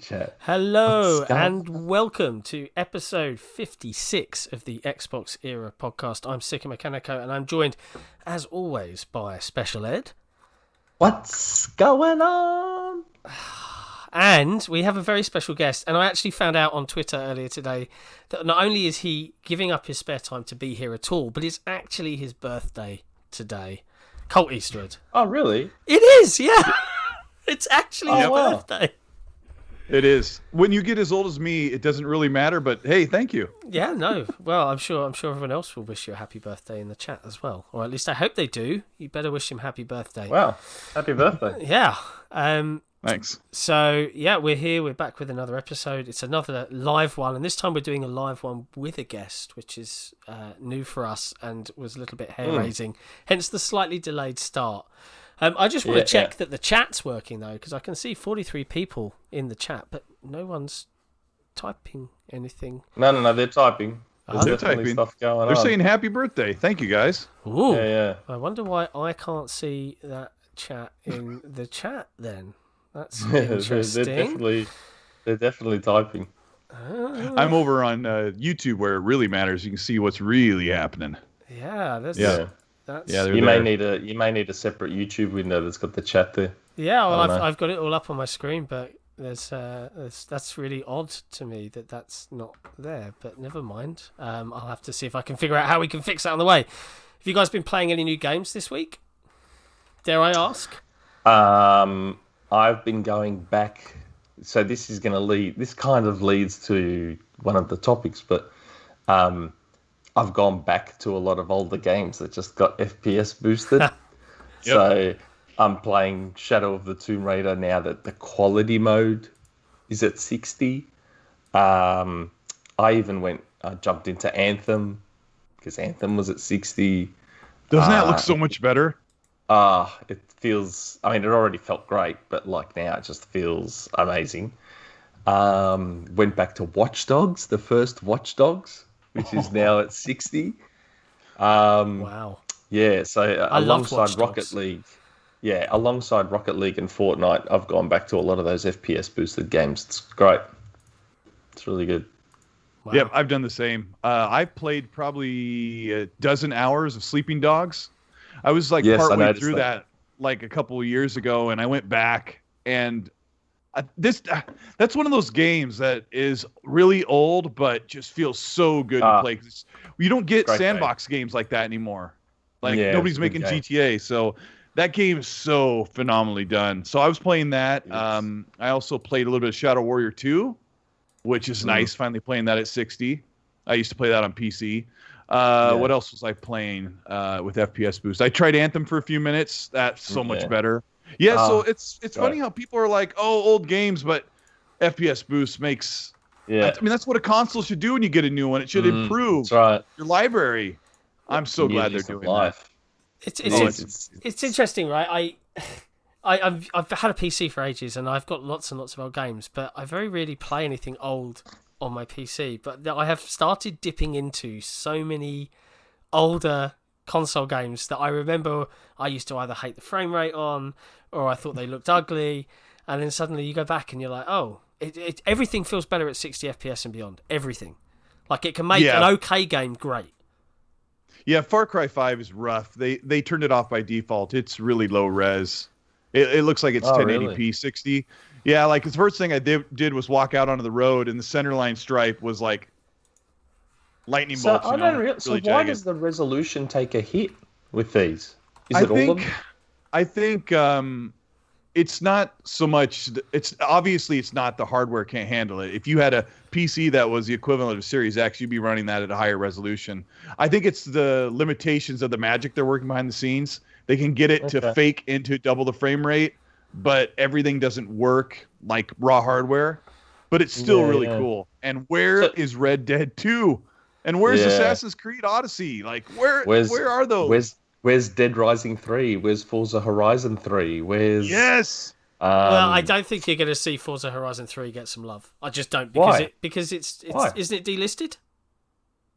chat. Hello and welcome to episode 56 of the XboxEra podcast. I'm Sikamikanico and I'm joined, as always, by Shpeshal Ed. What's going on? And we have a very special guest, and I actually found out on Twitter earlier today that not only is he giving up his spare time to be here at all, but it's actually his birthday today. Colt Eastwood. Oh, really? It is, yeah. It's actually his birthday. It is. When you get as old as me, it doesn't really matter, but hey, thank you. Yeah, no. Well, I'm sure everyone else will wish you a happy birthday in the chat as well. Or at least I hope they do. You better wish him happy birthday. Wow. Happy birthday. Yeah. Thanks. So, yeah, we're here. We're back with another episode. It's another live one, and this time we're doing a live one with a guest, which is new for us and was a little bit hair-raising. Hence the slightly delayed start. I just want to check that the chat's working, though, because I can see 43 people in the chat, but no one's typing anything. No, they're typing. They're typing. Stuff going on. They're saying happy birthday. Thank you, guys. Ooh. Yeah. I wonder why I can't see that chat in the chat, then. That's interesting. They're definitely typing. I'm over on YouTube where it really matters. You can see what's really happening. Yeah, You may need a separate YouTube window that's got the chat there. Yeah, well, I've got it all up on my screen, but that's really odd to me that that's not there. But never mind. I'll have to see if I can figure out how we can fix that on the way. Have you guys been playing any new games this week? Dare I ask? I've been going back. So this is going to lead. This kind of leads to one of the topics, but I've gone back to a lot of older games that just got FPS boosted. Yep. So I'm playing Shadow of the Tomb Raider now that the quality mode is at 60. I even jumped into Anthem because Anthem was at 60. Doesn't that look so much better? It feels, it already felt great, but like now it just feels amazing. Went back to Watch Dogs, the first Watch Dogs, which is now at 60. Wow. Yeah, so alongside Rocket League. Yeah, alongside Rocket League and Fortnite, I've gone back to a lot of those FPS boosted games. It's great. It's really good. Wow. Yep, I've done the same. I played probably a dozen hours of Sleeping Dogs. I was partway through that like a couple of years ago, and I went back, and that's one of those games that is really old, but just feels so good to play. You don't get sandbox games like that anymore. Nobody's making GTA, so that game is so phenomenally done. So I was playing that. Yes. I also played a little bit of Shadow Warrior 2, which is nice, finally playing that at 60. I used to play that on PC. What else was I playing with FPS Boost? I tried Anthem for a few minutes. That's so much better. Yeah, so it's funny how people are like, oh, old games, but FPS Boost makes... Yeah. That's what a console should do when you get a new one. It should improve your library. I'm so glad they're doing that. It's interesting, right? I've had a PC for ages, and I've got lots and lots of old games, but I very rarely play anything old on my PC. But I have started dipping into so many older console games that I remember I used to either hate the frame rate on, or I thought they looked ugly, and then suddenly you go back and you're like, oh, everything feels better at 60 FPS and beyond. Everything. Like, it can make an okay game great. Yeah, Far Cry 5 is rough. They turned it off by default. It's really low res. It looks like it's 1080p 60. Yeah, like the first thing I did was walk out onto the road, and the centerline stripe was like lightning bolts. So why does the resolution take a hit with these? Is it all of them? I think it's not so much. It's not the hardware can't handle it. If you had a PC that was the equivalent of Series X, you'd be running that at a higher resolution. I think it's the limitations of the magic they're working behind the scenes. They can get it to fake into double the frame rate, but everything doesn't work like raw hardware. But it's still really cool. And where is Red Dead 2? And where's Assassin's Creed Odyssey? Like, where are those? Where's Dead Rising 3? Where's Forza Horizon 3? Where's... Yes! Well, I don't think you're going to see Forza Horizon 3 get some love. I just don't. Because it's isn't it delisted?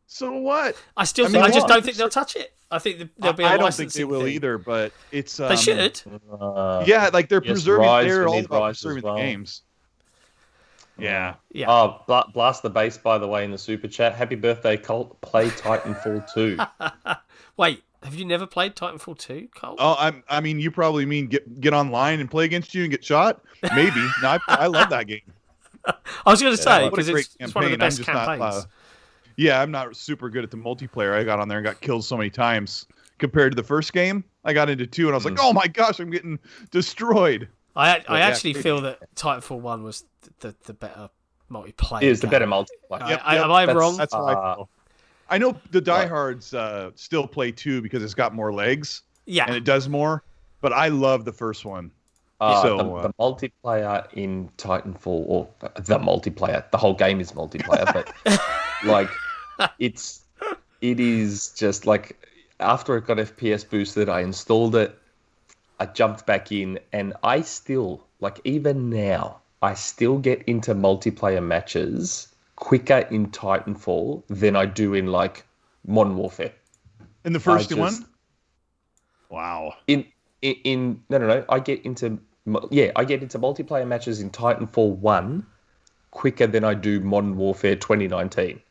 So what? I just don't think they'll touch it. I think there'll be a licensing I don't think they will either, but it's... they should. Like they're preserving... They're all about preserving the games. Yeah. Yeah. Oh, blast the bass, by the way, in the super chat. Happy birthday, Colt. Play Titanfall 2. Wait, have you never played Titanfall 2, Colt? Oh, I mean, you probably mean get online and play against you and get shot? Maybe. No, I love that game. I was going to say, because it's one of the best campaigns. I'm not super good at the multiplayer. I got on there and got killed so many times. Compared to the first game, I got into 2 and I was like, oh my gosh, I'm getting destroyed. I actually feel that Titanfall 1 was the better multiplayer. It is the better multiplayer. Yep, am I wrong? That's how I feel. I know the diehards still play 2 because it's got more legs. Yeah. And it does more. But I love the first one. The multiplayer in Titanfall, or the multiplayer, the whole game is multiplayer, but like it is just like after it got FPS boosted, I installed it, I jumped back in, and I still, like even now, I still get into multiplayer matches quicker in Titanfall than I do in like Modern Warfare. In the first one? Wow. No. I get into multiplayer matches in Titanfall 1 quicker than I do Modern Warfare 2019.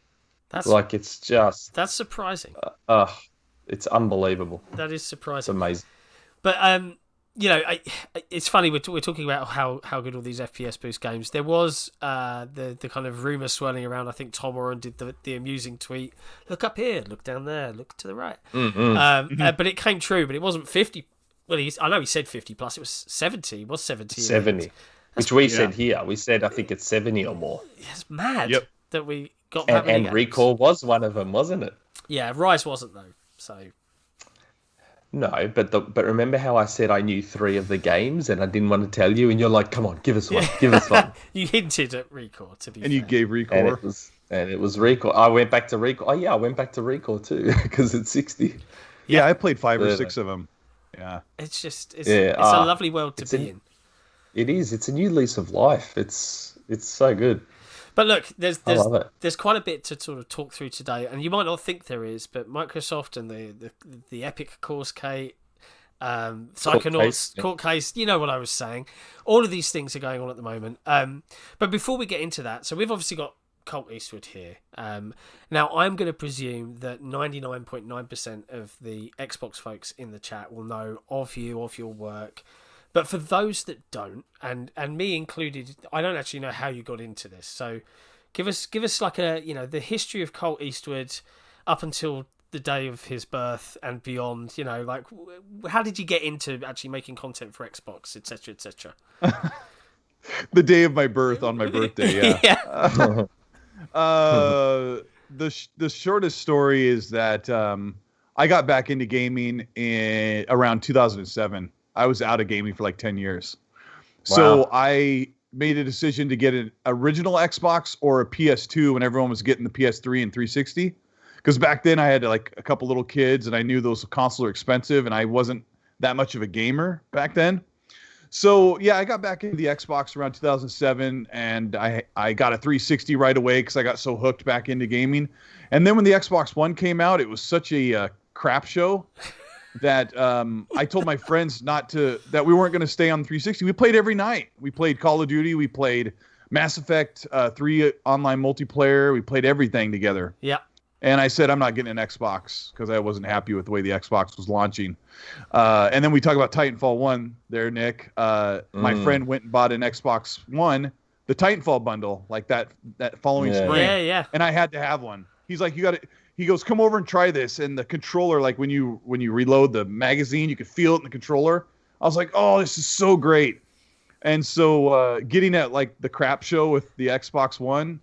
That's surprising. It's unbelievable. That is surprising. It's amazing. But it's funny we're talking about how good all these FPS boost games. There was the kind of rumor swirling around. I think Tom Warren did the amusing tweet: "Look up here, look down there, look to the right." But it came true. But it wasn't 50. Well, I know he said 50 plus. It was 70. It was 70. 70, which we said here. We said I think it's 70 or more. It's mad that we got that many. And Recall was one of them, wasn't it? Yeah, Rise wasn't though. So. No, but remember how I said I knew 3 of the games and I didn't want to tell you, and you're like, "Come on, give us one, give us one." You hinted at Recall, to be fair. You gave Recall, and it was Recall. I went back to Recall. Oh yeah, I went back to Recall too because it's 60. Yeah, I played 5 or 6 of them. Yeah, it's a lovely world to be in. It is. It's a new lease of life. It's so good. But look, there's quite a bit to sort of talk through today, and you might not think there is, but Microsoft and the Epic Course Kate, Psychonauts, Court Case, you know what I was saying. All of these things are going on at the moment. But before we get into that, so we've obviously got Colt Eastwood here. Now, I'm going to presume that 99.9% of the Xbox folks in the chat will know of you, of your work. But for those that don't, and me included, I don't actually know how you got into this. So give us like the history of Colt Eastwood up until the day of his birth and beyond. Like how did you get into actually making content for Xbox, etc., etc. The day of my birth on my birthday. Yeah. The shortest story is that I got back into gaming in around 2007. I was out of gaming for like 10 years. Wow. So I made a decision to get an original Xbox or a PS2 when everyone was getting the PS3 and 360. Because back then I had like a couple little kids and I knew those consoles are expensive and I wasn't that much of a gamer back then. So yeah, I got back into the Xbox around 2007 and I got a 360 right away because I got so hooked back into gaming. And then when the Xbox One came out, it was such a crap show that I told my friends that we weren't going to stay on 360. We played every night. We played Call of Duty. We played Mass Effect 3 online multiplayer. We played everything together. Yeah. And I said, I'm not getting an Xbox because I wasn't happy with the way the Xbox was launching. And then we talk about Titanfall 1 there, Nick. My friend went and bought an Xbox One, the Titanfall bundle, like that following spring. Yeah. And I had to have one. He's like, you got it. He goes, come over and try this. And the controller, like when you reload the magazine, you could feel it in the controller. I was like, oh, this is so great. And so getting at like the crap show with the Xbox One,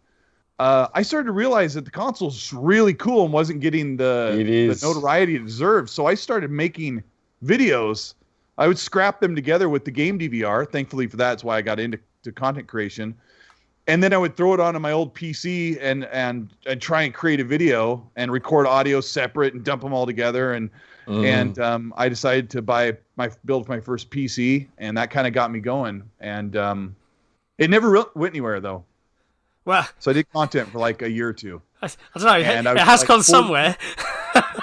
I started to realize that the console's really cool and wasn't getting the notoriety it deserved. So I started making videos. I would scrap them together with the game DVR. Thankfully for that's why I got into content creation. And then I would throw it onto my old PC and try and create a video and record audio separate and dump them all together. And I decided to build my first PC, and that kind of got me going. And it never went anywhere though. Well, so I did content for like a year or two. I don't know. It has gone somewhere.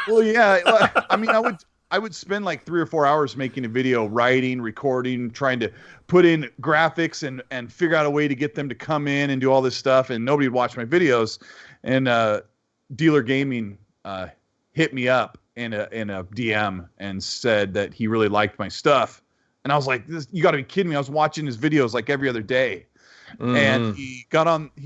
Well, yeah. I mean, I would spend like 3 or 4 hours making a video, writing, recording, trying to put in graphics and figure out a way to get them to come in and do all this stuff. And nobody would watch my videos. And Dealer Gaming hit me up in a DM and said that he really liked my stuff. And I was like, you got to be kidding me. I was watching his videos like every other day. And he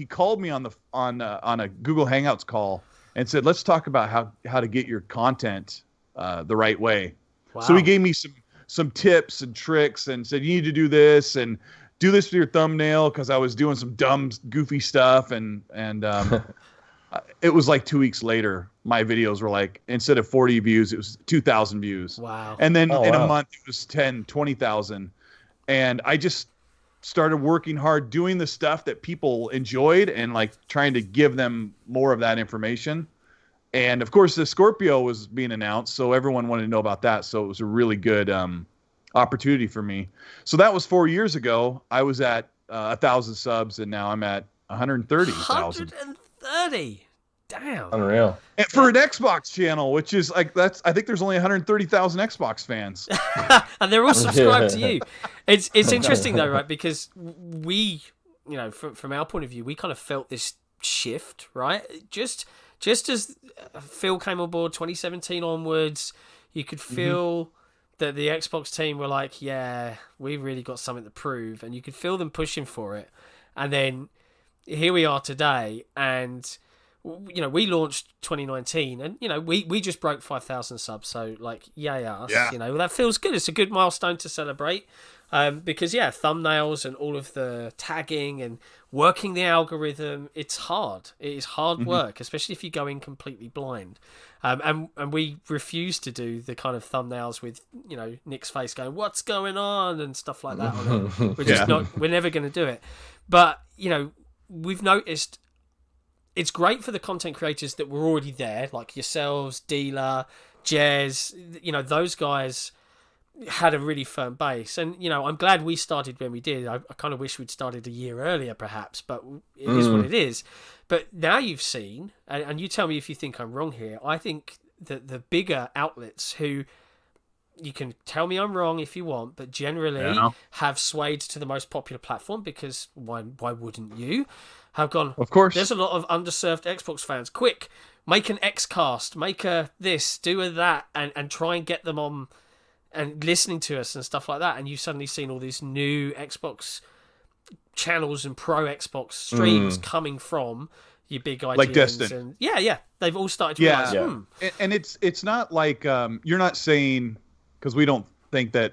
called me on a Google Hangouts call and said, let's talk about how to get your content the right way. Wow. So he gave me some tips and tricks and said, you need to do this and do this with your thumbnail, because I was doing some dumb, goofy stuff. And it was like 2 weeks later, my videos were like, instead of 40 views, it was 2,000 views. Wow. And then in a month, it was 10, 20,000. And I just started working hard doing the stuff that people enjoyed and like trying to give them more of that information. And of course, the Scorpio was being announced, so everyone wanted to know about that. So it was a really good opportunity for me. So that was 4 years ago. I was at 1,000 subs, and now I'm at 130,000. 130. Damn. Unreal. And for an Xbox channel, which is like I think there's only 130,000 Xbox fans. And they're all subscribed to you. It's interesting though, right? Because we, from our point of view, we kind of felt this shift, right? Just as Phil came on board 2017 onwards, you could feel that the Xbox team were like, yeah, we've really got something to prove. And you could feel them pushing for it. And then here we are today. And, we launched 2019 and, we just broke 5,000 subs. So like, yay us, that feels good. It's a good milestone to celebrate. Because thumbnails and all of the tagging and working the algorithm, it's hard. It is hard work, especially if you go in completely blind. And we refuse to do the kind of thumbnails with, Nick's face going, what's going on? And stuff like that on it. We're never going to do it. But, we've noticed it's great for the content creators that were already there, like yourselves, Dealer, Jez, those guys had a really firm base. And, I'm glad we started when we did. I kind of wish we'd started a year earlier, perhaps, but it is what it is. But now you've seen, and you tell me if you think I'm wrong here, I think that the bigger outlets who, you can tell me I'm wrong if you want, but generally have swayed to the most popular platform, because why wouldn't you? Have gone, of course. There's a lot of underserved Xbox fans. Quick, make an Xcast, make a this, do a that, and try and get them on and listening to us and stuff like that. And you've suddenly seen all these new Xbox channels and pro Xbox streams coming from your big IGNs. Like Destin. And they've all started to realize, And it's not like, you're not saying, because we don't think that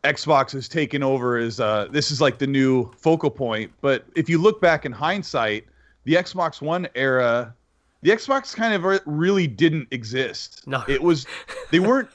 Xbox has taken over as this is like the new focal point. But if you look back in hindsight, the Xbox One era, the Xbox kind of really didn't exist. No. They weren't,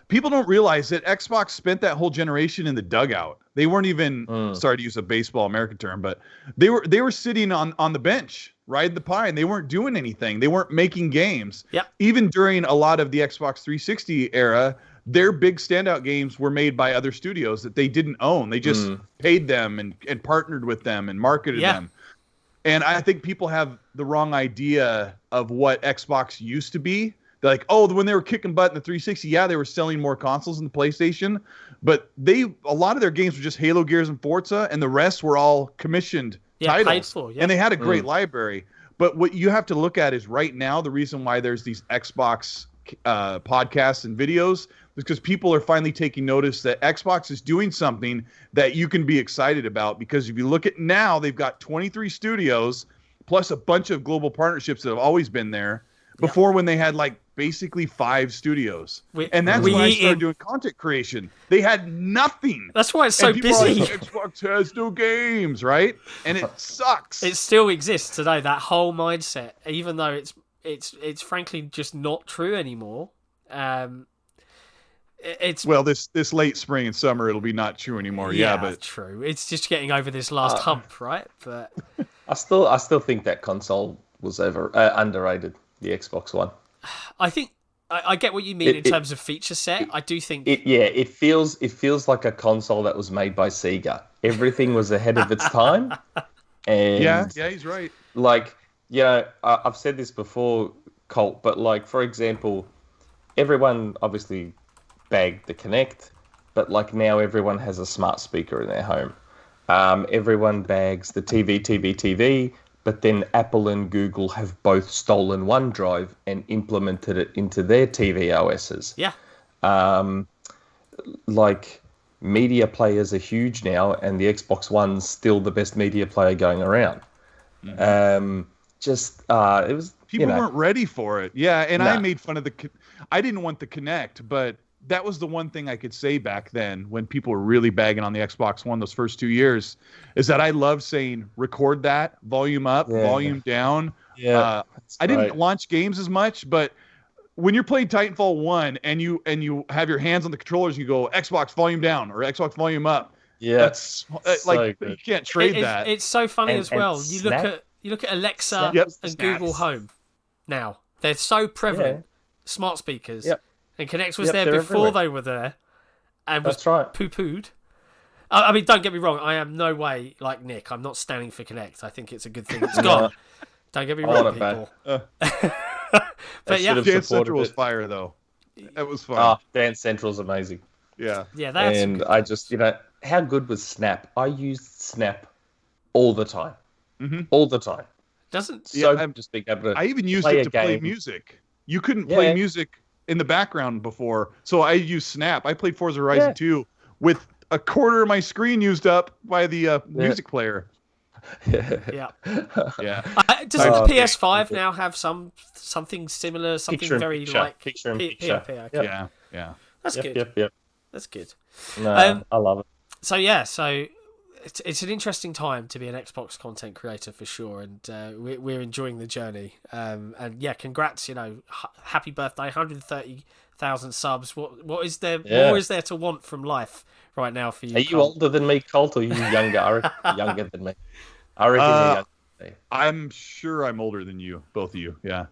people don't realize that Xbox spent that whole generation in the dugout. They weren't even, sorry to use a baseball American term, but they were sitting on the bench, riding the pine. They weren't doing anything. They weren't making games. Yeah. Even during a lot of the Xbox 360 era, their big standout games were made by other studios that they didn't own. They just paid them and partnered with them and marketed them. And I think people have the wrong idea of what Xbox used to be. They're like, oh, when they were kicking butt in the 360, they were selling more consoles than the PlayStation. But a lot of their games were just Halo, Gears, and Forza, and the rest were all commissioned titles. Paid for, and they had a great library. But what you have to look at is right now, the reason why there's these Xbox podcasts and videos is because people are finally taking notice that Xbox is doing something that you can be excited about. Because if you look at now, they've got 23 studios plus a bunch of global partnerships that have always been there. Before, when they had like basically 5 studios, and that's when I started doing content creation. They had nothing. That's why it's so busy. Like, Xbox has no games, right? And it sucks. It still exists today. That whole mindset, even though it's frankly just not true anymore. This late spring and summer, it'll be not true anymore. But true. It's just getting over this last hump, right? But I still think that console was underrated. The Xbox One. I think I get what you mean in terms of feature set. I do think it feels like a console that was made by Sega. Everything was ahead of its time. And yeah, he's right. Like, I've said this before, Colt, but like, for example, everyone obviously bagged the Kinect, but like now everyone has a smart speaker in their home. Everyone bags the TV, but then Apple and Google have both stolen OneDrive and implemented it into their TV OSs. Yeah. Like, media players are huge now, and the Xbox One's still the best media player going around. Mm-hmm. It was... People weren't ready for it. Yeah, and I made fun of I didn't want the Kinect, but that was the one thing I could say back then when people were really bagging on the Xbox One those first 2 years, is that I loved saying, record that, volume up, volume down. Yeah, I didn't launch games as much, but when you're playing Titanfall 1 and you have your hands on the controllers and you go Xbox volume down or Xbox volume up, that's like, you can't trade that. It's so funny as well. You look at Alexa and Google Home now. They're so prevalent. Smart speakers. Yep. And Kinect was there before they were there, and was poo-pooed. I mean, don't get me wrong. I am no way like Nick. I'm not standing for Kinect. I think it's a good thing it's gone. Don't get me wrong, people. But yeah, Dance Central was fire though. That was fun. Dance Central's amazing. Yeah. That's and good. I just, how good was Snap? I used Snap all the time. Mm-hmm. All the time. Just being able to I even used it to play music. You couldn't play music in the background before, so I used Snap. I played Forza Horizon 2 with a quarter of my screen used up by the music player. Yeah. Does the PS5 now have something similar, something very like picture in picture? Yeah. That's good. Yep. That's good. No, I love it. So it's an interesting time to be an Xbox content creator for sure, and we're enjoying the journey. And congrats! Happy birthday, 130,000 subs. What is there? More is there to want from life right now for you? Are you older than me, Colt, or are you younger? I reckon you're younger than me. I reckon you're younger than me. I'm sure I'm older than you, both of you. Yeah.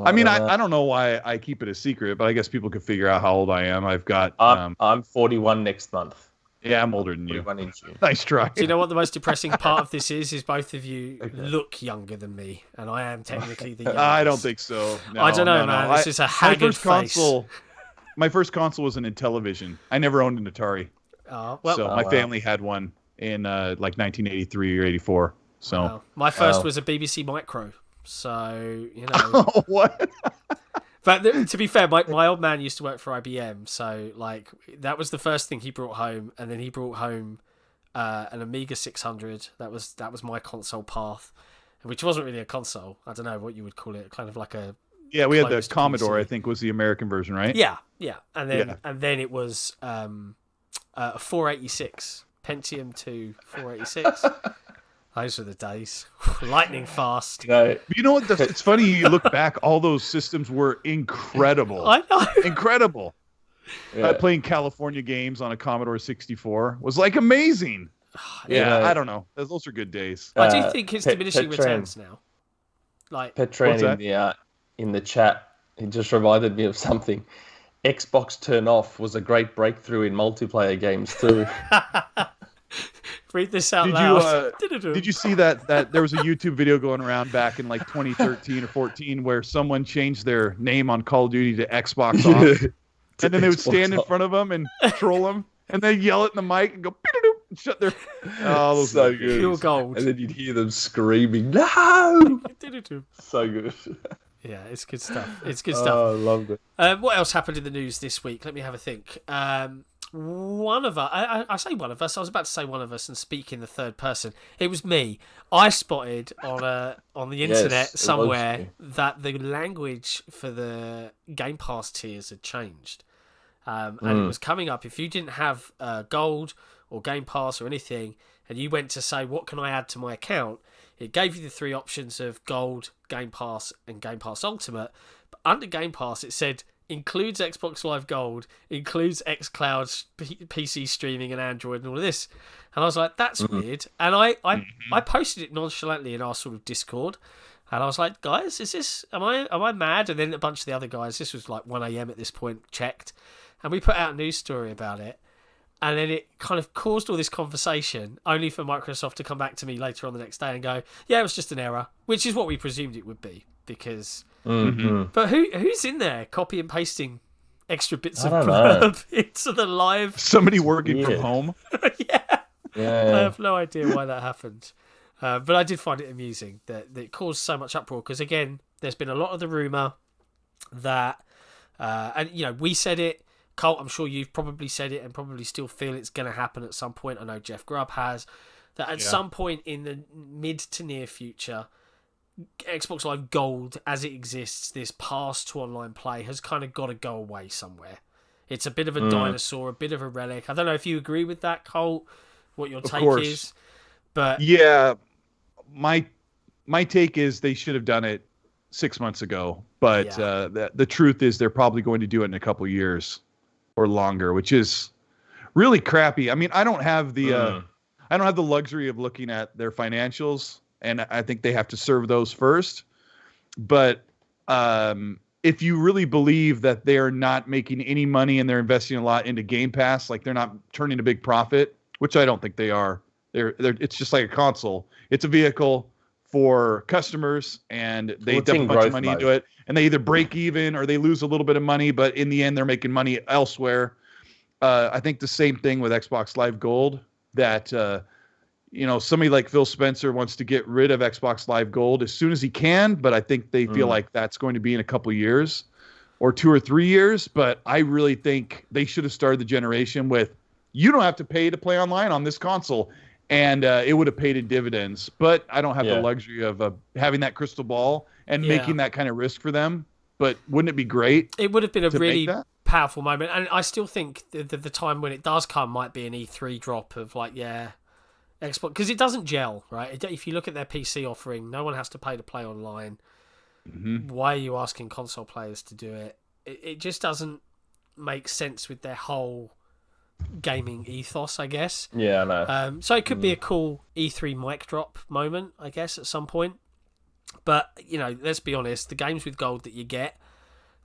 I mean, I don't know why I keep it a secret, but I guess people could figure out how old I am. I've got. I'm 41 next month. Yeah, I'm older than you. In Nice try. Do you know what the most depressing part of this is? Is both of you look younger than me, and I am technically the youngest. I don't think so. No, I don't know, man. This is a haggard face. My first console was an Intellivision. I never owned an Atari. My family had one in like 1983 or 84. So my first was a BBC Micro. So what? But to be fair, my old man used to work for IBM, so like that was the first thing he brought home, and then he brought home an Amiga 600. That was my console path, which wasn't really a console. I don't know what you would call it, kind of like a we had the Commodore. PC. I think was the American version, right? Yeah, and then it was a 486 Pentium 2 486. Those were the days. Lightning fast. You know what? It's funny. You look back, all those systems were incredible. I know. Incredible. Playing California games on a Commodore 64 was like amazing. I don't know. Those are good days. I do think it's diminishing returns now. Like Petran in the chat, he just reminded me of something. Xbox Turn Off was a great breakthrough in multiplayer games too. Read this out loud. Did you see that there was a YouTube video going around back in like 2013 or 14 where someone changed their name on Call of Duty to Xbox Off, and then they would stand in front of them and troll them, and they yell it in the mic and go and shut their. Oh, those so good. Pure gold. And then you'd hear them screaming, "No!" So good. Yeah, it's good stuff. It's good stuff. Oh, I loved it. What else happened in the news this week? Let me have a think. One of us, I say one of us, I was about to say one of us and speak in the third person. It was me. I spotted on the internet somewhere that the language for the Game Pass tiers had changed. And it was coming up, if you didn't have Gold or Game Pass or anything, and you went to say, what can I add to my account? It gave you the three options of Gold, Game Pass, and Game Pass Ultimate. But under Game Pass, it said, includes Xbox Live Gold, includes xCloud, PC streaming, and Android, and all of this. And I was like, that's weird. And I posted it nonchalantly in our sort of Discord. And I was like, guys, is this, am I mad? And then a bunch of the other guys, this was like 1 a.m. at this point, checked. And we put out a news story about it. And then it kind of caused all this conversation, only for Microsoft to come back to me later on the next day and go, yeah, it was just an error, which is what we presumed it would be. Because, but who's in there copy and pasting extra bits of blurb into the live. Somebody working from home. Yeah. I have no idea why that happened. But I did find it amusing that it caused so much uproar because, again, there's been a lot of the rumour that, and we said it, Colt, I'm sure you've probably said it and probably still feel it's going to happen at some point. I know Jeff Grubb has, that at some point in the mid to near future, Xbox Live Gold, as it exists, this pass to online play, has kind of got to go away somewhere. It's a bit of a dinosaur, a bit of a relic. I don't know if you agree with that, Colt, what your take is. But yeah, my take is they should have done it 6 months ago. But the truth is they're probably going to do it in a couple of years or longer, which is really crappy. I mean, I don't have the luxury of looking at their financials, and I think they have to serve those first. But if you really believe that they are not making any money and they're investing a lot into Game Pass, like they're not turning a big profit, which I don't think they are. It's just like a console. It's a vehicle for customers, and they dump a bunch of money into it, and they either break even or they lose a little bit of money, but in the end, they're making money elsewhere. I think the same thing with Xbox Live Gold, that somebody like Phil Spencer wants to get rid of Xbox Live Gold as soon as he can, but I think they feel like that's going to be in a couple years or 2 or 3 years. But I really think they should have started the generation with, you don't have to pay to play online on this console. And it would have paid in dividends. But I don't have the luxury of having that crystal ball and making that kind of risk for them. But wouldn't it be great? It would have been a really powerful moment. And I still think the time when it does come might be an E3 drop of Xbox. Because it doesn't gel, right? If you look at their PC offering, no one has to pay to play online. Mm-hmm. Why are you asking console players to do it? It just doesn't make sense with their whole gaming ethos, I guess. Yeah, I know. So it could be a cool E3 mic drop moment, I guess, at some point. But, let's be honest, the games with gold that you get,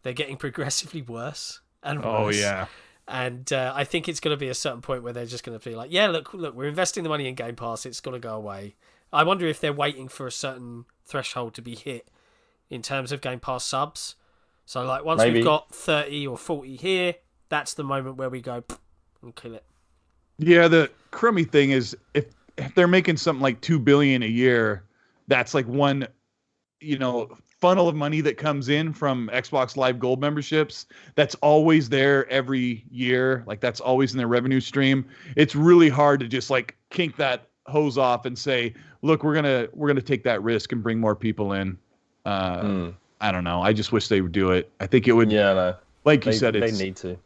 they're getting progressively worse and worse. Oh, yeah. And I think it's going to be a certain point where they're just going to be like, yeah, look, we're investing the money in Game Pass, it's got to go away. I wonder if they're waiting for a certain threshold to be hit in terms of Game Pass subs. So, once we've got 30 or 40 here, that's the moment where we go and kill it. Yeah, the crummy thing is if they're making something like $2 billion a year, that's like one, funnel of money that comes in from Xbox Live Gold memberships. That's always there every year. Like that's always in their revenue stream. It's really hard to just kink that hose off and say, look, we're gonna take that risk and bring more people in. I don't know. I just wish they would do it. I think it would. Yeah, no. Like you said, they need to.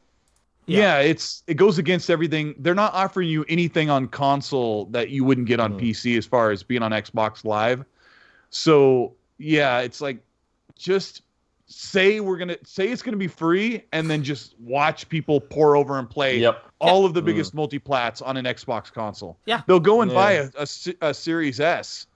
Yeah, it goes against everything. They're not offering you anything on console that you wouldn't get on PC as far as being on Xbox Live. So yeah, it's like just say it's gonna be free, and then just watch people pour over and play all of the biggest multiplats on an Xbox console. Yeah, they'll go and buy a Series S,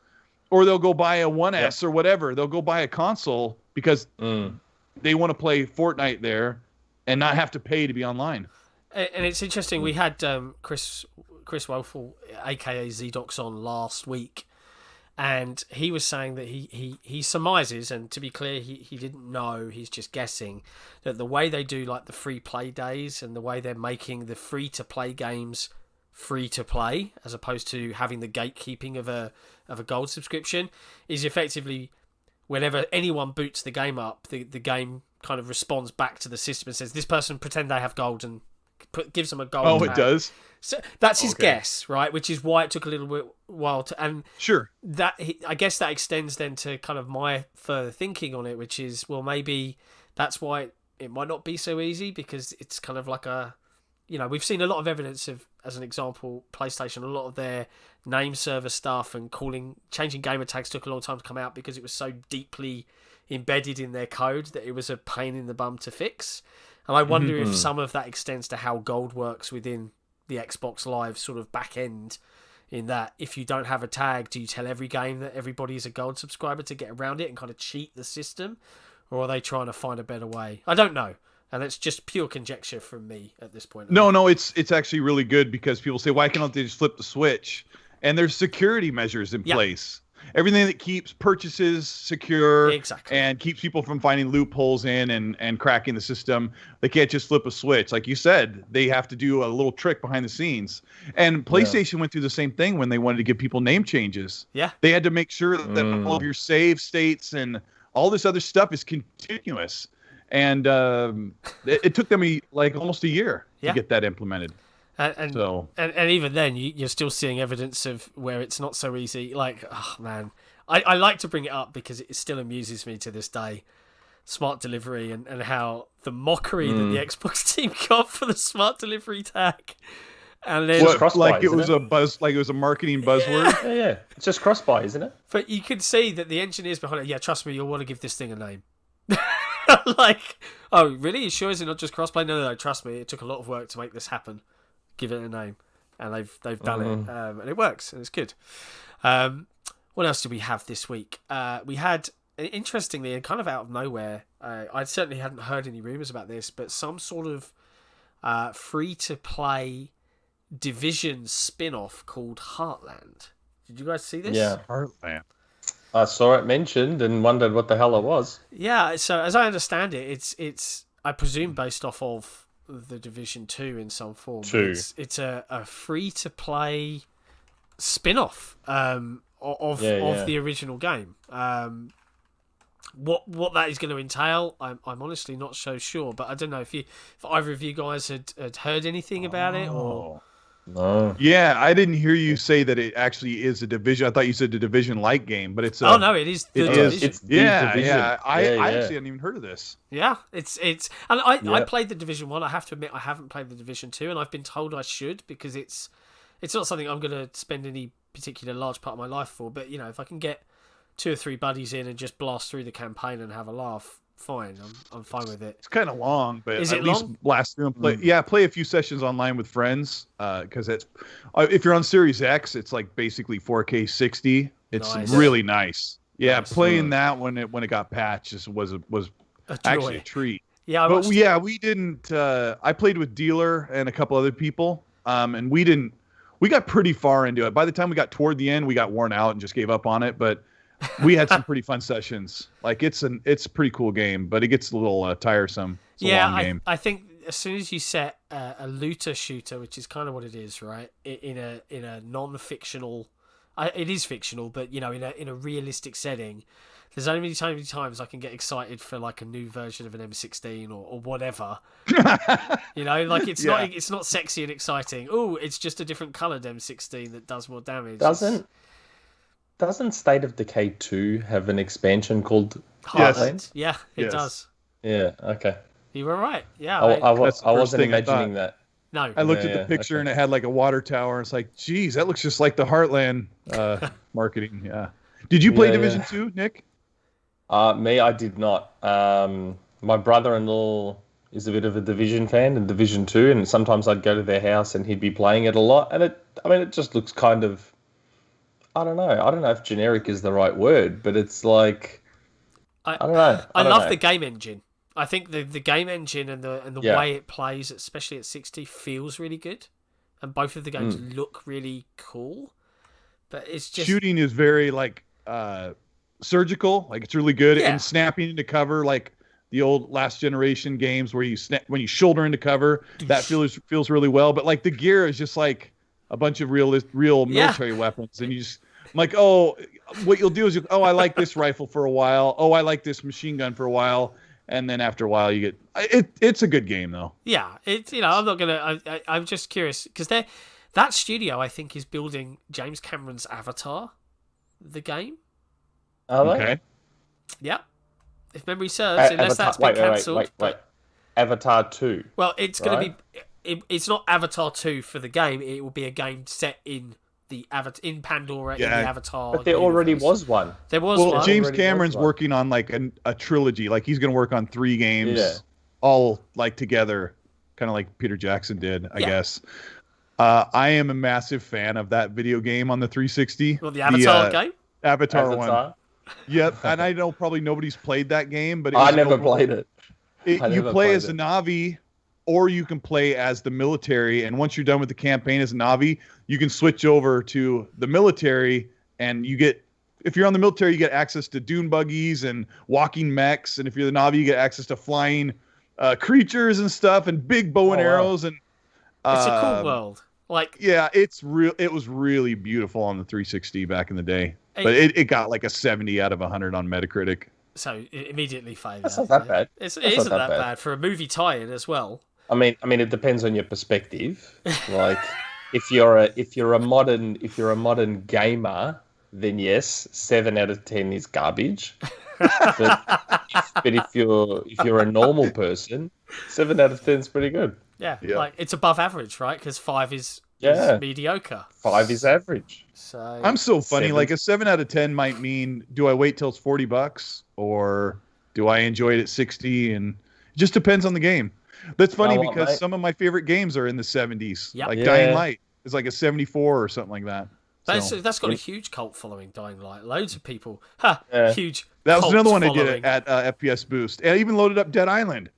or they'll go buy a 1S or whatever. They'll go buy a console because they want to play Fortnite there and not have to pay to be online. And it's interesting. We had Chris Woelfel, aka ZDocs, on last week, and he was saying that he surmises, and to be clear, he didn't know. He's just guessing that the way they do the free play days and the way they're making the free to play games free to play, as opposed to having the gatekeeping of a gold subscription, is effectively whenever anyone boots the game up, the game kind of responds back to the system and says, this person pretend they have gold, and gives them a gold. Oh, tag. It does? So that's his guess, right? Which is why it took a little while to... And sure. I guess that extends then to kind of my further thinking on it, which is, well, maybe that's why it might not be so easy, because it's kind of like a... we've seen a lot of evidence of, as an example, PlayStation, a lot of their name server stuff and changing gamer tags took a long time to come out because it was so deeply embedded in their code that it was a pain in the bum to fix. And I wonder if some of that extends to how gold works within the Xbox Live sort of back end, in that if you don't have a tag, do you tell every game that everybody is a gold subscriber to get around it and kind of cheat the system? Or are they trying to find a better way? I don't know. And it's just pure conjecture from me at this point. No, it's actually really good, because people say, why can't they just flip the switch? And there's security measures in place. everything that keeps purchases secure exactly. and keeps people from finding loopholes in and cracking the system. They can't just flip a switch. Like you said, they have to do a little trick behind the scenes. And PlayStation went through the same thing when they wanted to give people name changes. Yeah. They had to make sure that all of your save states and all this other stuff is continuous. And it took them almost a year to get that implemented. And even then, you're still seeing evidence of where it's not so easy. Like, oh man, I like to bring it up because it still amuses me to this day. Smart delivery and how the mockery that the Xbox team got for the smart delivery tag. And then it was a marketing buzzword. Yeah. It's just cross-buy, isn't it? But you could see that the engineers behind it. Yeah, trust me, you'll want to give this thing a name. Like, oh really? You sure is it not just cross-buy? No. Trust me, it took a lot of work to make this happen. Give it a name, and they've done it, and it works, and it's good. What else did we have this week? We had, interestingly, and kind of out of nowhere, I certainly hadn't heard any rumours about this, but some sort of free-to-play Division spin-off called Heartland. Did you guys see this? Yeah, Heartland. I saw it mentioned and wondered what the hell it was. Yeah, so as I understand it, it's I presume based off of the Division 2 in some form. It's a free-to-play spin-off of the original game. What that is going to entail, I'm honestly not so sure. But I don't know if either of you guys had heard anything about it or. No. Yeah, I didn't hear you say that it actually is a Division. I thought you said a Division-like game, but it's oh no, it is. It's the Division. I actually hadn't even heard of this. Yeah, it's and I played the Division 1. I have to admit I haven't played the Division 2, and I've been told I should because it's not something I'm going to spend any particular large part of my life for. But if I can get 2 or 3 buddies in and just blast through the campaign and have a laugh, fine. I'm fine with it. It's kind of long, but is at it least long? Last through and play. Yeah, play a few sessions online with friends. Because it's if you're on Series X, it's like basically 4K 60. It's really nice. Yeah, playing that when it got patched was actually a treat. Yeah, we didn't. I played with Dealer and a couple other people, and we got pretty far into it. By the time we got toward the end, we got worn out and just gave up on it. But we had some pretty fun sessions. Like it's a pretty cool game, but it gets a little tiresome. It's a long game. I think as soon as you set a looter shooter, which is kind of what it is, right? In a non-fictional, it is fictional, but in a realistic setting. There's only so many times I can get excited for like a new version of an M16 or whatever. Like it's not sexy and exciting. Oh, it's just a different coloured M16 that does more damage. Doesn't State of Decay 2 have an expansion called Heartland? Yeah, it does. Yeah, okay. You were right. Yeah, I wasn't imagining that. No. I looked at the picture and it had like a water tower. It's like, geez, that looks just like the Heartland marketing. Yeah. Did you play Division 2, Nick? Me, I did not. My brother-in-law is a bit of a Division fan and Division 2, and sometimes I'd go to their house and he'd be playing it a lot. And it just looks kind of, I don't know if generic is the right word, but it's like, I don't know. I love the game engine. I think the game engine and the way it plays, especially at 60, feels really good. And both of the games look really cool. But it's just... Shooting is very, surgical. Like, it's really good. Yeah. And snapping into cover, like the old last generation games where when you shoulder into cover, that feels really well. But, the gear is just, a bunch of real military weapons. And I'm like, oh, what you'll do is I like this rifle for a while. Oh, I like this machine gun for a while. And then after a while, you get it's a good game though. Yeah, I'm not gonna. I'm just curious because that studio I think is building James Cameron's Avatar, the game. Okay. Yeah, if memory serves, unless that's been cancelled. Wait. Avatar 2. Well, it's going to be. It's not Avatar 2 for the game. It will be a game set in the in Pandora in the Avatar. But there already was one. There was one. James Cameron's working on a trilogy. He's going to work on 3 games, all together, kind of like Peter Jackson did, I guess. I am a massive fan of that video game on the 360. Well, the Avatar game. Avatar 1. Yep, and I know probably nobody's played that game, but I never played it. You play as a Na'vi, or you can play as the military, and once you're done with the campaign as a Na'vi, you can switch over to the military, and you get if you're on the military, you get access to dune buggies and walking mechs, and if you're the Na'vi, you get access to flying creatures and stuff, and big bow and arrows, and it's a cool world. Like, yeah, it's real. It was really beautiful on the 360 back in the day, but it got like a 70 out of 100 on Metacritic. So it immediately faded. That's not that bad. It isn't that bad for a movie tie-in as well. I mean, it depends on your perspective. Like, if you're a modern gamer, then yes, 7 out of 10 is garbage. but if you're a normal person, 7 out of 10 is pretty good. Yeah, like it's above average, right? Because 5 is mediocre. 5 is average. So I'm so funny. 7. Like a 7 out of 10 might mean, do I wait till it's $40 or do I enjoy it at 60? And it just depends on the game. That's funny because some of my favorite games are in the 70s. Yep. Like Dying Light is like a 74 or something like that. That's got a huge cult following, Dying Light. Loads of people. Huge. That was another one following. I did at FPS Boost. And I even loaded up Dead Island.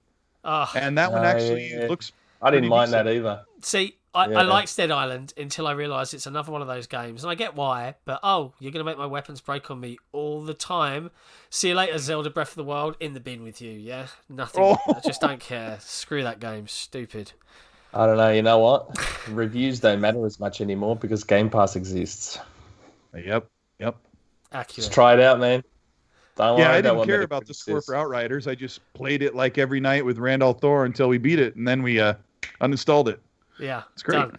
And that one actually looks I didn't mind decent. that either. See, I liked Dead Island until I realised it's another one of those games. And I get why, but you're going to make my weapons break on me all the time. See you later, Zelda Breath of the Wild, in the bin with you, yeah? Nothing. I just don't care. Screw that game. Stupid. I don't know. You know what? Reviews don't matter as much anymore because Game Pass exists. Yep. Accurate. Just try it out, man. Don't worry I about didn't care about the score for Outriders. I just played it like every night with Randall Thor until we beat it, and then we uninstalled it. Yeah, it's great.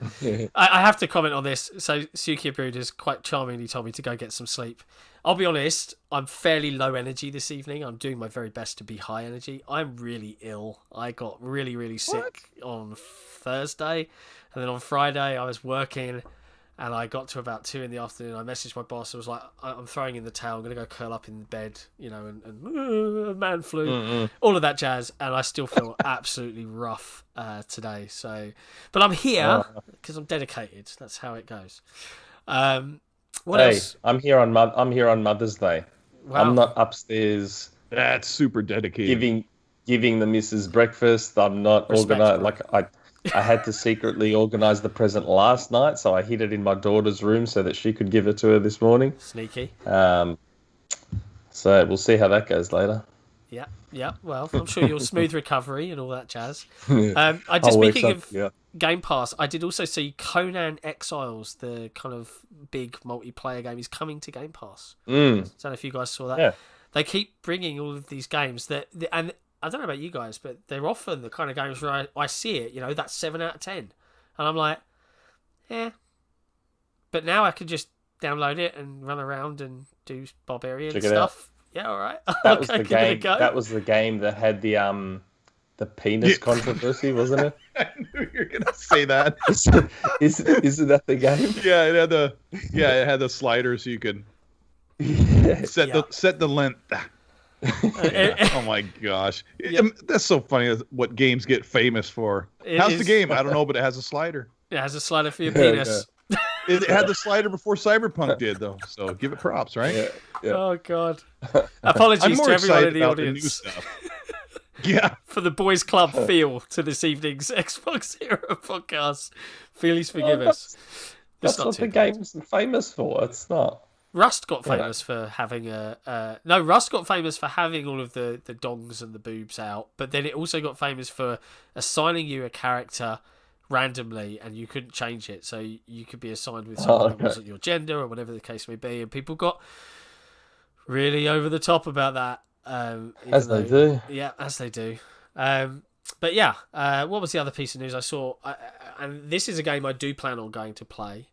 I have to comment on this. So Suki Brood has quite charmingly told me to go get some sleep. I'll be honest, I'm fairly low energy this evening. I'm doing my very best to be high energy. I'm really ill. I got really, really sick on Thursday, and then on Friday I was working, and I got to about 2 in the afternoon. I messaged my boss. I was like, I'm throwing in the towel. I'm going to go curl up in bed, and man flu, all of that jazz. And I still feel absolutely rough today. So, but I'm here because I'm dedicated. That's how it goes. What else? I'm here on Mother's Day. Wow. I'm not upstairs. That's super dedicated. Giving the missus breakfast. I'm not organized. Like I had to secretly organise the present last night, so I hid it in my daughter's room so that she could give it to her this morning. Sneaky. So we'll see how that goes later. Yeah. Well, I'm sure you'll smooth recovery and all that jazz. Speaking of Game Pass, I did also see Conan Exiles, the kind of big multiplayer game, is coming to Game Pass. I don't know if you guys saw that. Yeah. They keep bringing all of these games and I don't know about you guys, but they're often the kind of games where I see it, that's 7 out of 10. And I'm like, But now I can just download it and run around and do barbarian stuff. Yeah, all right. That was the game. That was the game that had the penis controversy, wasn't it? I knew you were gonna say that. Isn't that the game? Yeah, it had the slider so you could set the length. Oh my gosh. That's so funny what games get famous for. How's the game? I don't know, but it has a slider. It has a slider for your penis. It had the slider before Cyberpunk did, though. So give it props, right? Yeah. Oh, God. Apologies to everyone in the audience. For the Boys Club feel to this evening's Xboxera podcast. Please forgive us. That's what the game's famous for. It's not. Rust got famous for having Rust got famous for having all of the dongs and the boobs out, but then it also got famous for assigning you a character randomly and you couldn't change it, so you could be assigned with someone that wasn't your gender or whatever the case may be, and people got really over the top about that. As they do. Yeah, as they do. But yeah, what was the other piece of news I saw? And this is a game I do plan on going to play.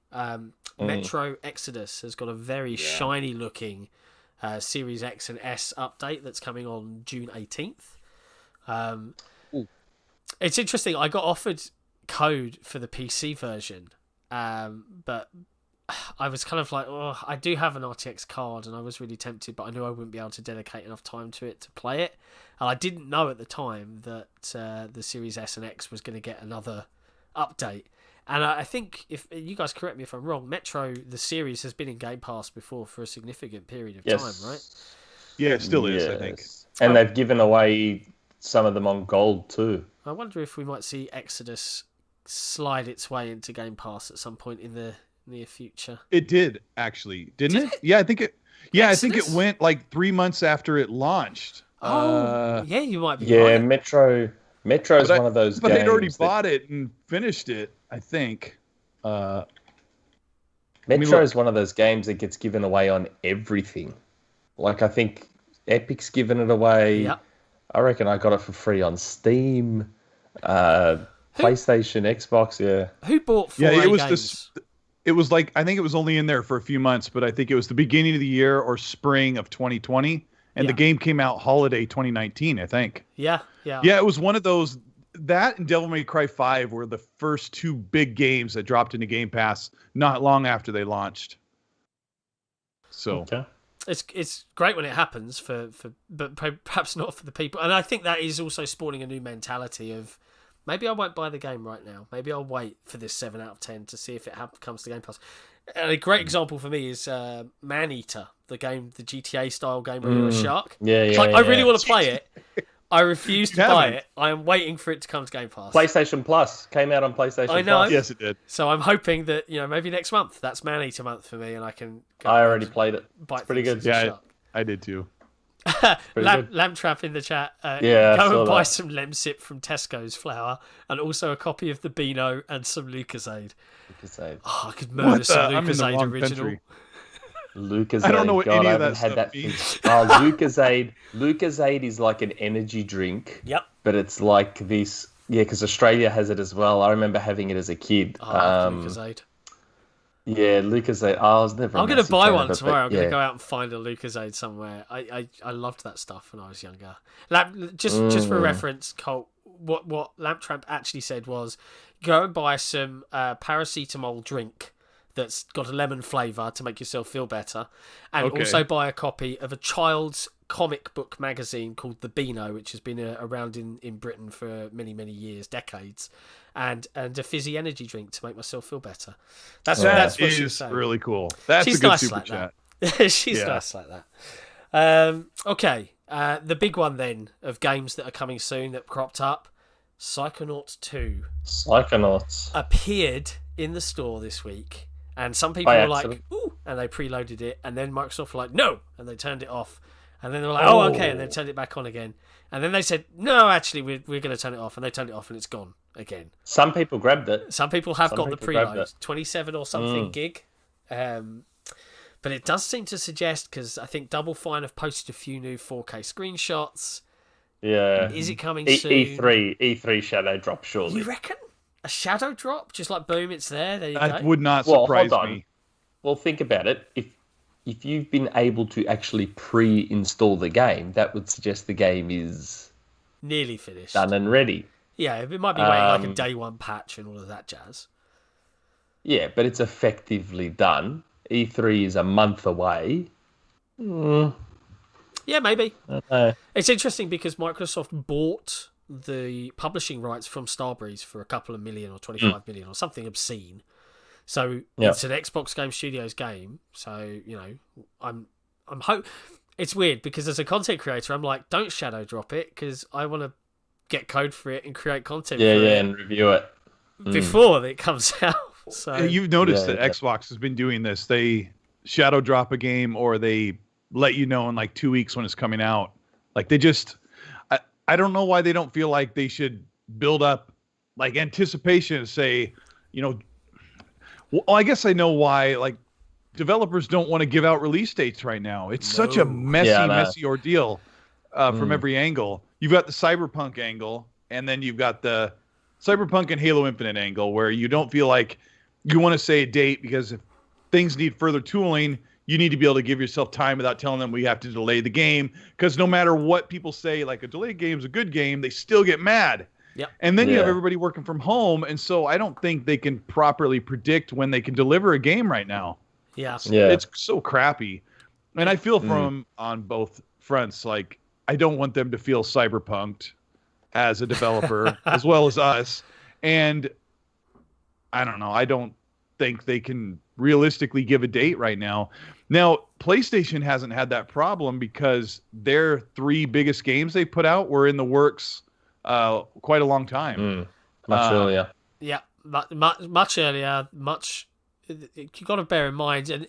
Metro Exodus has got a very shiny looking Series X and S update that's coming on June 18th. It's interesting. I got offered code for the PC version, but I was kind of like, I do have an RTX card and I was really tempted, but I knew I wouldn't be able to dedicate enough time to it to play it. And I didn't know at the time that the Series S and X was going to get another update. And I think, if you guys correct me if I'm wrong, Metro, the series, has been in Game Pass before for a significant period of time, right? Yeah, it still is, I think. And they've given away some of them on gold too. I wonder if we might see Exodus slide its way into Game Pass at some point in the near future. It did, actually, didn't it? Yeah, I think it. Yeah, Exodus? I think it went like 3 months after it launched. Yeah, you might be right. Yeah, Metro's one of those games. But they'd already bought it and finished it, I think. Metro is one of those games that gets given away on everything. Like, I think Epic's given it away. Yeah. I reckon I got it for free on Steam, PlayStation, Xbox, yeah. Who bought 4A games? It was like, I think it was only in there for a few months, but I think it was the beginning of the year or spring of 2020. And the game came out holiday 2019, I think. Yeah. Yeah, it was one of those. That and Devil May Cry 5 were the first two big games that dropped into Game Pass not long after they launched. So okay. It's great when it happens but perhaps not for the people. And I think that is also spawning a new mentality of maybe I won't buy the game right now. Maybe I'll wait for this 7 out of 10 to see if it comes to Game Pass. And a great example for me is Maneater, the GTA style game where you're a shark. Yeah. I really want to play it. I refuse to buy it. I am waiting for it to come to Game Pass. PlayStation Plus came out on PlayStation Plus. I know. Yes, it did. So I'm hoping that maybe next month. That's Maneater month for me, and I can. I already played it. It's pretty good. Yeah, I did too. Lamp Trap in the chat. Go and buy some Lemsip from Tesco's flour, and also a copy of the Beano and some Lucozade. Oh, I could murder some Lucozade original. Lucozade. I don't know what any of that stuff means. Lucozade is like an energy drink. Yep. But it's like this. Yeah, because Australia has it as well. I remember having it as a kid. Lucozade. Yeah, Lucozade. I was never. I'm going to buy one tomorrow. I'm going to go out and find a Lucozade somewhere. I loved that stuff when I was younger. Just for reference, Colt, what Lamp Tramp actually said was, go and buy some paracetamol drink that's got a lemon flavour to make yourself feel better, and also buy a copy of a child's comic book magazine called The Beano, which has been around in Britain for many, many years, decades, and a fizzy energy drink to make myself feel better. That's what she's saying. Really cool. That's a good nice super chat. She's nice like that. Okay, the big one then of games that are coming soon that cropped up, Psychonauts 2. Psychonauts appeared in the store this week. And some people were like, ooh, and they preloaded it. And then Microsoft were like, no, and they turned it off. And then they were like, oh, okay, and they turned it back on again. And then they said, no, actually, we're going to turn it off. And they turned it off, and it's gone again. Some people grabbed it. Some people have got the preload, 27 or something gig. But it does seem to suggest, because I think Double Fine have posted a few new 4K screenshots. Yeah. Is it coming soon? E3 shadow drop, surely. You reckon? A shadow drop? Just like, boom, it's there. There you go. That would not surprise me. Well, think about it. If you've been able to actually pre-install the game, that would suggest the game is nearly finished, done and ready. Yeah, it might be waiting like a day one patch and all of that jazz. Yeah, but it's effectively done. E3 is a month away. Yeah, maybe. I don't know. It's interesting because Microsoft bought the publishing rights from Starbreeze for a couple of million or 25 million or something obscene. So it's an Xbox Game Studios game. So, I'm it's weird because as a content creator, I'm like, don't shadow drop it because I want to get code for it and create content for it. And review it before it comes out. So you've noticed that Xbox has been doing this. They shadow drop a game or they let you know in like 2 weeks when it's coming out. Like they just, I don't know why they don't feel like they should build up like anticipation and say, well, I guess I know why. Like developers don't want to give out release dates right now. It's such a messy ordeal from every angle. You've got the Cyberpunk angle, and then you've got the Cyberpunk and Halo Infinite angle, where you don't feel like you want to say a date because if things need further tooling, you need to be able to give yourself time without telling them we have to delay the game. Because no matter what people say, like a delayed game's a good game, they still get mad. Yep. And then you have everybody working from home, and so I don't think they can properly predict when they can deliver a game right now. Yeah. It's so crappy. And I feel from on both fronts. Like, I don't want them to feel cyberpunked as a developer, as well as us. And I don't know. I don't think they can realistically give a date right now. Now, PlayStation hasn't had that problem because their 3 biggest games they put out were in the works quite a long time. Much earlier. Yeah, much earlier. You got to bear in mind,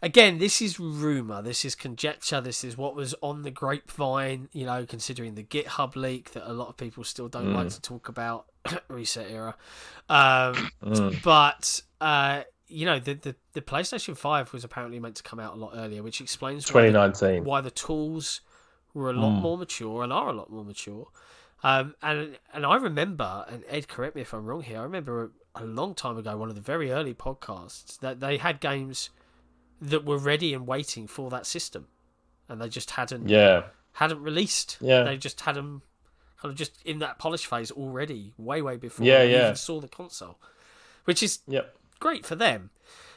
again, this is rumor, this is conjecture, this is what was on the grapevine, considering the GitHub leak that a lot of people still don't like to talk about, reset era. But the PlayStation 5 was apparently meant to come out a lot earlier, which explains 2019 why the tools were a lot more mature and are a lot more mature. And I remember, and Ed, correct me if I'm wrong here, I remember a long time ago, one of the very early podcasts, that they had games that were ready and waiting for that system, and they just hadn't released. They just had them kind of just in that polish phase already, way before we even saw the console, which is great for them.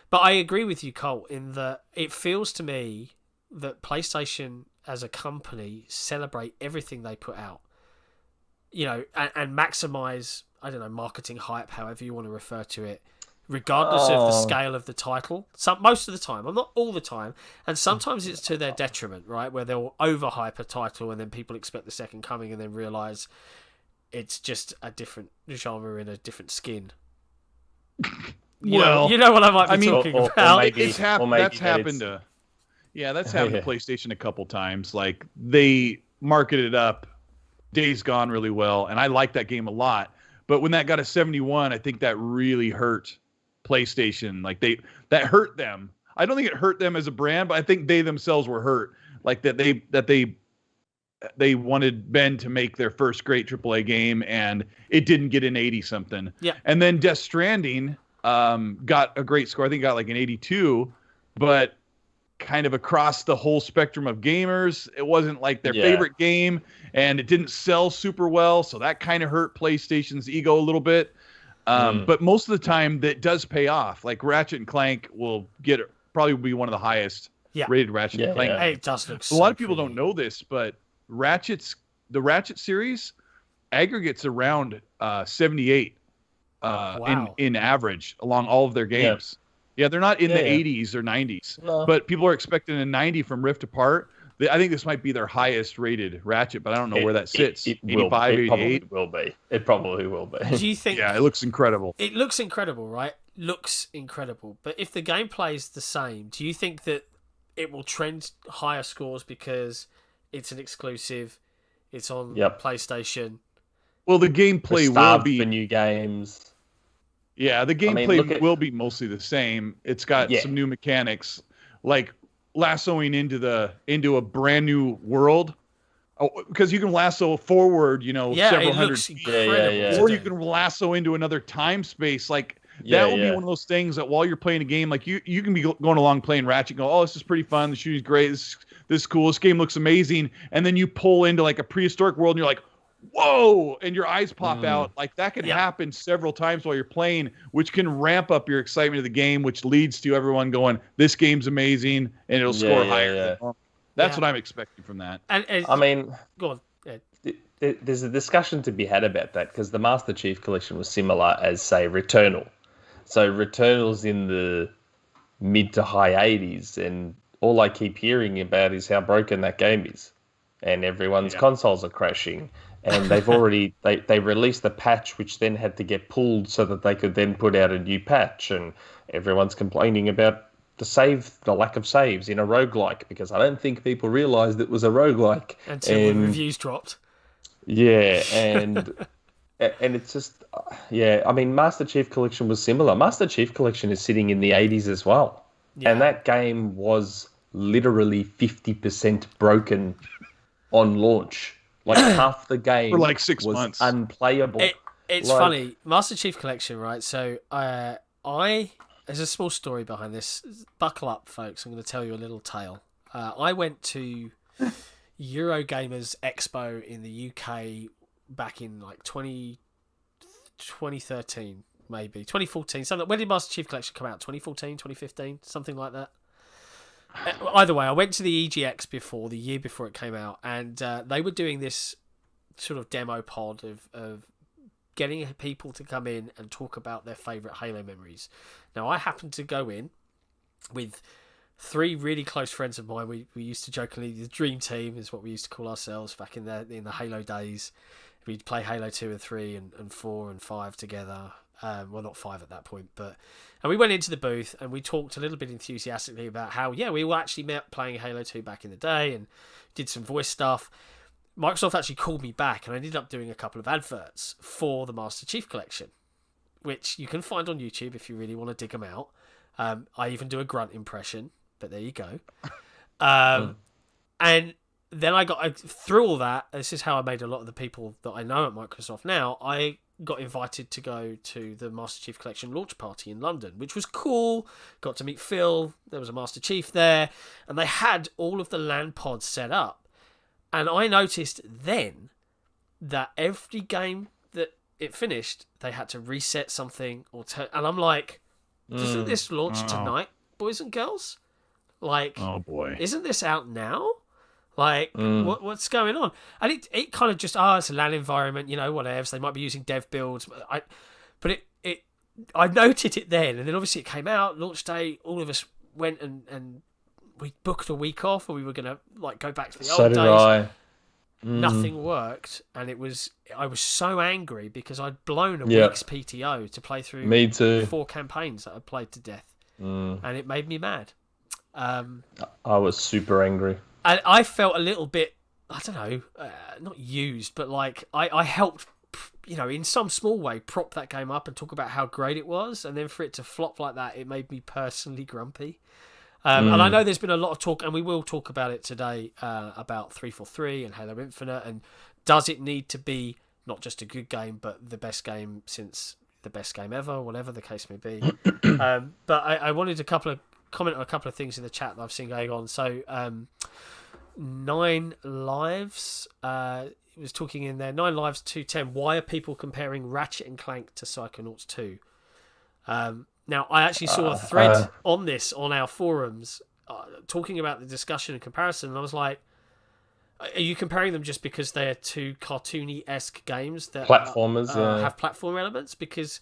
But I agree with you, Colt, in that it feels to me that PlayStation as a company celebrate everything they put out, and maximize, I don't know, marketing hype, however you want to refer to it, regardless of the scale of the title. Most of the time, not all the time, and sometimes it's to their detriment, right? Where they'll overhype a title and then people expect the second coming and then realize it's just a different genre in a different skin. You know what I might be talking about. That's happened to PlayStation a couple times. Like, they marketed up Days Gone really well, and I like that game a lot. But when that got a 71, I think that really hurt PlayStation. Like, that hurt them. I don't think it hurt them as a brand, but I think they themselves were hurt. Like, that they wanted Ben to make their first great AAA game, and it didn't get an 80 something. Yeah. And then Death Stranding got a great score. I think it got like an 82, but kind of across the whole spectrum of gamers, it wasn't like their favorite game, and it didn't sell super well, so that kind of hurt PlayStation's ego a little bit. But most of the time, that does pay off. Like, Ratchet and Clank will probably be one of the highest rated Ratchet and Clank. It does look a lot of people don't know this, but the Ratchet series aggregates around 78 in average along all of their games. Yeah, they're not in the 80s or 90s, but people are expecting a 90 from Rift Apart. I think this might be their highest rated Ratchet, but I don't know where that sits. 85, 88? It probably will be. Do you think... Yeah, it looks incredible. It looks incredible, right? Looks incredible. But if the gameplay is the same, do you think that it will trend higher scores because it's an exclusive, it's on PlayStation? Well, the gameplay will be... for new games. Yeah, the gameplay will be mostly the same. It's got some new mechanics, like lassoing into a brand new world. Because you can lasso forward, several hundred feet. Or you can lasso into another time space. Like, that will be one of those things that while you're playing a game, like you can be going along playing Ratchet and go, oh, this is pretty fun. The shooting's great. This is cool. This game looks amazing. And then you pull into like a prehistoric world and you're like, whoa, and your eyes pop out. Like, that can happen several times while you're playing, which can ramp up your excitement of the game, which leads to everyone going, this game's amazing, and it'll score higher. That's what I'm expecting from that. I mean, go on. There's a discussion to be had about that, because the Master Chief Collection was similar as, say, Returnal. So Returnal's in the mid to high 80s, and all I keep hearing about is how broken that game is, and everyone's consoles are crashing. And they've already they released a patch which then had to get pulled so that they could then put out a new patch, and everyone's complaining about the lack of saves in a roguelike, because I don't think people realised it was a roguelike until the reviews dropped. Yeah, and it's just I mean, Master Chief Collection was similar. Master Chief Collection is sitting in the 80s as well, and that game was literally 50% broken on launch. Like, half the game for like 6 months unplayable. It's funny, Master Chief Collection, right? So there's a small story behind this. Buckle up, folks. I'm going to tell you a little tale. I went to Eurogamers Expo in the UK back in like 2013, maybe 2014. Something. When did Master Chief Collection come out? 2014, 2015, something like that. Either way, I went to the EGX the year before it came out, and they were doing this sort of demo pod of getting people to come in and talk about their favourite Halo memories. Now, I happened to go in with 3 really close friends of mine. We used to jokingly, the Dream Team is what we used to call ourselves back in the Halo days. We'd play Halo 2 and 3 and 4 and 5 together. Well, not 5 at that point, and we went into the booth and we talked a little bit enthusiastically about how, we all actually met playing Halo 2 back in the day and did some voice stuff. Microsoft actually called me back and I ended up doing a couple of adverts for the Master Chief Collection, which you can find on YouTube if you really want to dig them out. I even do a grunt impression, but there you go. And then I got through all that. This is how I made a lot of the people that I know at Microsoft now. I got invited to go to the Master Chief Collection launch party in London, which was cool. Got to meet Phil. There was a Master Chief there, and they had all of the LAN pods set up. And I noticed then that every game that it finished, they had to reset something and I'm like, doesn't this launch tonight, boys and girls? Like, oh boy, isn't this out now? Like, what's going on? And it kind of just, it's a LAN environment, whatever. So they might be using dev builds. But I noted it then, and then obviously it came out, launch day, all of us went and we booked a week off, and we were going to go back to the old days. I. Nothing worked, and I was so angry because I'd blown a week's PTO to play through me too. 4 campaigns that I'd played to death. And it made me mad. I was super angry. And I felt a little bit, I don't know, not used, but I helped, in some small way, prop that game up and talk about how great it was. And then for it to flop like that, it made me personally grumpy. And I know there's been a lot of talk, and we will talk about it today, about 343 and Halo Infinite. And does it need to be not just a good game, but the best game since the best game ever, whatever the case may be. But I wanted to comment on a couple of things in the chat that I've seen going on. So 9 Lives was talking in there. 9 Lives 210. Why are people comparing Ratchet and Clank to Psychonauts 2? Now, I actually saw a thread on this on our forums talking about the discussion and comparison, and I was like, are you comparing them just because they are 2 cartoony-esque games that platformers have platform elements? Because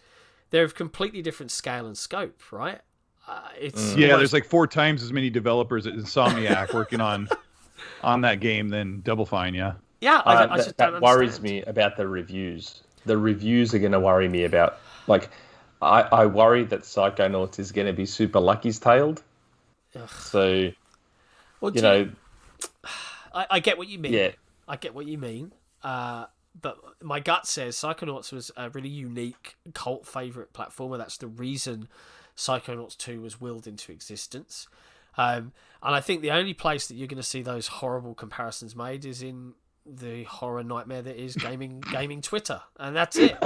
they're of completely different scale and scope, right? There's 4 times as many developers at Insomniac working on that game than Double Fine, I just don't understand. Worries me about the reviews. The reviews are going to worry me about, I worry that Psychonauts is going to be super Lucky's tailed. So, I get what you mean. Yeah. I get what you mean. But my gut says Psychonauts was a really unique cult favourite platformer. That's the reason Psychonauts 2 was willed into existence. And I think the only place that you're going to see those horrible comparisons made is in the horror nightmare that is gaming Twitter. And that's it.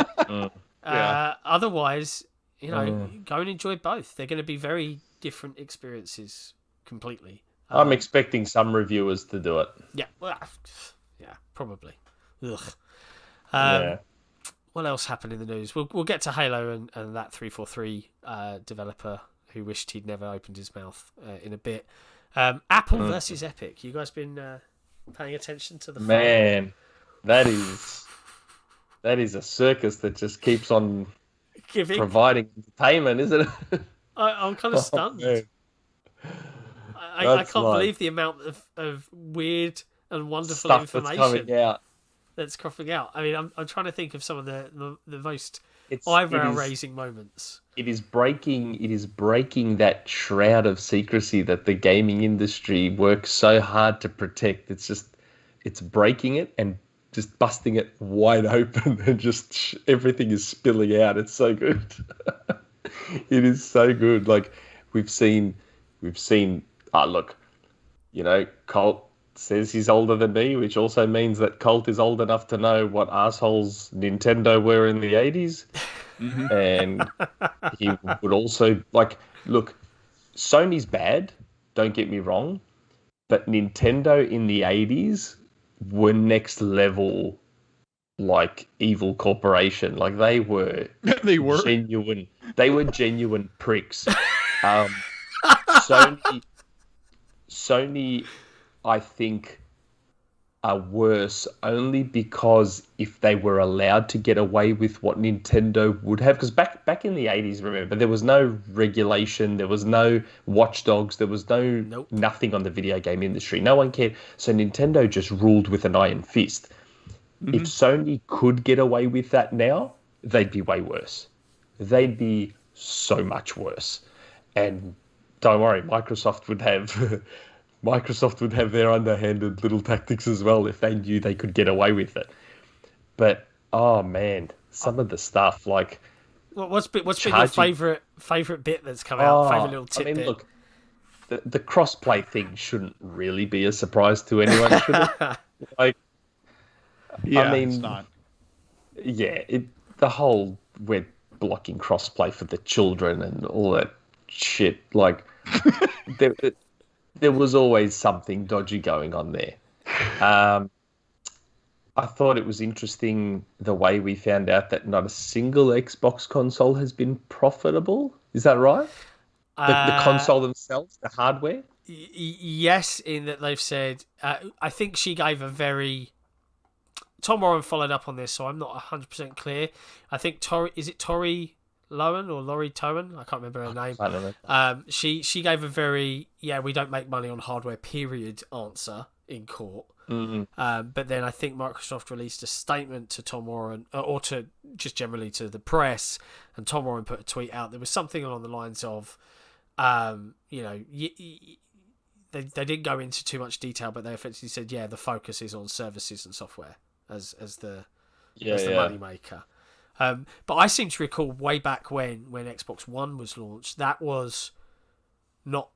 Otherwise, go and enjoy both. They're going to be very different experiences completely. I'm expecting some reviewers to do it. Yeah, probably. Ugh. What else happened in the news? We'll get to Halo and that 343 developer who wished he'd never opened his mouth in a bit. Apple versus Epic. You guys been paying attention to the man? That is a circus that just keeps on providing entertainment, isn't it? I'm kind of stunned. I can't believe the amount of weird and wonderful information that's cropping out. I mean, I'm trying to think of some of the most eyebrow-raising moments. It is breaking that shroud of secrecy that the gaming industry works so hard to protect. It's breaking it and just busting it wide open, and just everything is spilling out. It's so good. It is so good. We've seen. Look, Colt says he's older than me, which also means that Colt is old enough to know what assholes Nintendo were in the 80s. And he would also, look, Sony's bad, don't get me wrong, but Nintendo in the 80s were next level, evil corporation. They were genuine pricks. Sony, I think, are worse only because if they were allowed to get away with what Nintendo would have, because back in the 80s, remember, there was no regulation, there was no watchdogs, there was nothing on the video game industry. No one cared. So Nintendo just ruled with an iron fist. If Sony could get away with that now, they'd be way worse. they'd be so much worse. And don't worry, Microsoft would have their underhanded little tactics as well if they knew they could get away with it. But oh man, some of the stuff like what's been your favorite bit that's come out? Favorite little tidbit? I mean, look, the crossplay thing shouldn't really be a surprise to anyone, should it? Like, yeah, I mean, it's not. Yeah, the whole we're blocking crossplay for the children and all that shit. Like, there was always something dodgy going on there. I thought it was interesting the way we found out that not a single Xbox console has been profitable. Is that right? The console themselves, the hardware? Yes, in that they've said... I think she gave a very... Tom Warren followed up on this, so I'm not 100% clear. I think Is it Tori Lowen or Laurie Towen? I can't remember her name. I don't know. She gave a very, we don't make money on hardware, period, answer in court. Mm-hmm. But then I think Microsoft released a statement to Tom Warren, or to just generally to the press, and Tom Warren put a tweet out. There was something along the lines of, they didn't go into too much detail, but they effectively said, the focus is on services and software as the money maker. But I seem to recall way back when Xbox One was launched, that was not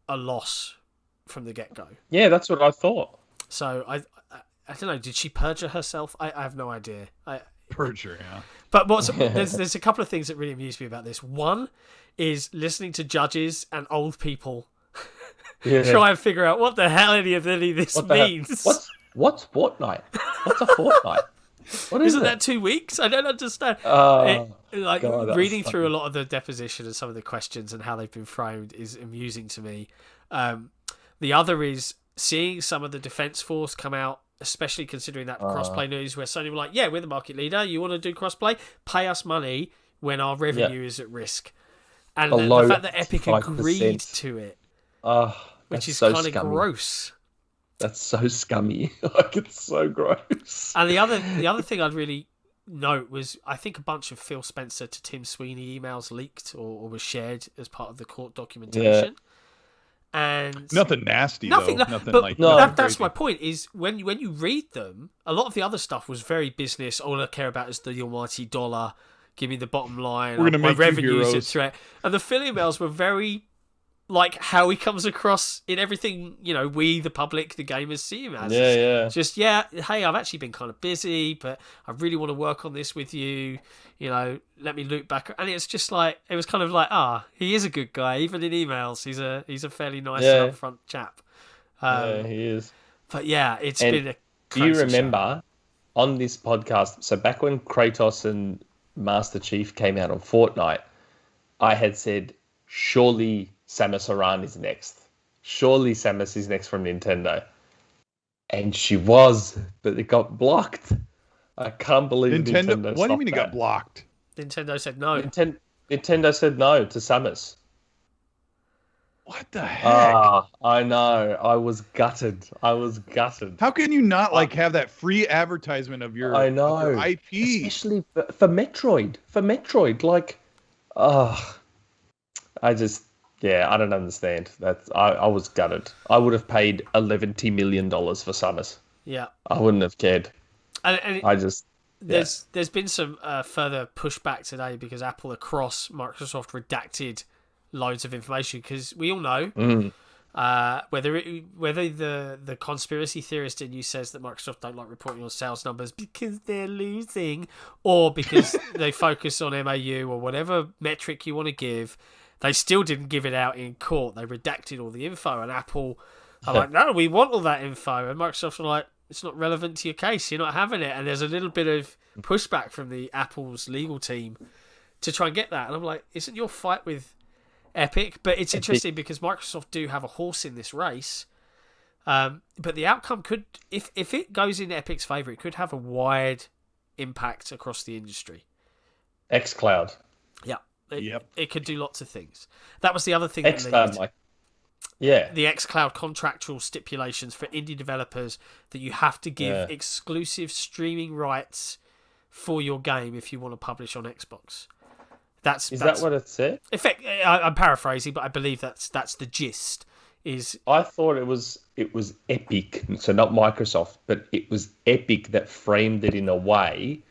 a loss from the get-go. Yeah, that's what I thought. So I don't know. Did she perjure herself? I have no idea. Perjure, yeah. But there's a couple of things that really amuse me about this. One is listening to judges and old people try and figure out what the hell any of this means. What's Fortnite? What's a fortnight? What Isn't that 2 weeks? I don't understand. Reading through a lot of the deposition and some of the questions and how they've been framed is amusing to me. The other is seeing some of the Defence Force come out, especially considering that crossplay news where Sony were like, we're the market leader. You want to do crossplay? Pay us money when our revenue is at risk. And the fact that Epic 5%. Agreed to it, which is so kind of gross. That's so scummy. Like, it's so gross. And the other thing I'd really note was, I think a bunch of Phil Spencer to Tim Sweeney emails leaked or was shared as part of the court documentation. And nothing nasty, nothing like that's my point, is when you read them, a lot of the other stuff was very business. All I care about is the almighty dollar. Give me the bottom line. We're going to make revenues and threat. And the Phil emails were very like how he comes across in everything, we, the public, the gamers, see him as. Just, hey, I've actually been kind of busy, but I really want to work on this with you. Let me loop back. And it's just like, it was kind of like, he is a good guy. Even in emails, he's a fairly nice and upfront chap. He is. But it's been a crazy. Do you remember on this podcast, so back when Kratos and Master Chief came out on Fortnite, I had said, surely Samus Aran is next. Surely Samus is next from Nintendo. And she was, but it got blocked. I can't believe Nintendo What do you mean it got blocked? Nintendo said no. Nintendo said no to Samus. What the heck? I know. I was gutted. How can you not have that free advertisement of your, of your IP? Especially for Metroid. I don't understand. I was gutted. I would have paid $11 million for Samus. Yeah. I wouldn't have cared. There's been some further pushback today because Apple across Microsoft redacted loads of information, because we all know whether the conspiracy theorist in you says that Microsoft don't like reporting on sales numbers because they're losing, or because they focus on MAU or whatever metric you want to give. They still didn't give it out in court. They redacted all the info, and Apple are like, no, we want all that info. And Microsoft are like, it's not relevant to your case. You're not having it. And there's a little bit of pushback from the Apple's legal team to try and get that. And I'm like, isn't your fight with Epic? But it's interesting because Microsoft do have a horse in this race. But the outcome could, if it goes in Epic's favour, it could have a wide impact across the industry. xCloud. Yeah. It could do lots of things. That was the other thing. xCloud, the xCloud contractual stipulations for indie developers that you have to give exclusive streaming rights for your game if you want to publish on Xbox. That's that what it said? I'm paraphrasing, but I believe that's the gist. I thought it was Epic, so not Microsoft, but it was Epic that framed it in a way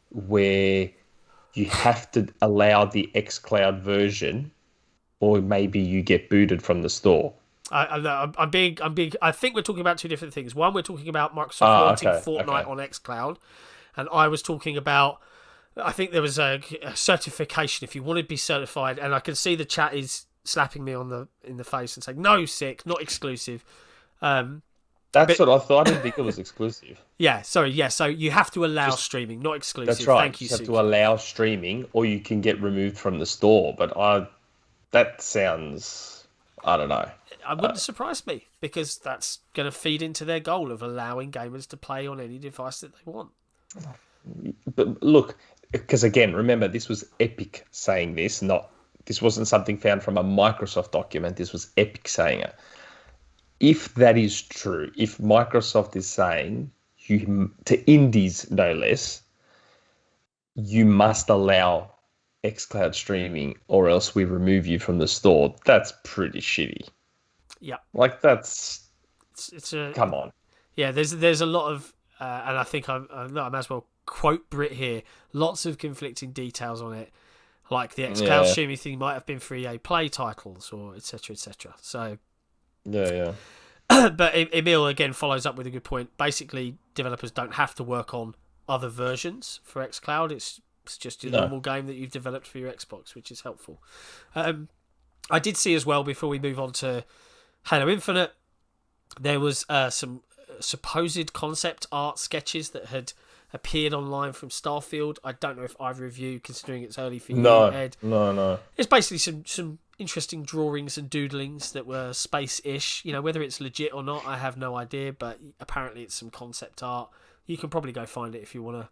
where you have to allow the xCloud version, or maybe you get booted from the store. I'm being. I think we're talking about two different things. One, we're talking about Microsoft wanting Fortnite on xCloud, and I was talking about. I think there was a certification if you want to be certified, and I can see the chat is slapping me in the face and saying no, Sik, not exclusive. That's what I thought. I didn't think it was exclusive. Yeah, sorry. Yeah, so you have to allow streaming, not exclusive. That's right. Thank you, You have Sik. to allow streaming, or you can get removed from the store. But that sounds, I don't know. It wouldn't surprise me, because that's going to feed into their goal of allowing gamers to play on any device that they want. But look, because again, remember, this was Epic saying this, this wasn't something found from a Microsoft document. This was Epic saying it. If that is true, if Microsoft is saying to indies no less, you must allow xCloud streaming or else we remove you from the store, that's pretty shitty. Yeah. Like that's come on. Yeah, there's a lot of and I think I might as well quote Brit here, lots of conflicting details on it. Like the xCloud streaming thing might have been for EA Play titles or etc. etc. So yeah. But Emil again follows up with a good point. Basically, developers don't have to work on other versions for xCloud. It's just your normal game that you've developed for your Xbox, which is helpful. I did see as well, before we move on to Halo Infinite, there was some supposed concept art sketches that had appeared online from Starfield. I don't know if either of you, considering it's early for you, Ed. No. It's basically some interesting drawings and doodlings that were space-ish. Whether it's legit or not, I have no idea, but apparently it's some concept art. You can probably go find it if you want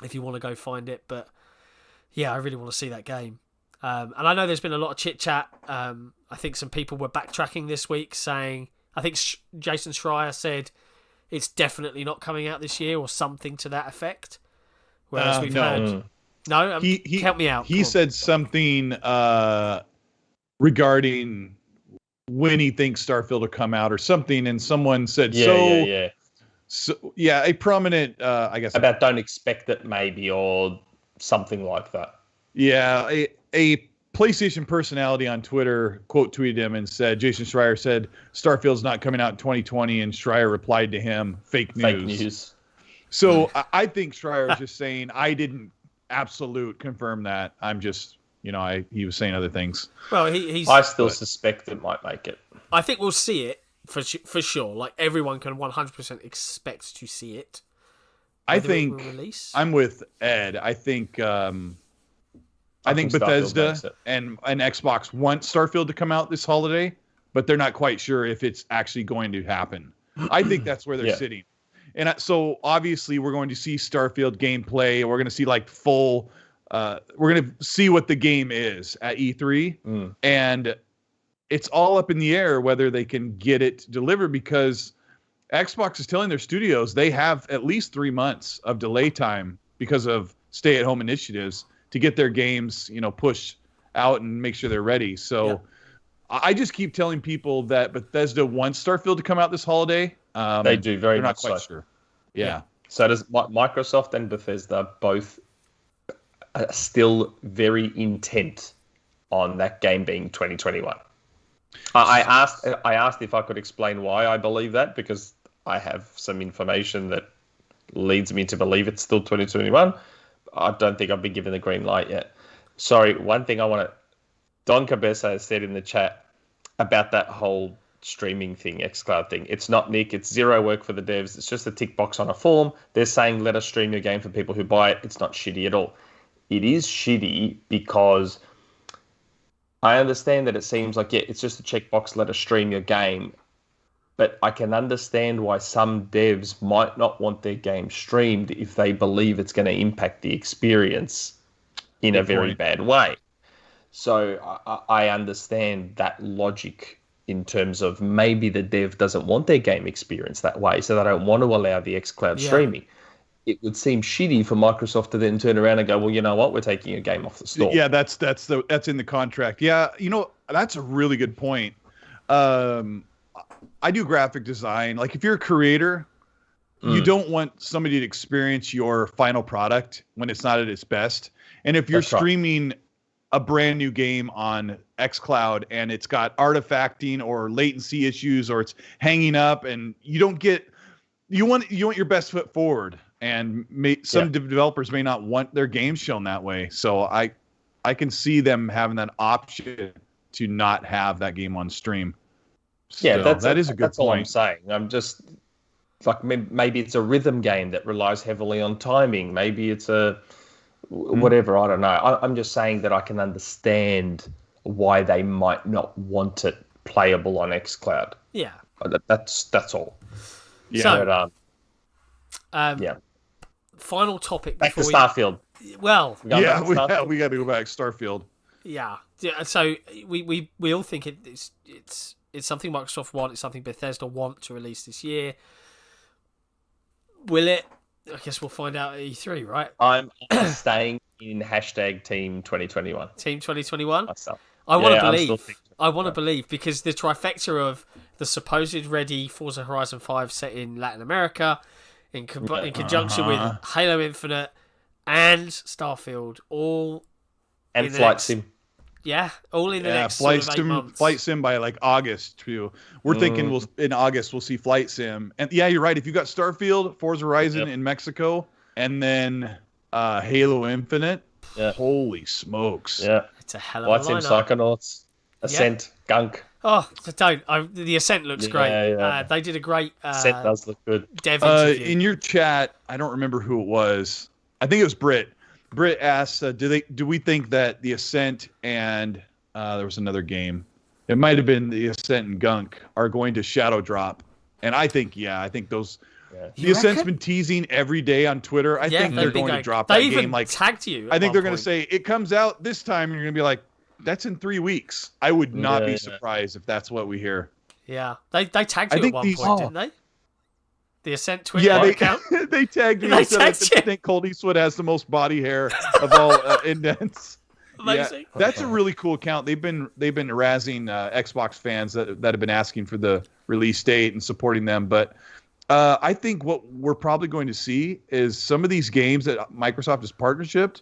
to go find it, but yeah, I really want to see that game. And I know there's been a lot of chit-chat. I think some people were backtracking this week saying, I think Jason Schreier said it's definitely not coming out this year or something to that effect. Whereas we've heard... No, help me out. He said something regarding when he thinks Starfield will come out or something, and someone said So a prominent, I guess, about don't expect it maybe or something like that. Yeah, a PlayStation personality on Twitter quote tweeted him and said, Jason Schreier said Starfield's not coming out in 2020, and Schreier replied to him, fake news. So I think Schreier is just saying, I didn't confirm that. I'm just, he was saying other things. Well, I still suspect it might make it. I think we'll see it for sure. Like, everyone can 100% expect to see it. I think I'm with Ed. I think Bethesda and Xbox want Starfield to come out this holiday, but they're not quite sure if it's actually going to happen. I think that's where they're sitting. And so obviously we're going to see Starfield gameplay. We're going to see full. We're going to see what the game is at E3, and it's all up in the air whether they can get it delivered, because Xbox is telling their studios they have at least 3 months of delay time because of stay-at-home initiatives to get their games, pushed out and make sure they're ready. So I just keep telling people that Bethesda wants Starfield to come out this holiday. They do very much. They're not quite sure. Yeah. So does Microsoft and Bethesda both are still very intent on that game being 2021. I asked if I could explain why I believe that, because I have some information that leads me to believe it's still 2021. I don't think I've been given the green light yet. Sorry, one thing I want to... Don Cabeza has said in the chat about that whole streaming thing, xCloud thing. It's not, Nick. It's zero work for the devs. It's just a tick box on a form. They're saying, let us stream your game for people who buy it. It's not shitty at all. It is shitty because I understand that it seems like, it's just a checkbox, let us stream your game. But I can understand why some devs might not want their game streamed if they believe it's going to impact the experience in a very bad way. So I understand that logic in terms of maybe the dev doesn't want their game experience that way, so they don't want to allow the xCloud streaming. it would seem shitty for Microsoft to then turn around and go, well, you know what, we're taking a game off the store. Yeah, that's in the contract. Yeah, that's a really good point. I do graphic design. Like, if you're a creator, you don't want somebody to experience your final product when it's not at its best. And if you're streaming a brand new game on xCloud and it's got artifacting or latency issues, or it's hanging up, and you want your best foot forward. And some developers may not want their games shown that way. So I can see them having that option to not have that game on stream. Yeah, that is a good point. That's all I'm saying. I'm just like, maybe it's a rhythm game that relies heavily on timing. Maybe it's a whatever. I don't know. I'm just saying that I can understand why they might not want it playable on xCloud. Yeah, that's all. Yeah. So, yeah. Final topic. Back to Starfield. Well, we got to go back to Starfield. Yeah. So we all think it's something Microsoft want. It's something Bethesda want to release this year. Will it? I guess we'll find out at E3, right? I'm staying in #Team 2021. Team 2021. Myself. I want to believe. I want to believe, because the trifecta of the supposed ready Forza Horizon 5 set in Latin America, in conjunction with Halo Infinite and Starfield, all and Flight Sim. Yeah, all in the next sort of 8 months. Flight Sim by like August too. We're thinking in August we'll see Flight Sim. And yeah, you're right. If you got Starfield, Forza Horizon in Mexico, and then Halo Infinite, holy smokes. Yeah. It's a hell of a lineup. Flight Sim, Psychonauts, Ascent, Gunk. Oh, the Ascent looks great. Yeah. They did a great Ascent does look good. Dev interview. In your chat, I don't remember who it was. I think it was Britt. Britt asked, do we think that the Ascent and there was another game, it might have been the Ascent and Gunk, are going to shadow drop? And I think those. Yeah. The Ascent's been teasing every day on Twitter. I think they're going to drop that game. They even tagged you. I think they're going to say it comes out this time, and you're going to be like, "That's in 3 weeks." I would not be surprised if that's what we hear. Yeah, they tagged you at one point, didn't they? The Ascent Twitter account. They tagged me. I think Colt Eastwood has the most body hair of all indents. Amazing. Yeah, that's a really cool account. They've been razzing Xbox fans that have been asking for the release date and supporting them. But I think what we're probably going to see is some of these games that Microsoft has partnershiped.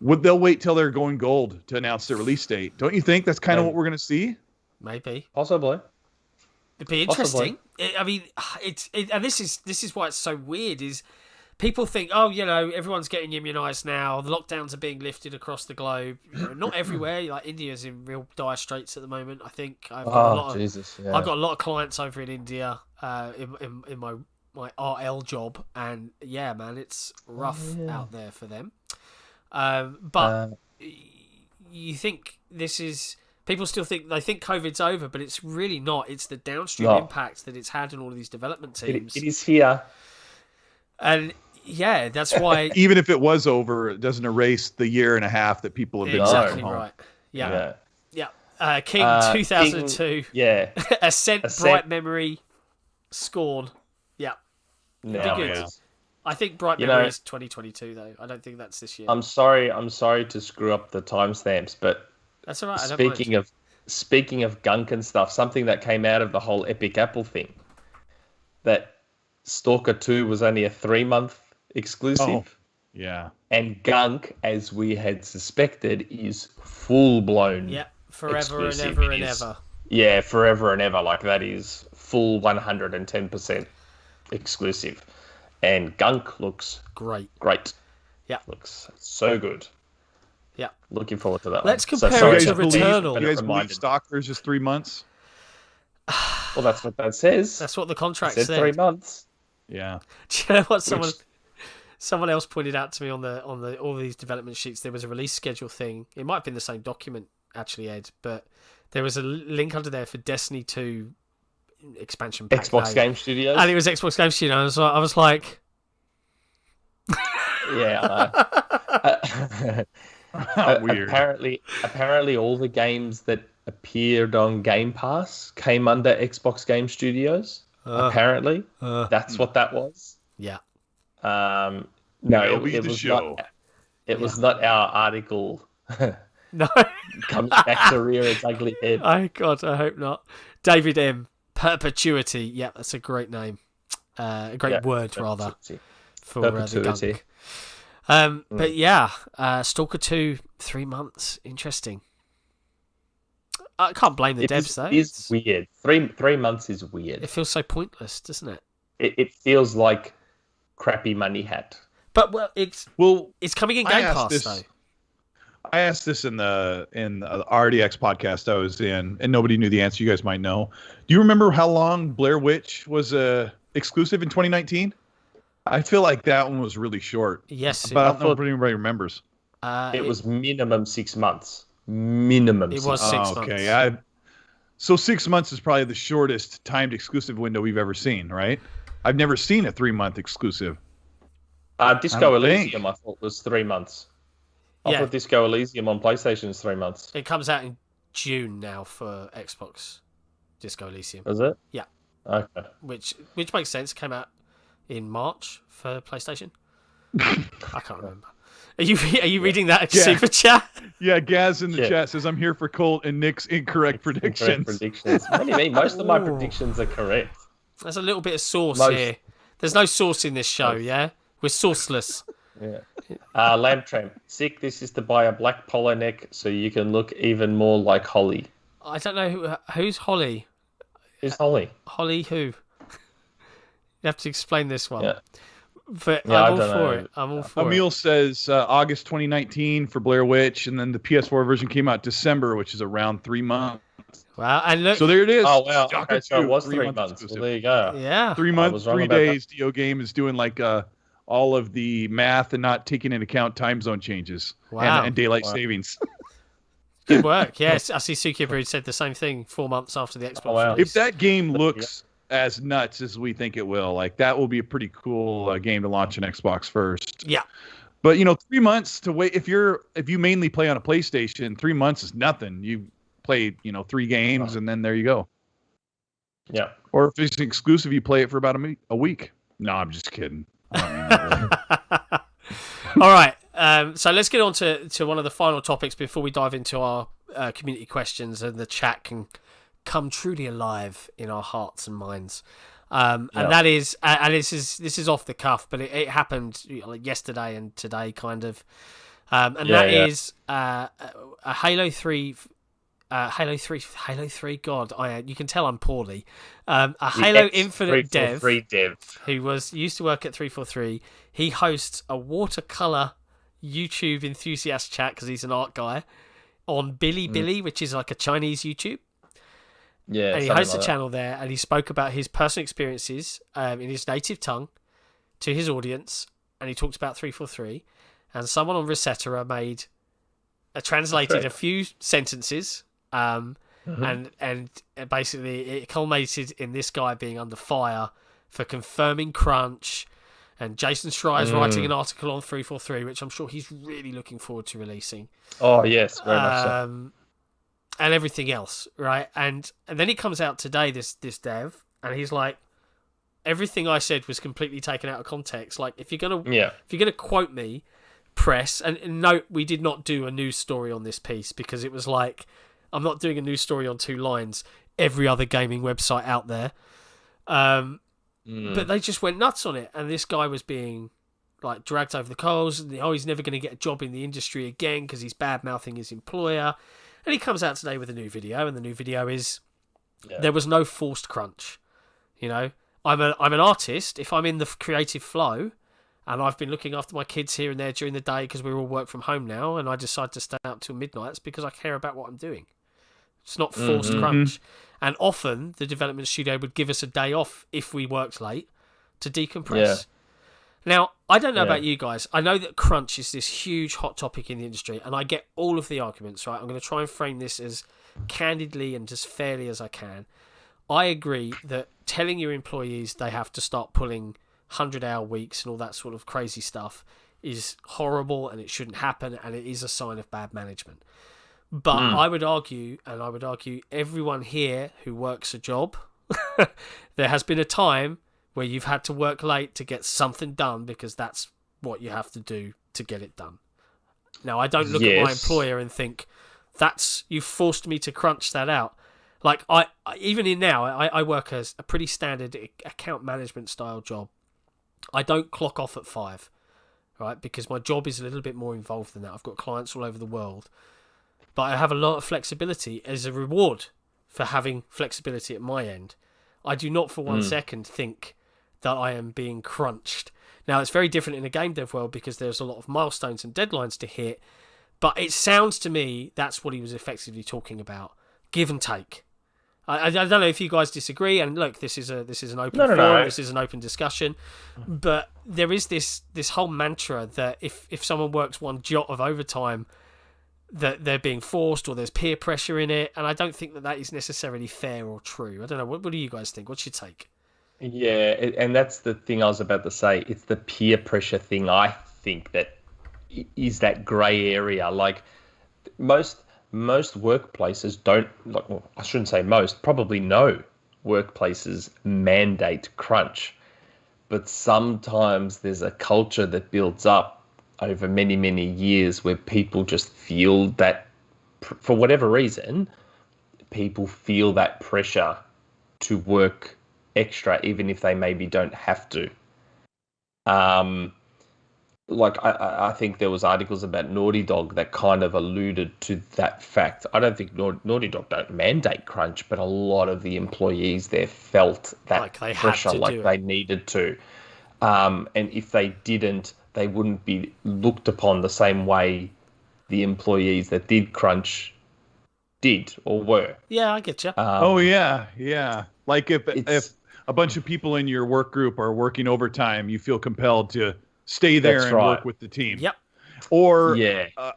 They'll wait till they're going gold to announce their release date. Don't you think that's kind of what we're going to see? Maybe. Possibly. It'd be interesting. I mean, and this is why it's so weird. Is people think, everyone's getting immunised now. The lockdowns are being lifted across the globe. Not everywhere. Like India's in real dire straits at the moment. I think I've got I've got a lot of clients over in India in my RL job, and yeah, man, it's rough out there for them. But you think this is. People still think COVID's over, but it's really not. It's the downstream impact that it's had on all of these development teams. It is here. And yeah, that's why. Even if it was over, it doesn't erase the year and a half that people have been exactly right. Yeah. King 2002. King, Ascent, Bright Memory, Scorn. Yeah. No, be good. I think Bright Memory is 2022 though. I don't think that's this year. I'm sorry to screw up the timestamps, but. That's all right. Speaking of Gunk and stuff, something that came out of the whole Epic Apple thing, that Stalker 2 was only a 3-month exclusive. Oh, yeah. And Gunk, as we had suspected, is full-blown forever exclusive. And ever and ever. Yeah, forever and ever. Like, that is full 110% exclusive. And Gunk looks great. Yeah. Looks so good. Yeah, looking forward to that. Let's compare it to Returnal. You guys believe Stalker is just 3 months? Well, that's what that says. That's what the contract said. 3 months. Yeah. Do you know what someone else pointed out to me on the all these development sheets? There was a release schedule thing. It might have been the same document actually, Ed, but there was a link under there for Destiny 2 expansion pack. Xbox Game Studios, and it was Xbox Game Studios. I was like, yeah. Weird. Apparently, all the games that appeared on Game Pass came under Xbox Game Studios. Apparently, that's what that was. Yeah. No, it was show. not. It was not our article. No. Comes back to rear its ugly head. Oh God, I hope not. David M. Perpetuity. Yeah, that's a great name. A great word rather for the Gunk. But yeah, Stalker 2, 3 months. Interesting. I can't blame the devs though. It's weird. 3 months is weird. It feels so pointless, doesn't it? It feels like crappy money hat. But it's coming in Game Pass though. I asked this in the RDX podcast I was in, and nobody knew the answer. You guys might know. Do you remember how long Blair Witch was exclusive in 2019? I feel like that one was really short. Yes, but I don't know if anybody remembers. It was minimum 6 months. Minimum. It was 6 months. Okay, so 6 months is probably the shortest timed exclusive window we've ever seen, right? I've never seen a 3 month exclusive. Disco Elysium, I thought, was 3 months. I thought Disco Elysium on PlayStation is 3 months. It comes out in June now for Xbox. Disco Elysium. Is it? Yeah. Okay. Which makes sense. It came out in March for PlayStation. I can't remember. Are you reading that super chat? Yeah, Gaz in the chat says I'm here for Colt and Nick's incorrect predictions. What do you mean? Most of my predictions are correct. There's a little bit of sauce here. There's no sauce in this show, yeah? We're sauceless. Yeah. Lamb Tramp. Sik, this is to buy a black polo neck so you can look even more like Holly. I don't know who's Holly. Who's Holly? Holly who? You have to explain this one. Yeah. But I'm all for it. I'm all for Emil says August 2019 for Blair Witch, and then the PS4 version came out December, which is around 3 months. Wow, and look. So there it is. Oh, wow. Okay, so it was 3 months. Well, there you go. Yeah. 3 months, 3 days. Dio Game is doing like all of the math and not taking into account time zone changes and daylight savings. Good work. Yes, I see Suki Brood said the same thing 4 months after the Xbox If release. that game looks as nuts as we think it will, like that will be a pretty cool game to launch an Xbox first. Yeah. But 3 months to wait, if you mainly play on a PlayStation, 3 months is nothing. You play 3 games and then there you go. Yeah. Or if it's exclusive, you play it for about a week. No, I'm just kidding. I don't mean that really. All right. So let's get on to one of the final topics before we dive into our community questions and the chat can come truly alive in our hearts and minds. And that is, and this is off the cuff, but it happened like yesterday and today, kind of. Is a Halo 3. Halo 3. God, you can tell I'm poorly. A Halo Infinite dev who used to work at 343. He hosts a watercolor YouTube enthusiast chat because he's an art guy on Billy, which is like a Chinese YouTube. Yeah, and he hosts a channel there, and he spoke about his personal experiences in his native tongue to his audience, and he talked about 343. And someone on Resetera translated a few sentences. And basically it culminated in this guy being under fire for confirming crunch, and Jason Schreier's writing an article on 343, which I'm sure he's really looking forward to releasing. Oh yes, very much so. And everything else, right? And then he comes out today, this dev, and he's like, everything I said was completely taken out of context. Like, if you're gonna quote me, press and note we did not do a news story on this piece because it was like, I'm not doing a news story on 2 lines. Every other gaming website out there, but they just went nuts on it, and this guy was being like dragged over the coals. And he's never going to get a job in the industry again because he's bad mouthing his employer. And he comes out today with a new video, and the new video is there was no forced crunch. I'm an artist. If I'm in the creative flow, and I've been looking after my kids here and there during the day because we all work from home now, and I decide to stay up till midnight, it's because I care about what I'm doing. It's not forced crunch. And often the development studio would give us a day off if we worked late to decompress. Yeah. Now, I don't know about you guys. I know that crunch is this huge hot topic in the industry, and I get all of the arguments, right? I'm going to try and frame this as candidly and as fairly as I can. I agree that telling your employees they have to start pulling 100-hour weeks and all that sort of crazy stuff is horrible, and it shouldn't happen, and it is a sign of bad management. But I would argue everyone here who works a job, there has been a time where you've had to work late to get something done because that's what you have to do to get it done. Now, I don't look at my employer and think, you forced me to crunch that out. Like, I work as a pretty standard account management style job. I don't clock off at 5, right? Because my job is a little bit more involved than that. I've got clients all over the world. But I have a lot of flexibility as a reward for having flexibility at my end. I do not for 1 second think that I am being crunched. Now, it's very different in the game dev world because there's a lot of milestones and deadlines to hit. But it sounds to me that's what he was effectively talking about. Give and take. I don't know if you guys disagree. And look, this is an open forum. No. This is an open discussion. But there is this whole mantra that if someone works one jot of overtime, that they're being forced or there's peer pressure in it. And I don't think that is necessarily fair or true. I don't know. What do you guys think? What's your take? Yeah, and that's the thing I was about to say. It's the peer pressure thing. I think that is that grey area. Like most workplaces don't. Like, well, I shouldn't say most. Probably no workplaces mandate crunch, but sometimes there's a culture that builds up over many, many years where people just feel that, for whatever reason, people feel that pressure to work extra, even if they maybe don't have to. Like I think there was articles about Naughty Dog that kind of alluded to that fact. I don't think Naughty Dog don't mandate crunch, but a lot of the employees there felt that like they pressure, had to like they needed to. And if they didn't, they wouldn't be looked upon the same way the employees that did crunch did or were. Yeah, I get you. Yeah. Like if a bunch of people in your work group are working overtime, you feel compelled to stay there and work with the team. Yep. Or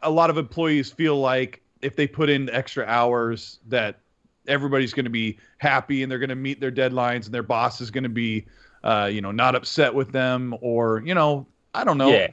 a lot of employees feel like if they put in extra hours that everybody's going to be happy and they're going to meet their deadlines and their boss is going to be, not upset with them, or, I don't know. Yeah.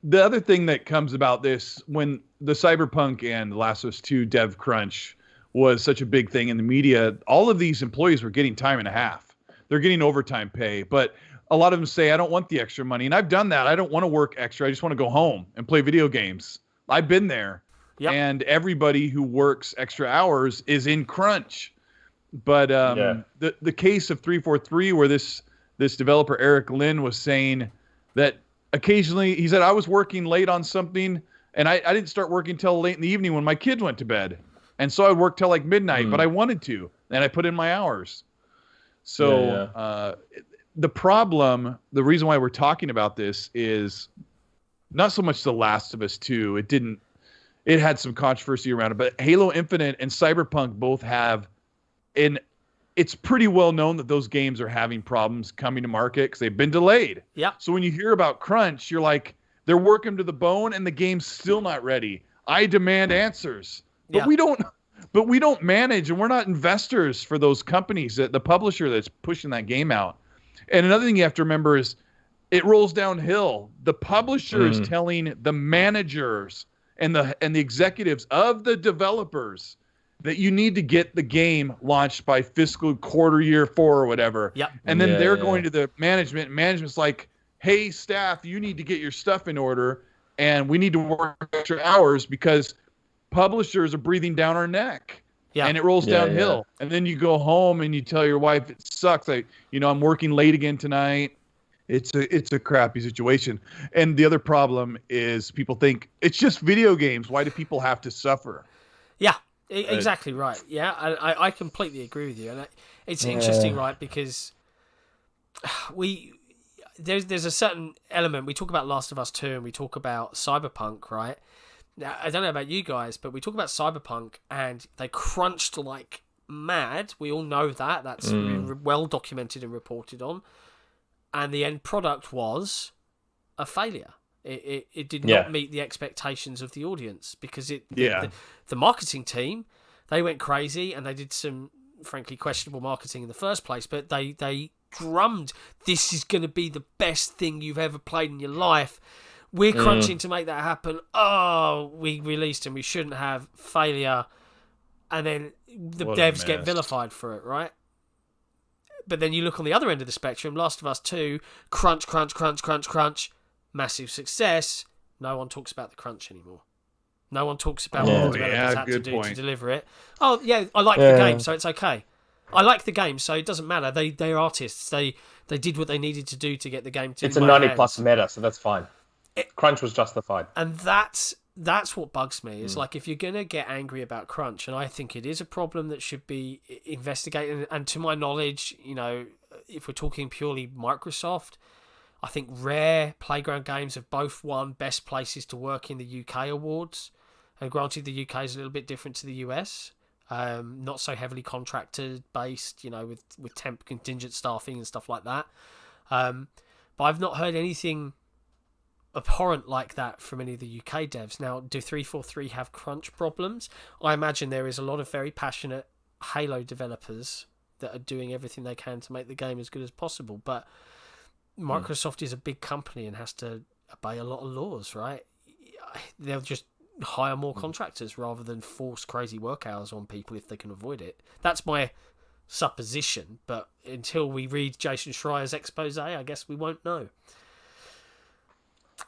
The other thing that comes about this, when the Cyberpunk and The Last of Us 2 dev crunch was such a big thing in the media, all of these employees were getting time and a half. They're getting overtime pay, but a lot of them say, I don't want the extra money. And I've done that. I don't want to work extra. I just want to go home and play video games. I've been there. Yep. And everybody who works extra hours is in crunch. But the case of 343, where this developer, Eric Lynn, was saying that occasionally, he said, I was working late on something, and I didn't start working till late in the evening when my kids went to bed. And so I'd work till like midnight, but I wanted to, and I put in my hours. So the problem, the reason why we're talking about this is not so much The Last of Us 2. It had some controversy around it, but Halo Infinite and Cyberpunk both have, and it's pretty well known that those games are having problems coming to market because they've been delayed. Yeah. So when you hear about crunch, you're like, they're working to the bone and the game's still not ready. I demand answers. But we don't manage, and we're not investors for those companies, the publisher that's pushing that game out. And another thing you have to remember is it rolls downhill. The publisher is telling the managers and the executives of the developers that you need to get the game launched by fiscal quarter year 4 or whatever. Yep. And then they're going to the management, and management's like, hey, staff, you need to get your stuff in order, and we need to work extra hours because publishers are breathing down our neck. Yeah. And it rolls downhill. Yeah. And then you go home and you tell your wife it sucks. I'm working late again tonight. It's a crappy situation. And the other problem is people think it's just video games. Why do people have to suffer? Yeah, exactly right. Yeah, I completely agree with you. And it's interesting, right? Because there's a certain element. We talk about Last of Us 2 and we talk about Cyberpunk, right? Now, I don't know about you guys, but we talk about Cyberpunk and they crunched like mad. We all know that. That's well documented and reported on. And the end product was a failure. It did not meet the expectations of the audience because the marketing team, they went crazy and they did some, frankly, questionable marketing in the first place, but they drummed, this is going to be the best thing you've ever played in your life. We're crunching to make that happen. Oh, we released and we shouldn't have. Failure. And then the devs get vilified for it, right? But then you look on the other end of the spectrum, Last of Us 2, crunch, massive success. No one talks about the crunch anymore. No one talks about what the developers had to do to deliver it. Oh, yeah, I like the game, so it's okay. I like the game, so it doesn't matter. They're artists. They did what they needed to do to get the game to It's a 90+ meta, so that's fine. Crunch was justified. And that's what bugs me. It's like, if you're going to get angry about crunch, and I think it is a problem that should be investigated, and to my knowledge, if we're talking purely Microsoft, I think Rare, Playground Games have both won Best Places to Work in the UK awards. And granted, the UK is a little bit different to the US. Not so heavily contracted based, with temp contingent staffing and stuff like that. But I've not heard anything abhorrent like that from any of the UK devs. Now, do 343 have crunch problems? I imagine there is a lot of very passionate Halo developers that are doing everything they can to make the game as good as possible. But Microsoft is a big company and has to obey a lot of laws, right? They'll just hire more contractors rather than force crazy work hours on people if they can avoid it. That's my supposition, but until we read Jason Schreier's expose, I guess we won't know.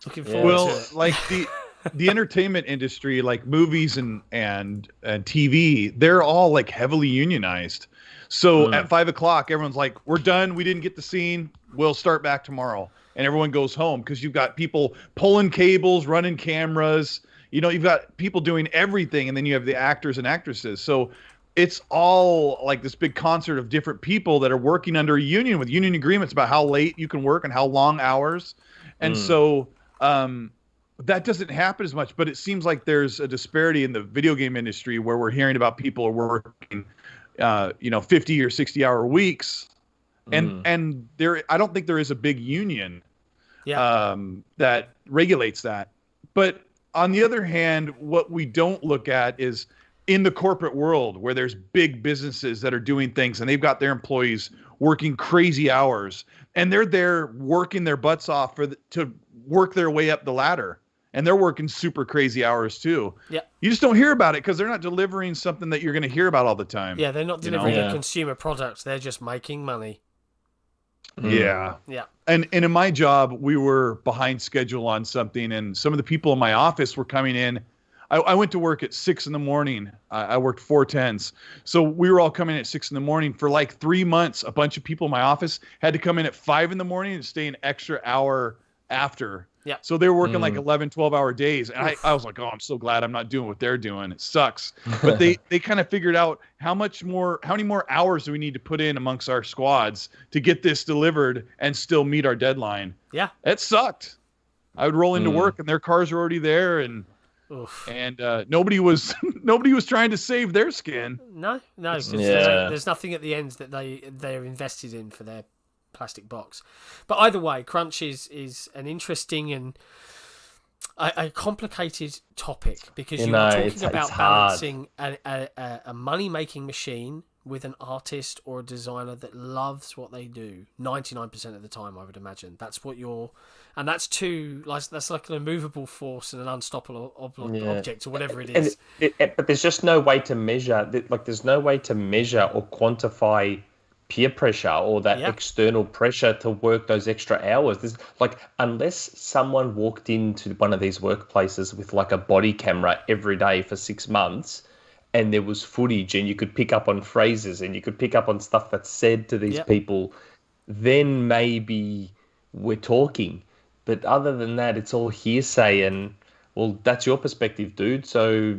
Looking forward to it. Like the entertainment industry, like movies and TV, they're all like heavily unionized. So at 5:00, everyone's like, "We're done. We didn't get the scene. We'll start back tomorrow." And everyone goes home because you've got people pulling cables, running cameras. You've got people doing everything, and then you have the actors and actresses. So it's all like this big concert of different people that are working under a union with union agreements about how late you can work and how long hours. And so that doesn't happen as much, but it seems like there's a disparity in the video game industry where we're hearing about people are working, 50 or 60-hour weeks. And there, I don't think there is a big union that regulates that. But on the other hand, what we don't look at is in the corporate world where there's big businesses that are doing things and they've got their employees working crazy hours and they're there working their butts off to work their way up the ladder. And they're working super crazy hours too. Yeah. You just don't hear about it because they're not delivering something that you're going to hear about all the time. Yeah, they're not delivering a consumer product. They're just making money. Yeah. Yeah. And in my job, we were behind schedule on something, and some of the people in my office were coming in. I went to work at 6 a.m. I worked 4/10s. So we were all coming in at 6 a.m. For like 3 months. A bunch of people in my office had to come in at 5 a.m. and stay an extra hour after. Yeah. So they were working like 11, 12-hour days. And I was like, oh, I'm so glad I'm not doing what they're doing. It sucks. But they kind of figured out how many more hours do we need to put in amongst our squads to get this delivered and still meet our deadline. Yeah. It sucked. I would roll into work and their cars were already there and nobody was trying to save their skin. No. There's nothing at the end that they're invested in for their plastic box. But either way, crunch is an interesting and a complicated topic because you're talking about balancing a money-making machine with an artist or a designer that loves what they do 99% of the time, I would imagine. That's what and that's that's like an immovable force and an unstoppable object or whatever it is. But there's just no way to measure, there's no way to measure or quantify peer pressure or that external pressure to work those extra hours. There's unless someone walked into one of these workplaces with like a body camera every day for 6 months and there was footage and you could pick up on phrases and you could pick up on stuff that's said to these people, then maybe we're talking. But other than that, it's all hearsay and, well, that's your perspective, dude. So,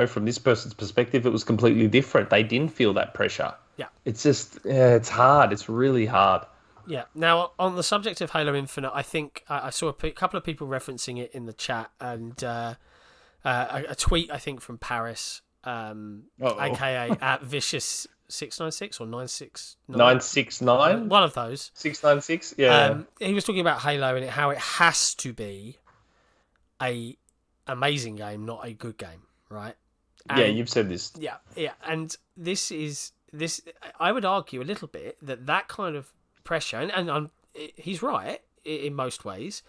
from this person's perspective, it was completely different. They didn't feel that pressure. Yeah. It's just, it's hard. It's really hard. Yeah. Now, on the subject of Halo Infinite, I think I saw a couple of people referencing it in the chat and a tweet, I think, from Paris, a.k.a. at Vicious696 or 969. 969? One of those. 696, yeah. He was talking about Halo and how it has to be a amazing game, not a good game, right? And, you've said this. Yeah. And this, I would argue a little bit that kind of pressure, and he's right in most ways,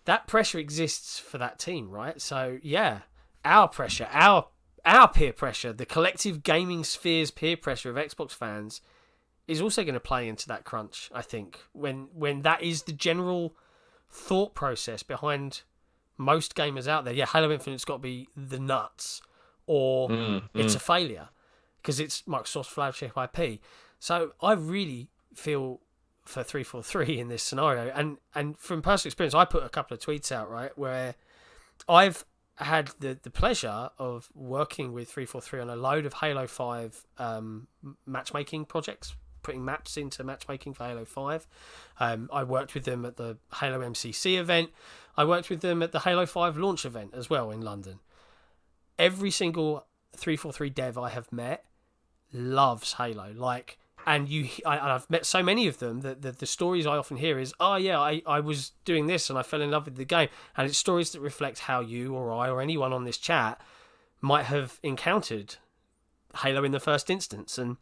that pressure exists for that team, right? So, our pressure, our peer pressure, the collective gaming sphere's peer pressure of Xbox fans is also going to play into that crunch, I think, when that is the general thought process behind most gamers out there. Yeah, Halo Infinite's got to be the nuts, or it's a failure because it's Microsoft's flagship IP. So I really feel for 343 in this scenario, and from personal experience, I put a couple of tweets out, right, where I've had the pleasure of working with 343 on a load of Halo 5 matchmaking projects, putting maps into matchmaking for Halo 5. I worked with them at the Halo MCC event. I worked with them at the Halo 5 launch event as well in London. Every single 343 dev I have met loves Halo. And I've met so many of them that the stories I often hear is, oh yeah, I was doing this and I fell in love with the game. And it's stories that reflect how you or I or anyone on this chat might have encountered Halo in the first instance. And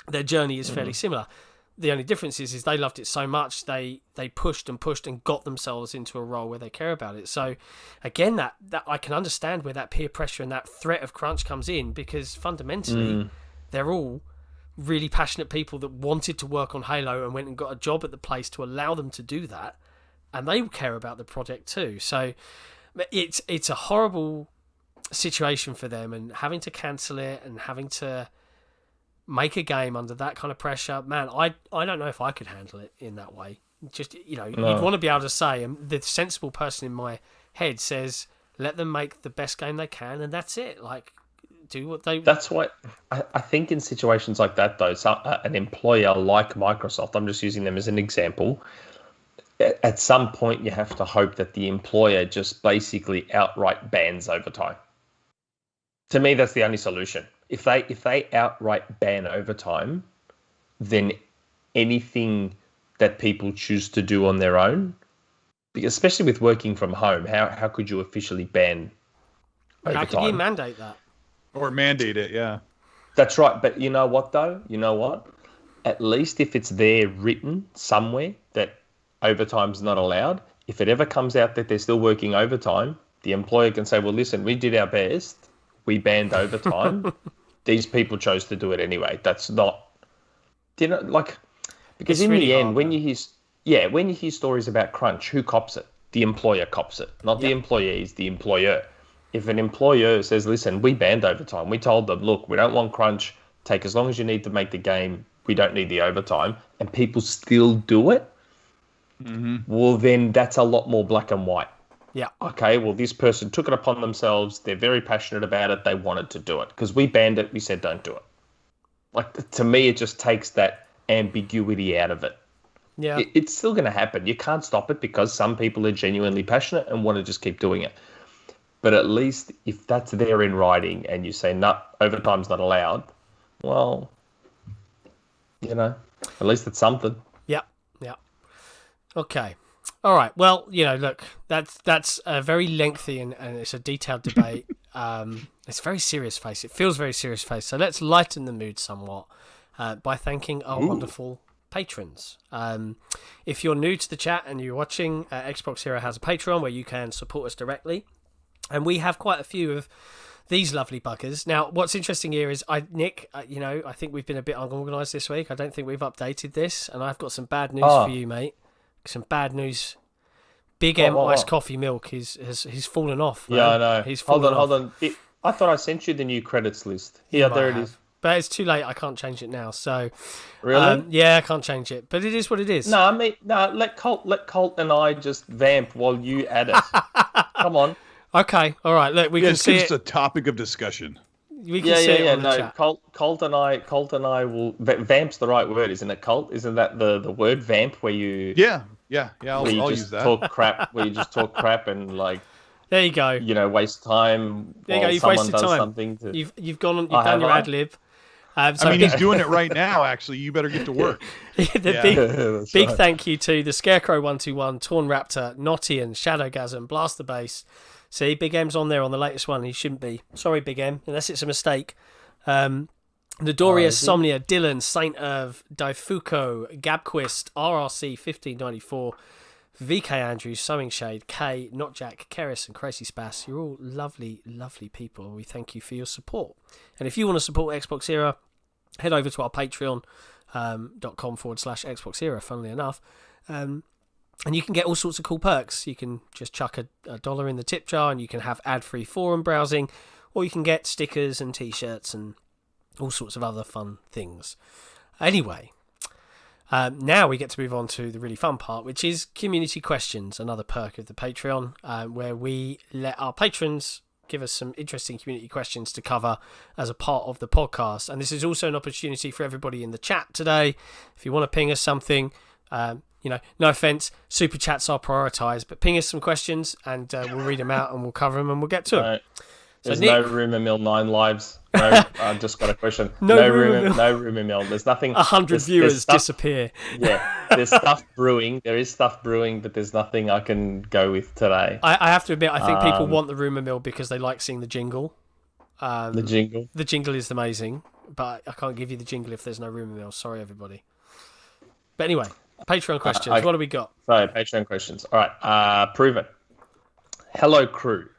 their journey is fairly similar. The only difference is they loved it so much they pushed and got themselves into a role where they care about it. So again, that I can understand where that peer pressure and that threat of crunch comes in, because fundamentally they're all really passionate people that wanted to work on Halo and went and got a job at the place to allow them to do that, and they care about the project too. So it's a horrible situation for them, and having to cancel it and having to make a game under that kind of pressure, man, I don't know if I could handle it in that way. Just, you'd want to be able to say, and the sensible person in my head says, let them make the best game they can, and that's it. Do what they... That's why I think in situations like that, though, an employer like Microsoft, I'm just using them as an example, at some point you have to hope that the employer just basically outright bans overtime. To me, that's the only solution. If they outright ban overtime, then anything that people choose to do on their own, especially with working from home, how could you officially ban overtime? How could you mandate that? Or mandate it, yeah. That's right. But you know what, though? You know what? At least if it's there written somewhere that overtime's not allowed, if it ever comes out that they're still working overtime, the employer can say, well, listen, we did our best. We banned overtime. These people chose to do it anyway. That's not... because it's in really the end, hard, when you hear stories about crunch, who cops it? The employer cops it, not the employees, the employer. If an employer says, listen, we banned overtime, we told them, look, we don't want crunch, take as long as you need to make the game, we don't need the overtime, and people still do it, well, then that's a lot more black and white. Yeah. Okay, well, this person took it upon themselves, they're very passionate about it, they wanted to do it. Because we banned it, we said don't do it. To me, it just takes that ambiguity out of it. Yeah. It's still going to happen. You can't stop it because some people are genuinely passionate and want to just keep doing it. But at least if that's there in writing and you say, no, overtime's not allowed, well, at least it's something. Yeah. Okay. All right. Well, look, that's a very lengthy and it's a detailed debate. It's very serious face. It feels very serious face. So let's lighten the mood somewhat by thanking our wonderful patrons. If you're new to the chat and you're watching, XboxEra has a Patreon where you can support us directly. And we have quite a few of these lovely buggers. Now, what's interesting here is, Nick, I think we've been a bit unorganised this week. I don't think we've updated this. And I've got some bad news for you, mate. Some bad news. Big M iced coffee milk he's fallen off. Man. Yeah, I know. He's fallen Hold on. I thought I sent you the new credits list. Yeah, there it is. But it's too late. I can't change it now. So, really? Yeah, I can't change it. But it is what it is. No, let Colt and I just vamp while you add it. Come on. Okay, all right. Look, we can see it's a topic of discussion. We can see it on the chat. Colt and I will. Vamp's the right word, isn't it, Colt? Isn't that the word vamp where you? Yeah. I'll use that. Talk crap. Where you just talk crap and There you go. Waste time. There you go. You've wasted time. You've done your ad lib. He's doing it right now. Actually, you better get to work. Big thank you to the Scarecrow 121, Torn Raptor, Nottian, Shadowgasm, Blaster Base. See, Big M's on there on the latest one. He shouldn't be. Sorry, Big M, unless it's a mistake. Nadoria, Somnia, Dylan, Saint Irv, Daifuko, Gabquist, RRC 1594, VK Andrews, Sowing Shade, K, Not Jack, Keris, and Crazy Spass. You're all lovely, lovely people. We thank you for your support. And if you want to support XboxEra, head over to our Patreon. .com/XboxEra, funnily enough. And you can get all sorts of cool perks. You can just chuck a dollar in the tip jar and you can have ad-free forum browsing, or you can get stickers and t-shirts and all sorts of other fun things. Anyway, now we get to move on to the really fun part, which is Community Questions, another perk of the Patreon, where we let our patrons give us some interesting community questions to cover as a part of the podcast. And this is also an opportunity for everybody in the chat today. If you want to ping us something, no offense, super chats are prioritized, but ping us some questions and we'll read them out and we'll cover them and we'll get to them. There's no RumourMill 9 lives. No, I just got a question. No RumourMill. There's nothing. 100 viewers disappear. Yeah, there's stuff brewing. There is stuff brewing, but there's nothing I can go with today. I have to admit, I think people want the RumourMill because they like seeing the jingle. The jingle. The jingle is amazing, but I can't give you the jingle if there's no RumourMill. Sorry, everybody. But anyway, Patreon questions. What do we got? So, Patreon questions. All right. Prove it. Hello, crew.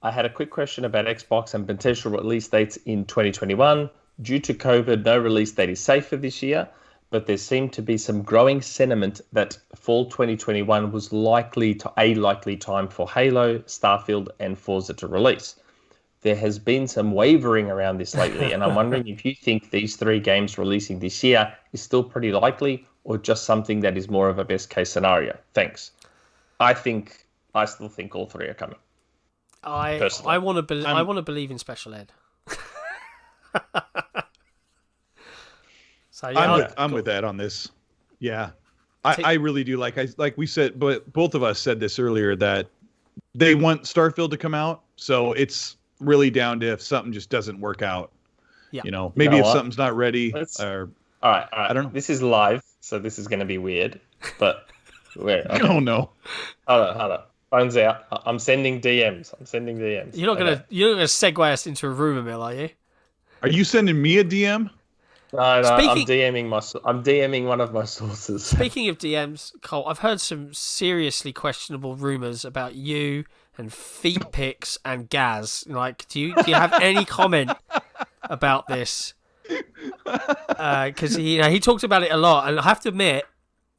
I had a quick question about Xbox and potential release dates in 2021. Due to COVID, no release date is safe for this year, but there seemed to be some growing sentiment that fall 2021 was a likely time for Halo, Starfield, and Forza to release. There has been some wavering around this lately, and I'm wondering if you think these 3 games releasing this year is still pretty likely, or just something that is more of a best case scenario. Thanks. I still think all 3 are coming. I want to believe in Shpeshal Ed. So yeah, I'm with Ed on this. Yeah, I really do. Like we said, but both of us said this earlier that they want Starfield to come out. So it's really down to if something just doesn't work out. Yeah. Maybe if something's not ready. All right. I don't know. This is live, so this is going to be weird. But okay. Oh no. Hold on. Phone's out. I'm sending DMs. You're not gonna segue us into a RumourMill, are you? Are you sending me a DM? No. I'm DMing one of my sources. Speaking of DMs, Colt, I've heard some seriously questionable rumors about you and feet pics and Gaz. Like, do you have any comment about this? Because he talked about it a lot, and I have to admit,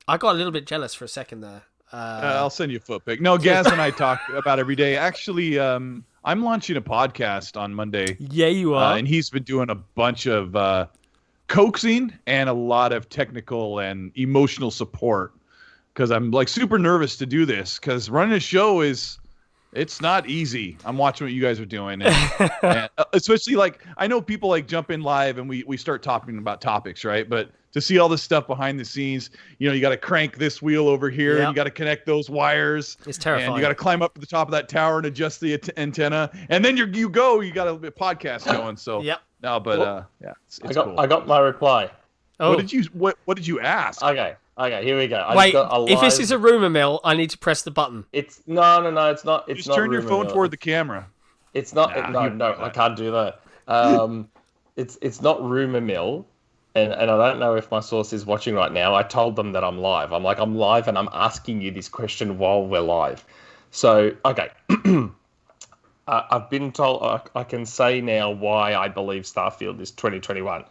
I got a little bit jealous for a second there. I'll send you a foot pic. No, Gaz and I talk about every day. Actually, I'm launching a podcast on Monday. Yeah, you are. And he's been doing a bunch of coaxing and a lot of technical and emotional support because I'm super nervous to do this because running a show it's not easy. I'm watching what you guys are doing. And especially I know people jump in live and we start talking about topics, right? But to see all this stuff behind the scenes, you got to crank this wheel over here. Yep. You got to connect those wires. It's terrifying. And you got to climb up to the top of that tower and adjust the antenna. And then you got a podcast going. So yep. No, but it's cool. I got my reply. Oh. What did you ask? Okay, here we go. Wait, if this is a RumourMill, I need to press the button. It's no, it's not. It's just not turn your phone mill. toward the camera. It's not. No, I can't do that. It's not RumourMill, and I don't know if my source is watching right now. I told them that I'm live. I'm live, and I'm asking you this question while we're live. So okay, I've been told I can say now why I believe Starfield is 2021,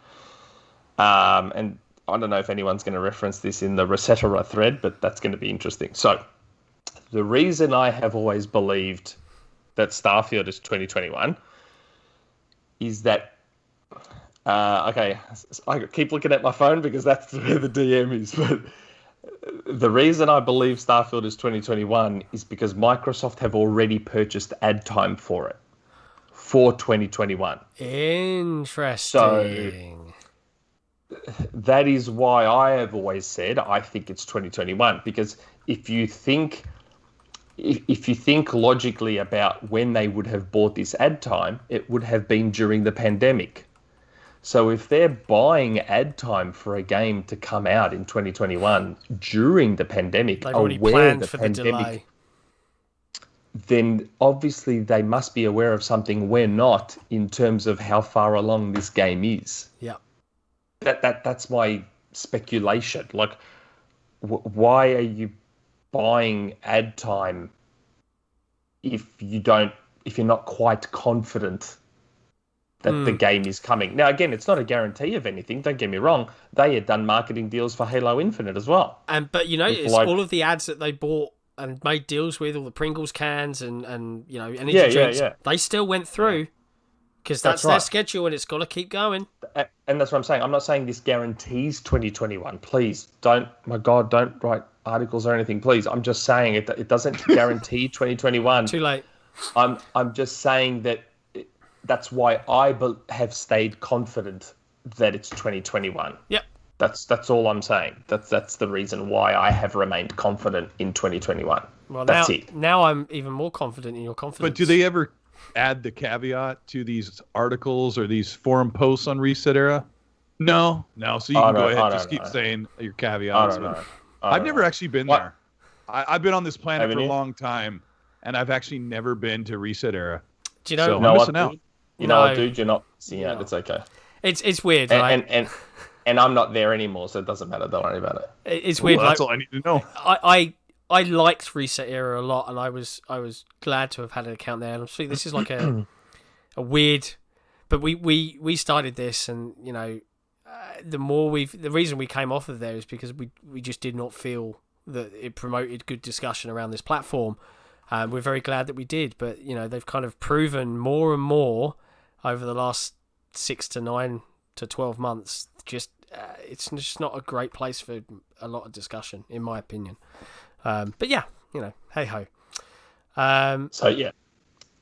and I don't know if anyone's going to reference this in the Resetera thread, but that's going to be interesting. So the reason I have always believed that Starfield is 2021 is that, I keep looking at my phone because that's where the DM is, but the reason I believe Starfield is 2021 is because Microsoft have already purchased ad time for it for 2021. Interesting. So that is why I have always said I think it's 2021, because if you think logically about when they would have bought this ad time, it would have been during the pandemic. So if they're buying ad time for a game to come out in 2021 during the pandemic, they've already planned for the delay, then obviously they must be aware of something we're not in terms of how far along this game is. Yeah. That's my speculation. Why are you buying ad time if you're not quite confident that the game is coming. Now, again, it's not a guarantee of anything. Don't get me wrong. They had done marketing deals for Halo Infinite as well. But you notice all of the ads that they bought and made deals with, all the Pringles cans and energy drinks, they still went through because that's their schedule and it's got to keep going. And that's what I'm saying. I'm not saying this guarantees 2021. Please don't write articles or anything. Please, I'm just saying it doesn't guarantee 2021. Too late. I'm just saying that that's why I have stayed confident that it's 2021. Yep. That's all I'm saying. That's the reason why I have remained confident in 2021. Well, that's it. Now I'm even more confident in your confidence. But do they ever add the caveat to these articles or these forum posts on Reset Era? No. So you can go ahead and just keep saying your caveats. I've never actually been there. I've been on this planet for a long time, and I've actually never been to Reset Era. Do you know? So I'm missing out. You know what, dude? You're not missing out. It's okay. It's weird, right? And I'm not there anymore, so it doesn't matter. Don't worry about it. It's weird. That's all I need to know. I liked Reset Era a lot, and I was glad to have had an account there. And I'm sure this is like a weird, but we started this, and the reason we came off of there is because we just did not feel that it promoted good discussion around this platform. We're very glad that we did, but they've kind of proven more and more over the last 6 to 9 to 12 months. It's just not a great place for a lot of discussion, in my opinion. But yeah, hey ho. So yeah.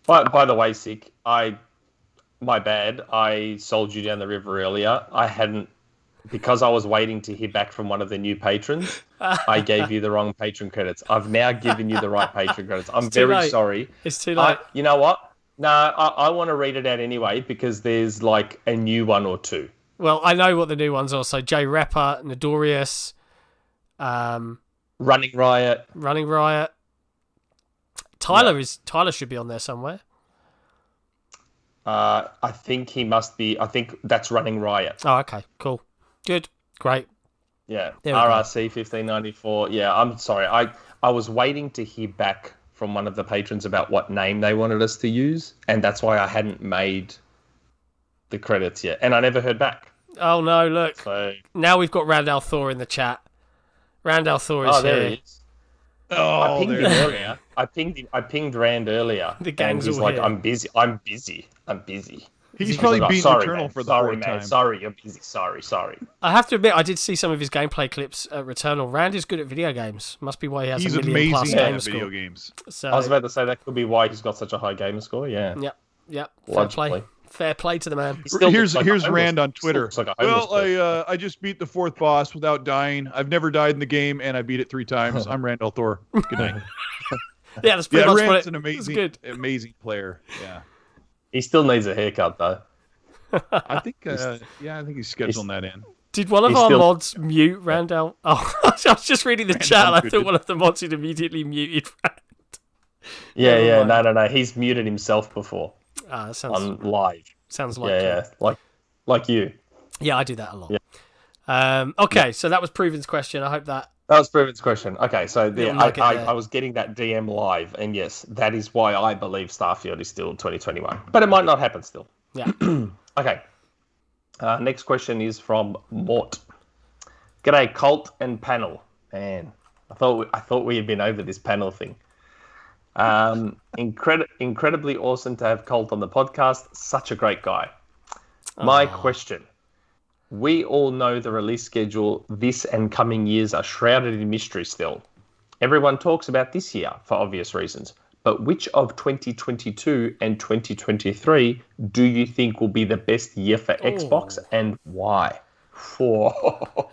By the way, Sik, my bad. I sold you down the river earlier. I hadn't, because I was waiting to hear back from one of the new patrons. I gave you the wrong patron credits. I've now given you the right patron credits. I'm very sorry. It's too late. You know what? No, I want to read it out anyway because there's like a new one or two. Well, I know what the new ones are. So Jay Rapper, Nodorius, Running Riot. Tyler should be on there somewhere. I think he must be. I think that's Running Riot. Oh, okay, cool, good, great. Yeah, RRC 1594. Yeah, I'm sorry. I was waiting to hear back from one of the patrons about what name they wanted us to use, and that's why I hadn't made the credits yet, and I never heard back. Oh no! Look, so now we've got Randall Thor in the chat. Randall Thor is there here. He is. Oh, I pinged him earlier. I pinged Rand earlier. The gang's and he's all like, here. I'm busy. He's probably beating Returnal for the fourth man. time. Sorry, you're busy. Sorry. I have to admit, I did see some of his gameplay clips at Returnal. Rand is good at video games. Must be why he has a million plus gamer score. Video games. So, I was about to say that could be why he's got such a high gamer score. Yeah. Yep. Logically. Fair play to the man. Here's Rand on Twitter. I just beat the fourth boss without dying. I've never died in the game, and I beat it 3 times. I'm Randall Thor. Good night. Yeah, that's pretty much Rand's what an amazing player. Yeah. He still needs a haircut though. I think he's scheduling that in. Did one of our mods mute Randall? Oh, I was just reading the chat. And I thought one of the mods had immediately muted Rand. Yeah. No. He's muted himself before. That sounds on live. Sounds like like you. Yeah, I do that a lot. Yeah. Okay, so that was Proven's question. I hope that was Proven's question. Okay, so I was getting that DM live, and yes, that is why I believe Starfield is still 2021, but it might not happen still. Yeah. Okay. Next question is from Mort. G'day, Colt and panel. Man, I thought we had been over this panel thing. Incredibly awesome to have Colt on the podcast. Such a great guy. My question. We all know the release schedule this and coming years are shrouded in mystery still. Everyone talks about this year for obvious reasons, but which of 2022 and 2023 do you think will be the best year for Xbox and why?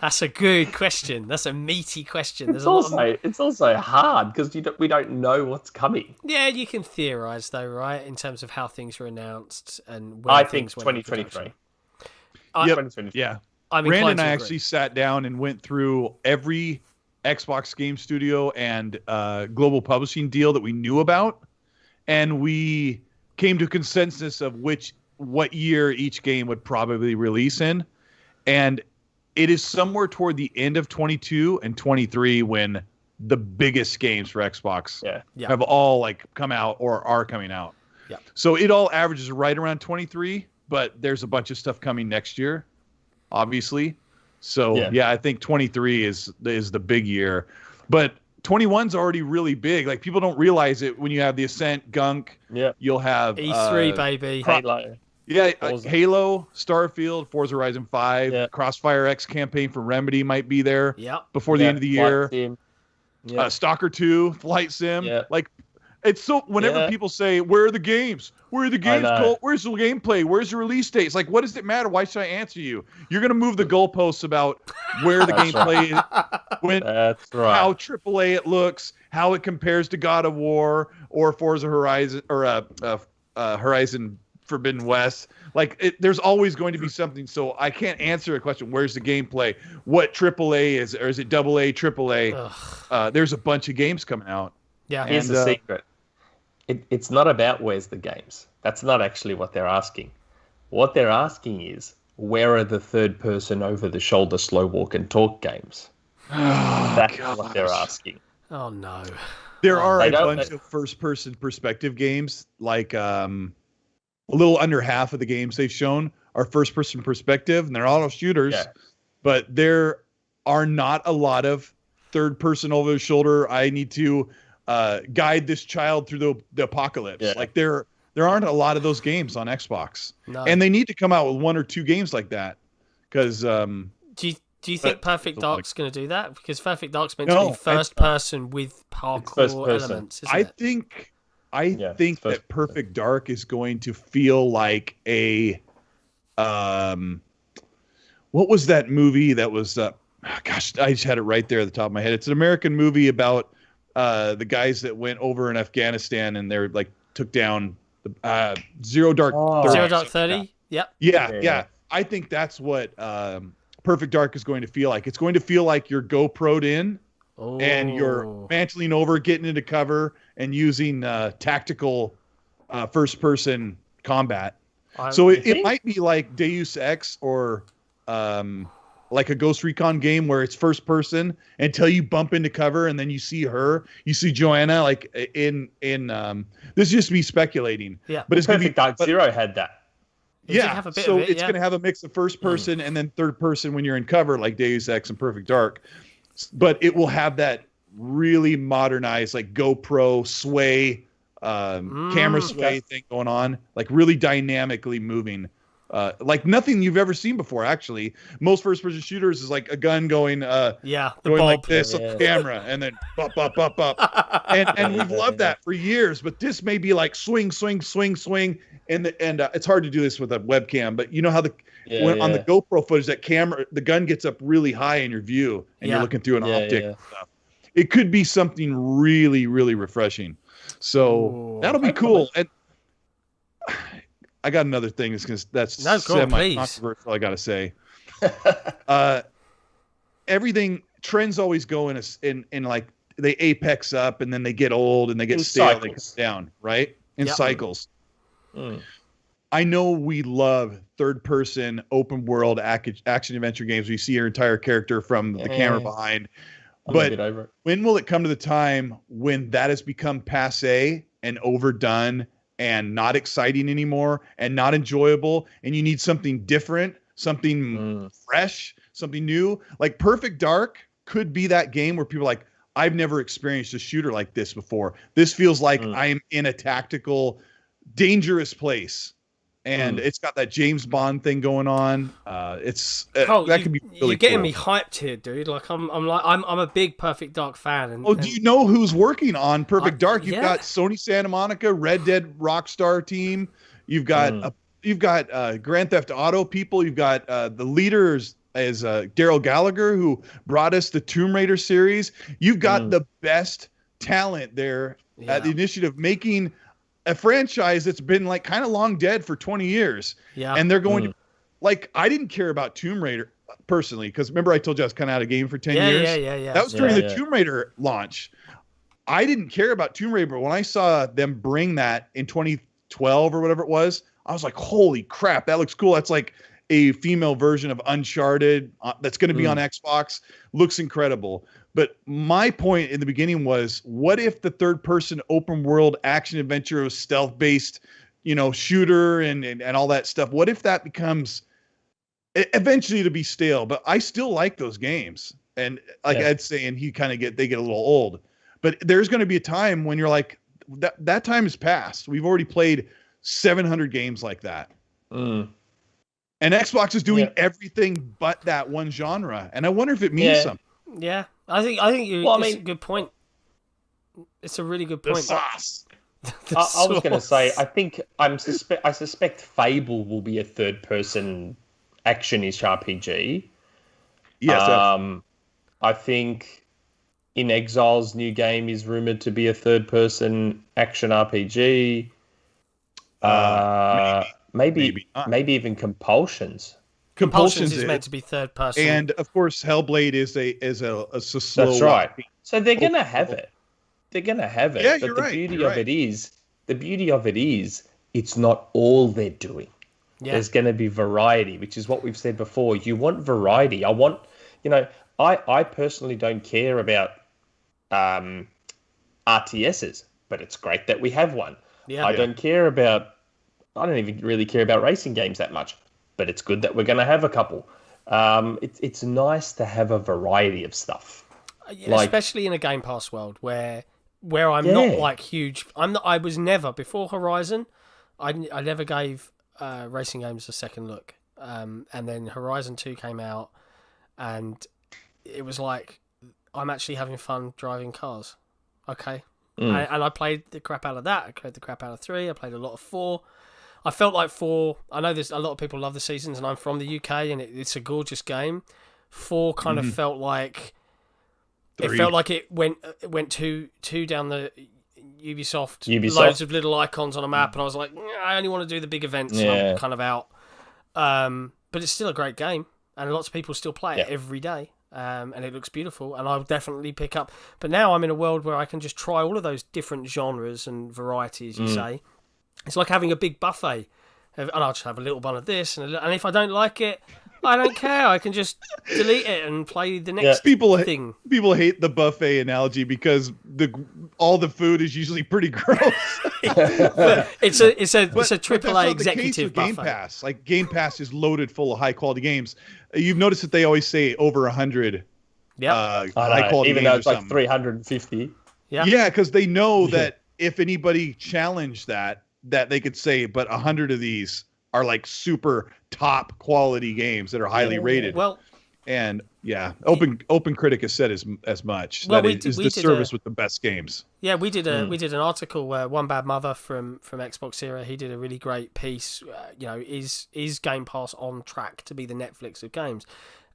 That's a good question. That's a meaty question. It's also hard because we don't know what's coming. Yeah, you can theorize though, right? In terms of how things were announced and when I think 2023. Yeah. Rand and I actually sat down and went through every Xbox game studio and global publishing deal that we knew about, and we came to a consensus of what year each game would probably release in. And it is somewhere toward the end of 22 and 23 when the biggest games for Xbox have all come out or are coming out. Yeah. So it all averages right around 23, but there's a bunch of stuff coming next year, obviously. So yeah, I think 23 is the big year, but 21's already really big. Like people don't realize it when you have the Ascent, Gunk. Yeah, you'll have E3 baby, Halo. Yeah, Halo, Starfield, Forza Horizon 5, Crossfire X campaign for Remedy might be there. Before the end of the year. Stalker 2, Flight Sim. Like, it's so. Whenever people say, "Where are the games? Where are the games, Colt? Where's the gameplay? Where's the release date?" It's like, what does it matter? Why should I answer you? You're gonna move the goalposts about where the gameplay is, how AAA it looks, how it compares to God of War or Forza Horizon or Horizon Forbidden West. Like there's always going to be something. So I can't answer a question. Where's the gameplay? What AAA is, or is it AA, AAA? There's a bunch of games coming out. Yeah, here's the secret. It's not about where's the games. That's not actually what they're asking. What they're asking is where are the third-person over-the-shoulder slow walk and talk games? That's what they're asking. Oh no. There are a bunch of first-person perspective games, like a little under half of the games they've shown are first-person perspective, and they're all shooters. Yeah. But there are not a lot of third-person over-the-shoulder. I need to guide this child through the apocalypse. Yeah. Like there aren't a lot of those games on Xbox, and they need to come out with 1 or 2 games like that. Because do you think Perfect Dark's going to do that? Because Perfect Dark's meant to be first person with parkour elements. Isn't it? I think that Perfect Dark is going to feel like a what was that movie that was gosh, I just had it right there at the top of my head. It's an American movie about the guys that went over in Afghanistan and they're like took down the Zero Dark 30. Zero Dark 30? Yep. Yeah. I think that's what Perfect Dark is going to feel like. It's going to feel like you're GoPro'd in and you're mantling over, getting into cover, and using tactical first-person combat. So it might be like Deus Ex or like a Ghost Recon game where it's first person until you bump into cover and then you see Joanna like in this is just me speculating. Yeah, but it's Perfect Dark Zero had that. Yeah, so it's going to have a mix of first person and then third person when you're in cover like Deus Ex and Perfect Dark. But it will have that really modernized like GoPro sway camera sway thing going on, like really dynamically moving. Like nothing you've ever seen before, actually. Most first-person shooters is like a gun going going like this on the camera, and then up. And we've loved that for years, but this may be like swing, and it's hard to do this with a webcam, but you know how on the GoPro footage, that camera, the gun gets up really high in your view, and you're looking through an optic and stuff. It could be something really, really refreshing. So that'll be cool. And I got another thing that's semi-controversial, I got to say. Trends always go in like they apex up and then they get old and they get stale, they come down, right? In cycles. I know we love third-person open world action adventure games where you see your entire character from the camera behind. But when will it come to the time when that has become passé and overdone and not exciting anymore and not enjoyable, and you need something different, something fresh, something new? Like Perfect Dark could be that game where people are like, I've never experienced a shooter like this before. This feels like I'm in a tactical, dangerous place. And it's got that James Bond thing going on. That could be really cool. You're getting me hyped here, dude. Like I'm a big Perfect Dark fan. Do you know who's working on Perfect Dark? You've got Sony Santa Monica, Red Dead Rockstar team. You've got Grand Theft Auto people. You've got the leaders as Daryl Gallagher, who brought us the Tomb Raider series. You've got the best talent there at the initiative making a franchise that's been like kind of long dead for 20 years. Yeah. And they're going to, like, I didn't care about Tomb Raider personally, because remember I told you I was kind of out of game for 10 years? Yeah. That was during the Tomb Raider launch. I didn't care about Tomb Raider, but when I saw them bring that in 2012 or whatever it was, I was like, holy crap, that looks cool. That's like a female version of Uncharted that's going to be on Xbox. Looks incredible. But my point in the beginning was, what if the third-person open-world action-adventure stealth-based shooter and all that stuff. What if that becomes eventually to be stale? But I still like those games. And like Ed's saying, they get a little old. But there's going to be a time when you're like, that time has passed. We've already played 700 games like that. And Xbox is doing everything but that one genre. And I wonder if it means something. Yeah, I think it's a good point. It's a really good point. The sauce. I was going to say, I suspect Fable will be a third-person action-ish RPG. Yes. I think In Exiles' new game is rumored to be a third-person action RPG. Maybe even Compulsions. Compulsions is meant to be third person, and of course, Hellblade is a slow. That's right. So they're gonna have it. They're gonna have it. Yeah, but you're the right. beauty of it is, it's not all they're doing. Yeah. There's going to be variety, which is what we've said before. You want variety. I personally don't care about RTSs, but it's great that we have one. Yeah. I don't even really care about racing games that much, but it's good that we're going to have a couple. It's nice to have a variety of stuff. Especially in a Game Pass world where I'm not like huge. I was never, before Horizon, I never gave racing games a second look. And then Horizon 2 came out, and it was like, I'm actually having fun driving cars. Okay. And I played the crap out of that. I played the crap out of 3. I played a lot of 4. I felt like 4, I know there's a lot of people love the seasons, and I'm from the UK, and it's a gorgeous game. 4 kind of felt like... 3. It felt like it went too down the Ubisoft, loads of little icons on a map, and I was like, I only want to do the big events, and I'm kind of out. But it's still a great game, and lots of people still play it every day, and it looks beautiful, and I'll definitely pick up. But now I'm in a world where I can just try all of those different genres and varieties, you say. It's like having a big buffet, and I'll just have a little one of this, and if I don't like it, I don't care. I can just delete it and play the next thing. People hate the buffet analogy because all the food is usually pretty gross. But it's a AAA executive buffet. Game Pass. Like Game Pass is loaded full of high quality games. You've noticed that they always say over 100. Yeah, high quality even though it's like 350. Yeah, because they know that if anybody challenged that they could say, but 100 of these are like super top quality games that are highly rated. Well, and Open Critic has said as much. Well, that is the service with the best games. Yeah, we did an article where One Bad Mother from XboxEra, he did a really great piece. Is Game Pass on track to be the Netflix of games?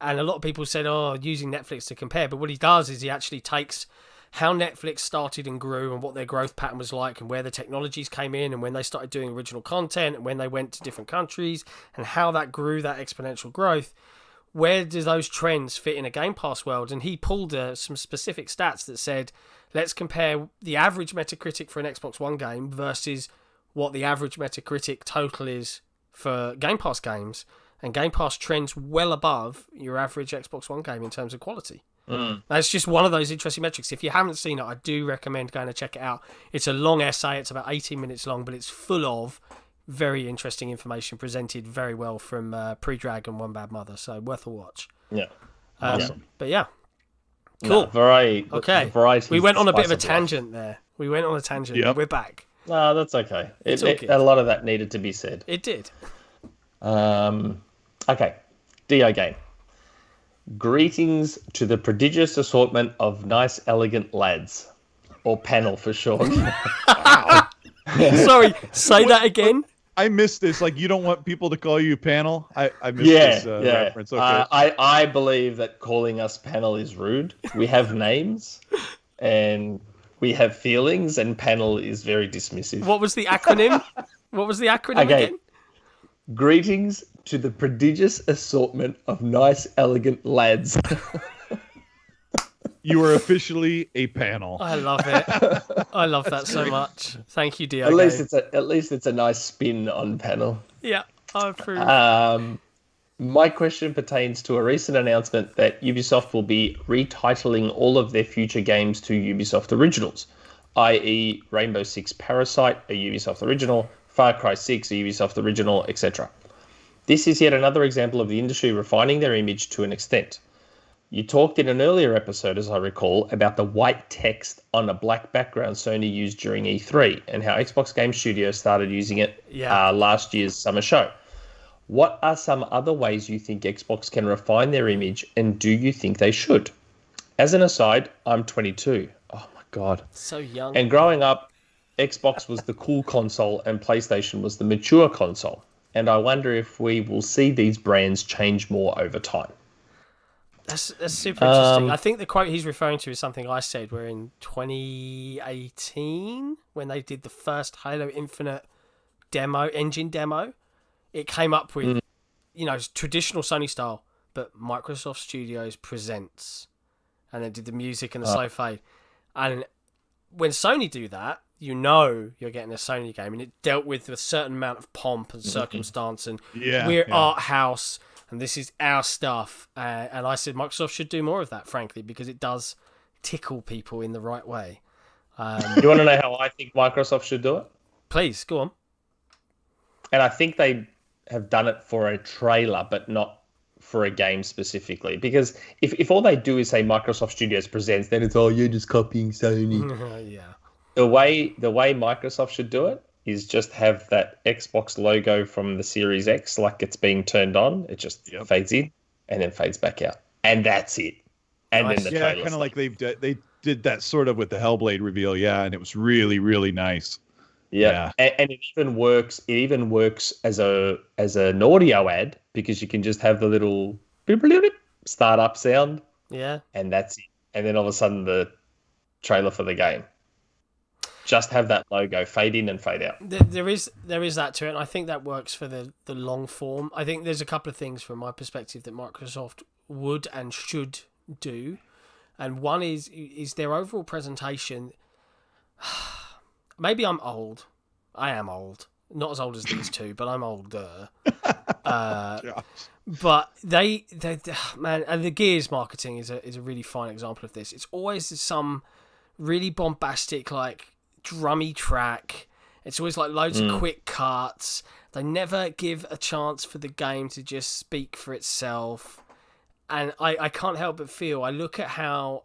And a lot of people said, using Netflix to compare. But what he does is he actually takes how Netflix started and grew and what their growth pattern was like and where the technologies came in and when they started doing original content and when they went to different countries and how that grew, that exponential growth. Where do those trends fit in a Game Pass world? And he pulled some specific stats that said, let's compare the average Metacritic for an Xbox One game versus what the average Metacritic total is for Game Pass games. And Game Pass trends well above your average Xbox One game in terms of quality. That's just one of those interesting metrics. If you haven't seen it, I do recommend going to check it out. It's a long essay. It's about 18 minutes long, but it's full of very interesting information presented very well from Pre-Drag and One Bad Mother. So worth a watch. Yeah. Awesome. But yeah. Cool. No, variety. Okay. Variety. We went on a bit of a tangent there. Yep. We're back. No, that's okay. A lot of that needed to be said. It did. Okay. Dio game. Greetings to the prodigious assortment of nice, elegant lads. Or panel for short. Wow. Sorry, say that again. I missed this. Like, you don't want people to call you panel? I missed this reference. Okay. I believe that calling us panel is rude. We have names, and we have feelings, and panel is very dismissive. What was the acronym? Again? Greetings to the prodigious assortment of nice, elegant lads. You are officially a panel. I love it. I love that so much. Thank you, Dio. At least it's a nice spin on panel. Yeah, I approve. My question pertains to a recent announcement that Ubisoft will be retitling all of their future games to Ubisoft Originals, i.e. Rainbow Six Parasite, a Ubisoft original, Far Cry 6, a Ubisoft original, etc. This is yet another example of the industry refining their image to an extent. You talked in an earlier episode, as I recall, about the white text on a black background Sony used during E3 and how Xbox Game Studios started using it last year's summer show. What are some other ways you think Xbox can refine their image, and do you think they should? As an aside, I'm 22. Oh my God. So young. And growing up, Xbox was the cool console and PlayStation was the mature console. And I wonder if we will see these brands change more over time. That's super interesting. I think the quote he's referring to is something I said where in 2018, when they did the first Halo Infinite engine demo, it came up with, traditional Sony style, but Microsoft Studios presents. And then did the music and the slow fade. And when Sony do that, you're getting a Sony game. And it dealt with a certain amount of pomp and circumstance. And we're art house. And this is our stuff. And I said Microsoft should do more of that, frankly, because it does tickle people in the right way. You want to know how I think Microsoft should do it? Please, go on. And I think they have done it for a trailer, but not for a game specifically. Because if all they do is say Microsoft Studios presents, then it's, you're just copying Sony. Yeah. The way Microsoft should do it is just have that Xbox logo from the Series X, like it's being turned on. It just fades in and then fades back out. And that's it. And then the trailer. Kind of like they did that sort of with the Hellblade reveal, and it was really, really nice. Yeah. And it even works. It even works as an audio ad because you can just have the little startup sound. Yeah. And that's it. And then all of a sudden the trailer for the game. Just have that logo fade in and fade out. There is that to it, and I think that works for the long form. I think there's a couple of things from my perspective that Microsoft would and should do, and one is their overall presentation. Maybe I'm old. I am old. Not as old as these two, but I'm older. But they man, and the Gears marketing is a really fine example of this. It's always some really bombastic, like, drummy track. It's always like loads of quick cuts. They never give a chance for the game to just speak for itself. And I can't help but feel, I look at how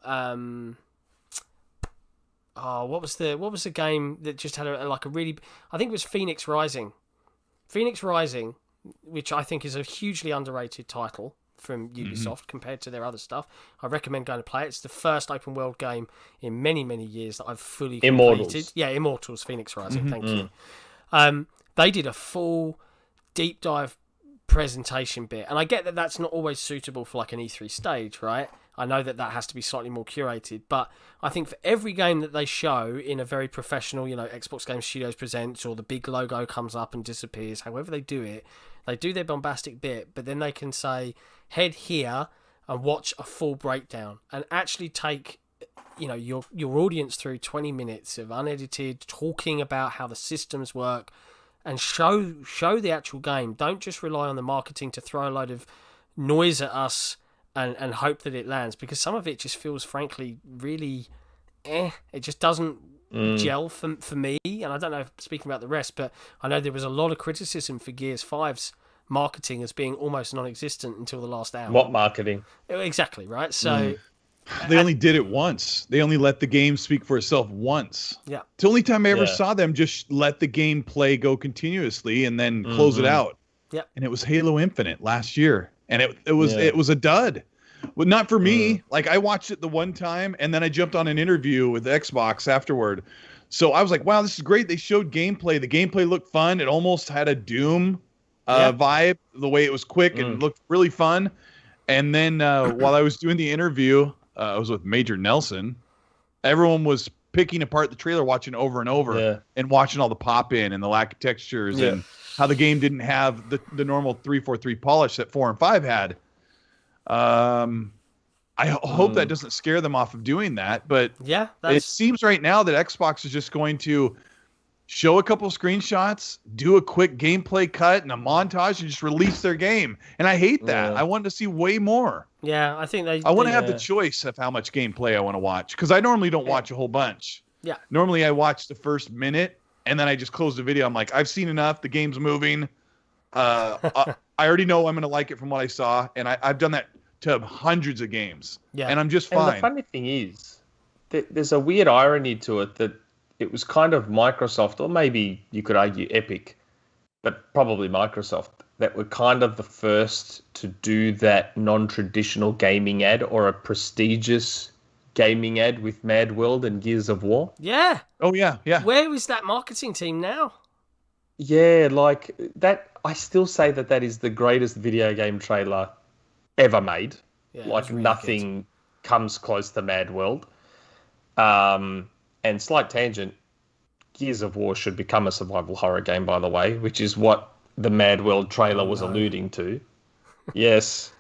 what was the game that just had a really, I think it was Phoenix Rising, which I think is a hugely underrated title from Ubisoft compared to their other stuff. I recommend going to play it. It's the first open world game in many, many years that I've fully completed. Immortals, Phoenix Rising, thank you. They did a full deep dive presentation bit, and I get that that's not always suitable for like an E3 stage, right? I know that has to be slightly more curated, but I think for every game that they show in a very professional, Xbox Game Studios presents, or the big logo comes up and disappears, however they do it, they do their bombastic bit, but then they can say, head here and watch a full breakdown, and actually take your audience through 20 minutes of unedited talking about how the systems work, and show the actual game. Don't just rely on the marketing to throw a load of noise at us and hope that it lands, because some of it just feels, frankly, really it just doesn't gel for me. And I don't know, speaking about the rest, but I know there was a lot of criticism for Gears 5's marketing as being almost non-existent until the last hour. What marketing? Exactly, right? So they only did it once. They only let the game speak for itself once. Yeah. It's the only time I ever saw them just let the game play go continuously and then close it out. Yeah. And it was Halo Infinite last year. And it was a dud. Well, not for me. Like, I watched it the one time and then I jumped on an interview with Xbox afterward. So I was like, wow, this is great. They showed gameplay. The gameplay looked fun. It almost had a Doom vibe, the way it was quick and looked really fun. And then while I was doing the interview, I was with Major Nelson. Everyone was picking apart the trailer, watching over and over, and watching all the pop in and the lack of textures and how the game didn't have the normal 343 polish that 4 and 5 had. I hope that doesn't scare them off of doing that, but it seems right now that Xbox is just going to show a couple of screenshots, do a quick gameplay cut and a montage, and just release their game. And I hate that. I want to see way more. Yeah, I think I want to have the choice of how much gameplay I want to watch, because I normally don't watch a whole bunch. Yeah. Normally I watch the first minute and then I just closed the video. I'm like, I've seen enough. The game's moving. I already know I'm going to like it from what I saw, and I've done that to hundreds of games, and I'm just fine. And the funny thing is, there's a weird irony to it that it was kind of Microsoft, or maybe you could argue Epic, but probably Microsoft, that were kind of the first to do that non-traditional gaming ad or a prestigious gaming ad with Mad World and Gears of War. Yeah. Oh, yeah. Where is that marketing team now? Yeah, like that. I still say that is the greatest video game trailer ever made. Yeah, like really nothing comes close to Mad World. And slight tangent, Gears of War should become a survival horror game, by the way, which is what the Mad World trailer was alluding to. Yes.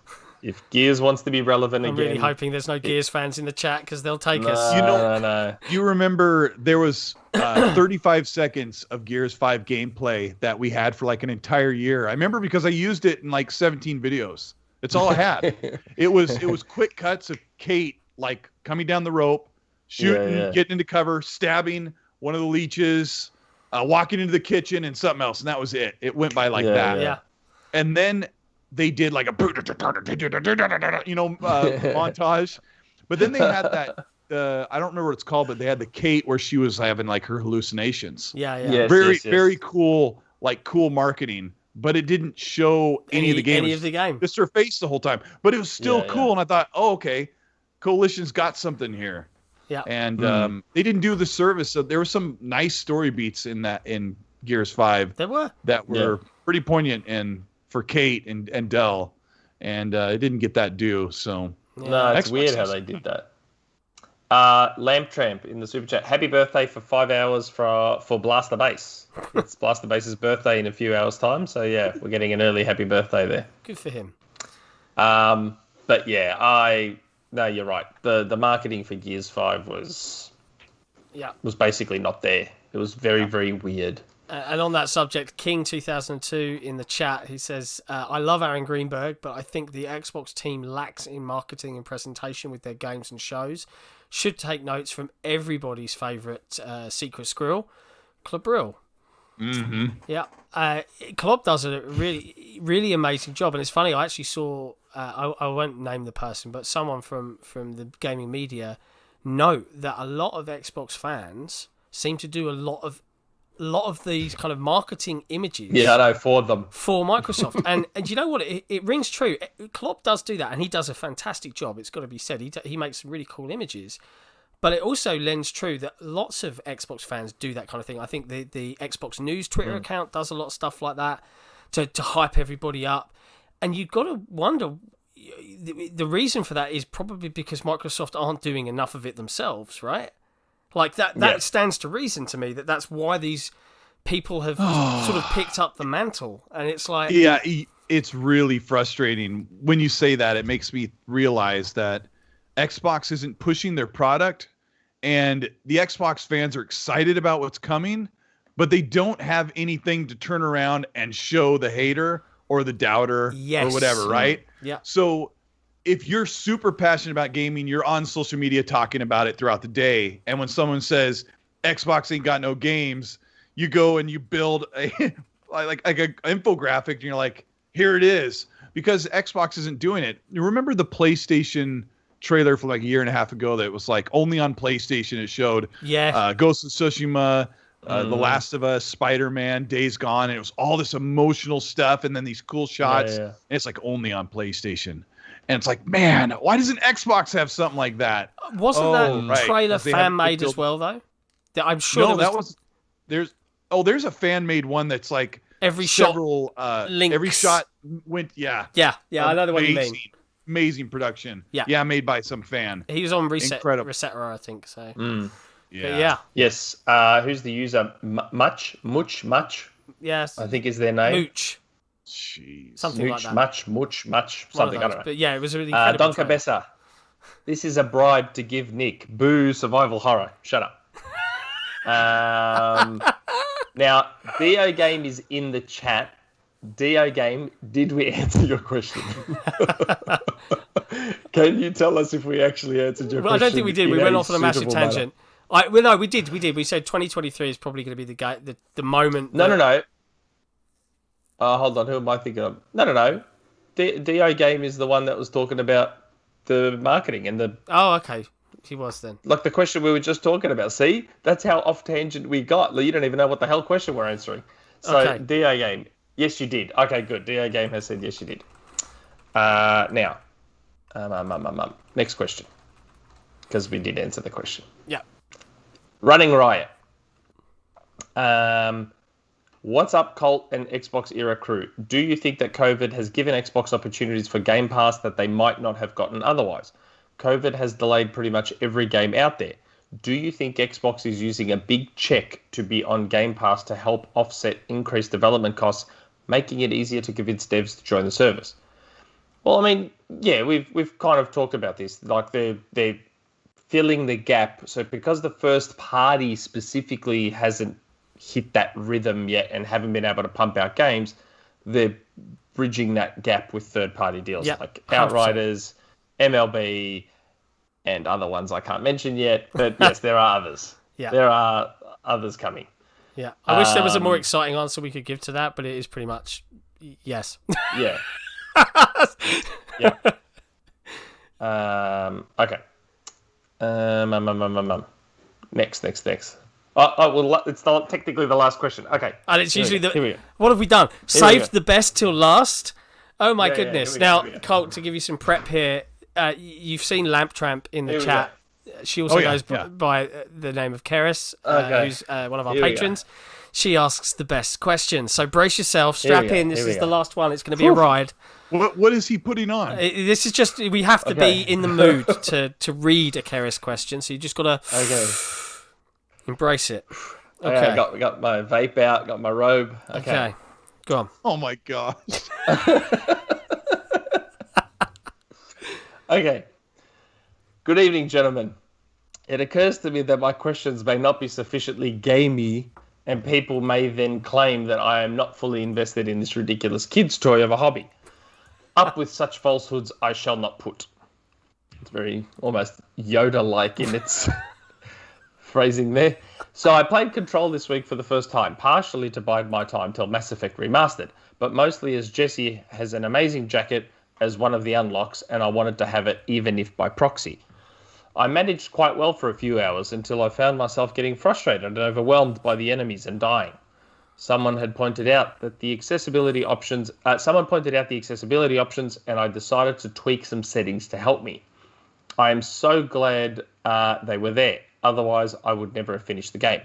If Gears wants to be relevant I'm again... really hoping there's no Gears fans in the chat because they'll take us. No. You remember there was 35 seconds of Gears 5 gameplay that we had for like an entire year. I remember because I used it in like 17 videos. That's all I had. It was quick cuts of Kate like coming down the rope, shooting, getting into cover, stabbing one of the leeches, walking into the kitchen, and something else, and that was it. It went by like that. Yeah. And then they did like a montage, but then they had that. I don't remember what it's called, but they had the Kate where she was having like her hallucinations. Yeah. Very cool, like cool marketing. But it didn't show any of the game. Just her face the whole time. But it was still cool, and I thought, oh, okay, Coalition's got something here. Yeah. And they didn't do the service, so there were some nice story beats in Gears 5. There were. That were pretty poignant for Kate and Dell, and it didn't get that due. So no, it's weird how they did that. Lamp Tramp in the super chat. Happy birthday for 5 hours for Blaster Base. It's Blaster Base's birthday in a few hours' time, so yeah, we're getting an early happy birthday there. Good for him. But yeah, no, you're right. The marketing for Gears 5 was basically not there. It was very, very weird. And on that subject, King2002 in the chat, he says, I love Aaron Greenberg, but I think the Xbox team lacks in marketing and presentation with their games and shows. Should take notes from everybody's favourite secret squirrel, Clobril. Mm-hmm. Yeah. Clob does a really, really amazing job. And it's funny, I actually saw, I won't name the person, but someone from the gaming media note that a lot of Xbox fans seem to do a lot of these kind of marketing images. Yeah, I know, for them. For Microsoft. and you know what? It rings true. Klopp does do that, and he does a fantastic job. It's got to be said. He makes some really cool images. But it also lends true that lots of Xbox fans do that kind of thing. I think the Xbox News Twitter account does a lot of stuff like that to hype everybody up. And you've got to wonder, the reason for that is probably because Microsoft aren't doing enough of it themselves, right? Like that stands to reason to me that's why these people have sort of picked up the mantle, and it's like it's really frustrating when you say that. It makes me realize that Xbox isn't pushing their product, and the Xbox fans are excited about what's coming, but they don't have anything to turn around and show the hater or the doubter or whatever, right? Yeah. So if you're super passionate about gaming, you're on social media talking about it throughout the day. And when someone says Xbox ain't got no games, you go and you build a like an infographic, and you're like, here it is, because Xbox isn't doing it. You remember the PlayStation trailer from like a year and a half ago that was like only on PlayStation? It showed Ghost of Tsushima, The Last of Us, Spider-Man, Days Gone, and it was all this emotional stuff, and then these cool shots, and it's like only on PlayStation. And it's like, man, why doesn't Xbox have something like that? Wasn't that trailer fan-made as well, though? I'm sure there's a fan-made one that's like every several links. Every shot went I know the one you mean. Amazing production. Made by some fan. He was on Resetera, I think. So yes. Who's the user? Much. Yes, I think is their name. Mooch. Jeez. Something Mooch, like that. Much, something. I don't know. But yeah, it was a really incredible Don Cabeza. This is a bribe to give Nick. Boo, survival horror. Shut up. Now, Dio Game is in the chat. Dio Game, did we answer your question? Can you tell us if we actually answered your question? I don't think we did. We went off on a massive tangent. We did. We said 2023 is probably going to be the moment. No. Hold on. Who am I thinking of? No. Dio Game is the one that was talking about the marketing and the. Oh, okay. He was then. Like the question we were just talking about. See, that's how off tangent we got. You don't even know what the hell question we're answering. So okay. Dio Game, yes, you did. Okay, good. Dio Game has said yes, you did. Now, next question, because we did answer the question. Yeah. Running Riot. What's up, Colt and XboxEra crew? Do you think that COVID has given Xbox opportunities for Game Pass that they might not have gotten otherwise? COVID has delayed pretty much every game out there. Do you think Xbox is using a big check to be on Game Pass to help offset increased development costs, making it easier to convince devs to join the service? Well, I mean, yeah, we've kind of talked about this. Like they're filling the gap. So because the first party specifically hasn't hit that rhythm yet and haven't been able to pump out games, they're bridging that gap with third-party deals like Outriders, 100%. MLB, and other ones I can't mention yet. But yes, there are others. Yeah. There are others coming. Yeah. I wish there was a more exciting answer we could give to that, but it is pretty much yes. Yeah. Yeah. Okay. Next. Well, it's not technically the last question. Okay. And it's usually what have we done? Saved the best till last? Oh my goodness. Now, Colt, to give you some prep here, you've seen Lamp Tramp in the chat. She also goes by the name of Keris, who's one of our patrons. She asks the best questions. So brace yourself, strap in. This is the last one. It's going to be a ride. What is he putting on? This is just, we have to be in the mood to read a Keris question. So you just got to embrace it. Okay. I got my vape out, got my robe. Okay. Go on. Oh my gosh. Okay. Good evening, gentlemen. It occurs to me that my questions may not be sufficiently gamey, and people may then claim that I am not fully invested in this ridiculous kid's toy of a hobby. Up with such falsehoods I shall not put. It's very almost Yoda-like in its phrasing there. So I played Control this week for the first time, partially to bide my time till Mass Effect Remastered, but mostly as Jesse has an amazing jacket as one of the unlocks, and I wanted to have it even if by proxy. I managed quite well for a few hours until I found myself getting frustrated and overwhelmed by the enemies and dying. Someone pointed out the accessibility options, and I decided to tweak some settings to help me. I am so glad they were there. Otherwise, I would never have finished the game.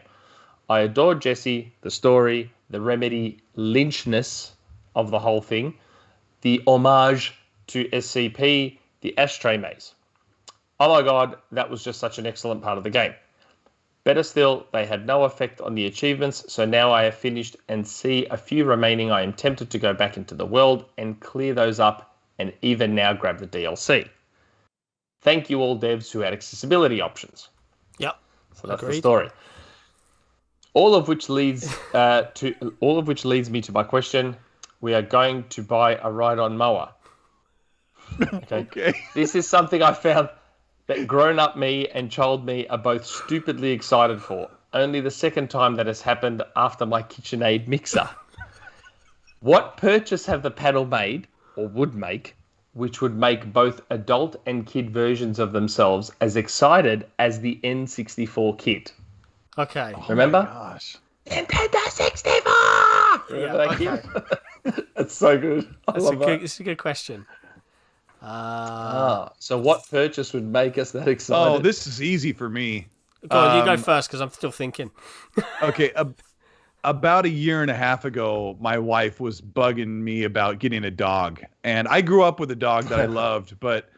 I adored Jesse, the story, the Remedy lynchness of the whole thing, the homage to SCP, the ashtray maze. Oh my god, that was just such an excellent part of the game. Better still, they had no effect on the achievements, so now I have finished and see a few remaining. I am tempted to go back into the world and clear those up, and even now grab the DLC. Thank you all devs who had accessibility options. Yep. So that's the story. All of which leads me to my question. We are going to buy a ride-on mower. Okay. This is something I found that grown-up me and child me are both stupidly excited for. Only the second time that has happened after my KitchenAid mixer. What purchase have the panel made, or would make, which would make both adult and kid versions of themselves as excited as the N64 kit? Okay. Remember? Oh my gosh. Nintendo 64! Remember that kit? It's so good. It's a good question. So what purchase would make us that excited? Oh, this is easy for me. Go on, you go first because I'm still thinking. Okay, about a year and a half ago, my wife was bugging me about getting a dog. And I grew up with a dog that I loved, but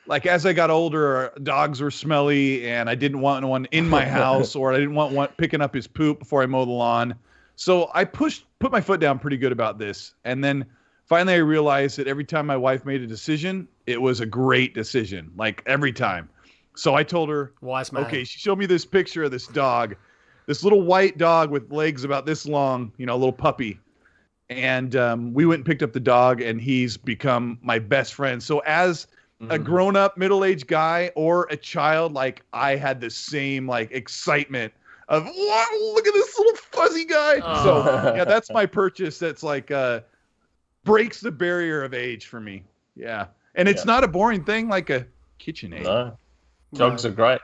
like as I got older, dogs were smelly and I didn't want one in my house, or I didn't want one picking up his poop before I mow the lawn. So I put my foot down pretty good about this. And then finally I realized that every time my wife made a decision, it was a great decision, like every time. So I told her, wise man. Okay, she showed me this picture of this dog, this little white dog with legs about this long, a little puppy. And we went and picked up the dog, and he's become my best friend. So as a grown-up, middle-aged guy or a child, like I had the same like excitement of wow, look at this little fuzzy guy. So yeah, that's my purchase. That's like breaks the barrier of age for me. Yeah, and it's not a boring thing like a KitchenAid. No, dogs are great.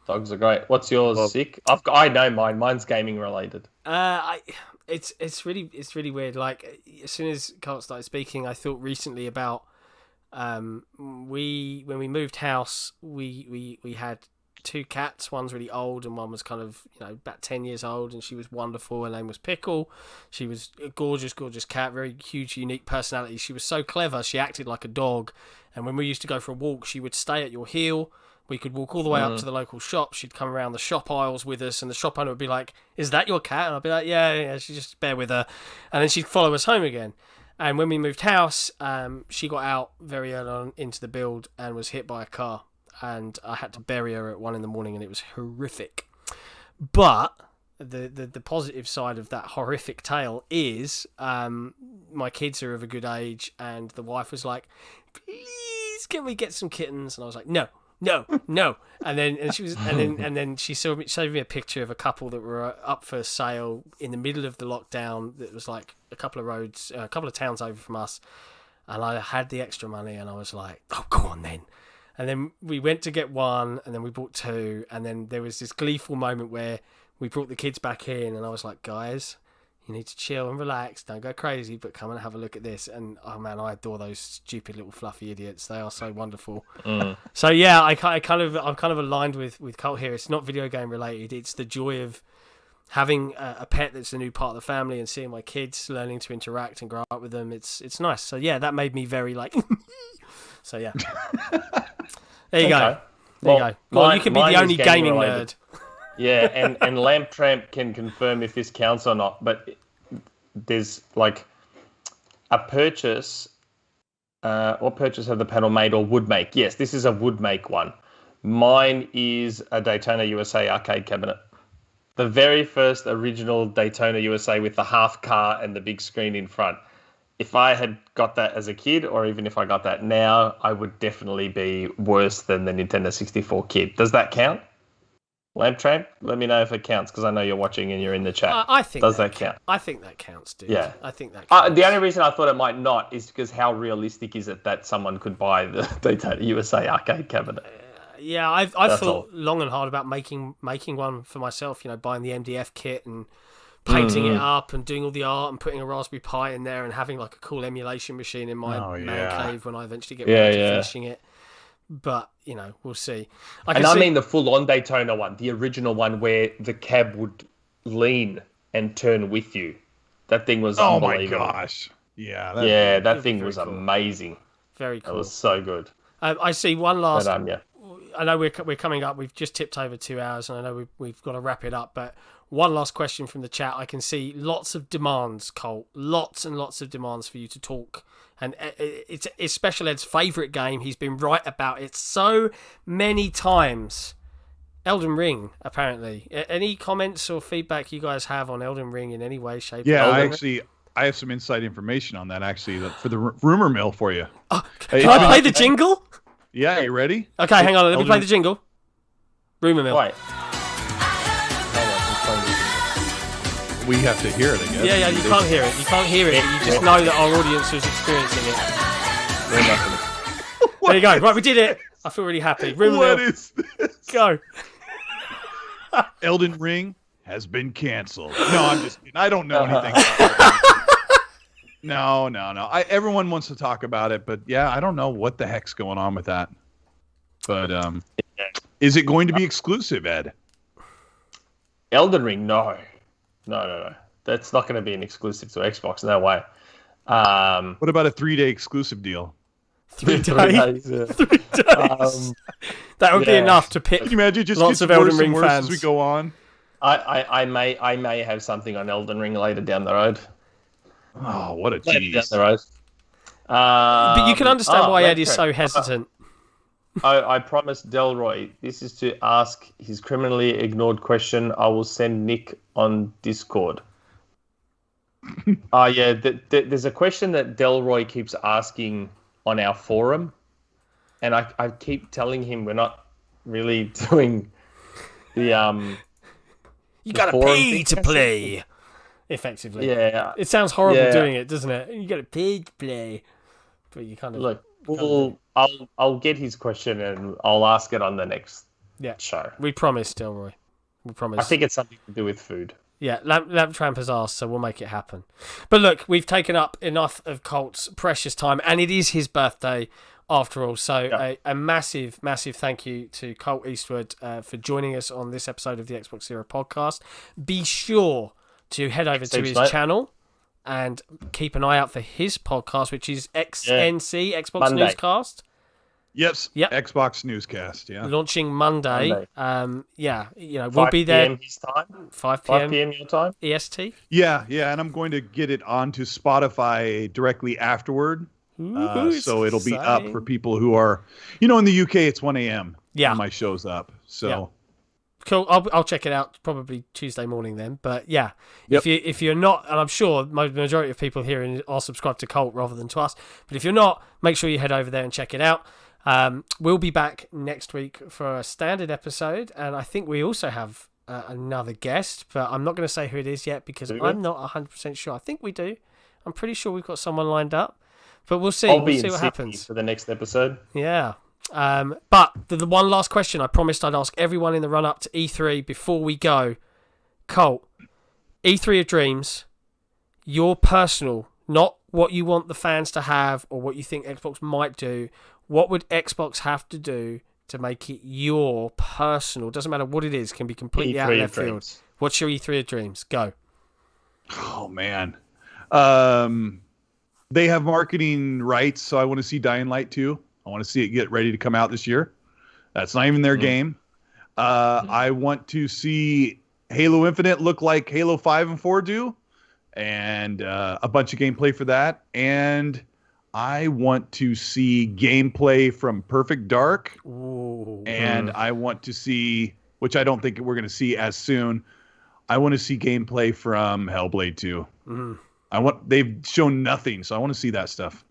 Dogs are great. What's yours, Sik? I know mine. Mine's gaming related. It's really weird. Like as soon as Colt started speaking, I thought recently about when we moved house, we had two cats. One's really old and one was kind of about 10 years old, and she was wonderful. Her name was Pickle. She was a gorgeous cat, very huge, unique personality. She was so clever. She acted like a dog, and when we used to go for a walk, she would stay at your heel. We could walk all the way up to the local shop. She'd come around the shop aisles with us, and the shop owner would be like, "Is that your cat?" And I'd be like, "Yeah." She just bear with her, and then she'd follow us home again. And when we moved house, she got out very early on into the build and was hit by a car, and I had to bury her at 1 a.m, and it was horrific. But the positive side of that horrific tale is my kids are of a good age, and the wife was like, "Please, can we get some kittens?" And I was like, No. And then she showed me a picture of a couple that were up for sale in the middle of the lockdown. That was like a couple of towns over from us, and I had the extra money, and I was like, "Oh, go on then." And then we went to get one, and then we bought two, and then there was this gleeful moment where we brought the kids back in, and I was like, "Guys, you need to chill and relax. Don't go crazy, but come and have a look at this." And oh man, I adore those stupid little fluffy idiots. They are so wonderful. So yeah, I'm kind of aligned with Colt here. It's not video game related. It's the joy of having a pet that's a new part of the family and seeing my kids learning to interact and grow up with them. It's nice. So yeah, that made me very like. So yeah, there you go. There you go. Well, you can be the only gaming nerd. Yeah, and Lamp Tramp can confirm if this counts or not, but there's like a purchase. What purchase have the panel made or would make? Yes, this is a would make one. Mine is a Daytona USA arcade cabinet. The very first original Daytona USA with the half car and the big screen in front. If I had got that as a kid, or even if I got that now, I would definitely be worse than the Nintendo 64 kid. Does that count? Lamp Tramp, let me know if it counts, because I know you're watching and you're in the chat. I think Does that count? I think that counts, dude. Yeah. I think that counts. The only reason I thought it might not is because how realistic is it that someone could buy the Daytona USA arcade cabinet? Yeah, I've thought long and hard about making one for myself, buying the MDF kit and painting it up and doing all the art and putting a Raspberry Pi in there and having like a cool emulation machine in my man cave when I eventually get around to finishing it. But, we'll see. I mean the full-on Daytona one, the original one where the cab would lean and turn with you. That thing was unbelievable. Oh, my gosh. Yeah. That thing was cool. Amazing. Very cool. It was so good. I see one last... But, I know we're coming up. We've just tipped over 2 hours, and I know we've got to wrap it up. But one last question from the chat. I can see lots of demands, Colt. Lots and lots of demands for you to talk. And it's Shpeshal Ed's favourite game. He's been right about it so many times. Elden Ring, apparently. Any comments or feedback you guys have on Elden Ring in any way, shape, or form? Yeah, I have some inside information on that, actually, for the RumourMill for you. Can I play the jingle? Yeah, you ready? Okay, hang on. Let me play the jingle. RumourMill. Wait. We have to hear it, I guess. Yeah, you can't hear it. You can't hear it, but you just know that our audience is experiencing it. There you go. Right, we did it. I feel really happy. What is this? Go. Elden Ring has been canceled. No, I'm just kidding. I don't know anything about it. No. Everyone wants to talk about it, but yeah, I don't know what the heck's going on with that. But is it going to be exclusive, Ed? Elden Ring, no. No. That's not going to be an exclusive to Xbox. No way. What about a 3-day exclusive deal? 3 days? 3 days. That would be enough to pick. Can you imagine just lots of Elden Ring fans as we go on? I may have something on Elden Ring later down the road. Oh, what a tease. Down the road. But you can understand why Ed is so hesitant. I promised Delroy, this is to ask his criminally ignored question. I will send Nick on Discord. There's a question that Delroy keeps asking on our forum, and I keep telling him we're not really doing the You got to pay to play. Effectively, yeah. It sounds horrible doing it, doesn't it? You got to pay to play, but you kind of look. I'll get his question and I'll ask it on the next show. We promise, Delroy. We promise. I think it's something to do with food. Yeah, Lamp Tramp has asked, so we'll make it happen. But look, we've taken up enough of Colt's precious time, and it is his birthday after all. So a massive, massive thank you to Colt Eastwood for joining us on this episode of the XboxEra podcast. Be sure to head over to his channel and keep an eye out for his podcast, which is XNC, Xbox Monday. Newscast. Yes. Yep. Xbox Newscast. Yeah. Launching Monday. We'll be there. 5 p.m. his time. 5 p.m. 5 p.m. your time. EST. Yeah, and I'm going to get it onto Spotify directly afterward. So it'll be up for people who are, in the UK it's 1 a.m. when my show's up. So. Yeah. Cool. I'll check it out probably Tuesday morning then. But yeah, if you're not, and I'm sure the majority of people here are subscribed to Colt rather than to us. But if you're not, make sure you head over there and check it out. We'll be back next week for a standard episode, and I think we also have another guest, but I'm not going to say who it is yet because I'm not 100% sure. I think we do. I'm pretty sure we've got someone lined up, but we'll see. We'll see what happens for the next episode. Yeah. But the one last question I promised I'd ask everyone in the run-up to E3 before we go. Colt, E3 of Dreams, your personal, not what you want the fans to have or what you think Xbox might do. What would Xbox have to do to make it your personal? Doesn't matter what it is, can be completely out of left field. What's your E3 of Dreams? Go. Oh, man. They have marketing rights, so I want to see Dying Light 2. I want to see it get ready to come out this year. That's not even their game. I want to see Halo Infinite look like Halo 5 and 4 do, and a bunch of gameplay for that. And I want to see gameplay from Perfect Dark. Ooh. And I want to see, which I don't think we're going to see as soon, I want to see gameplay from Hellblade 2. They've shown nothing, so I want to see that stuff.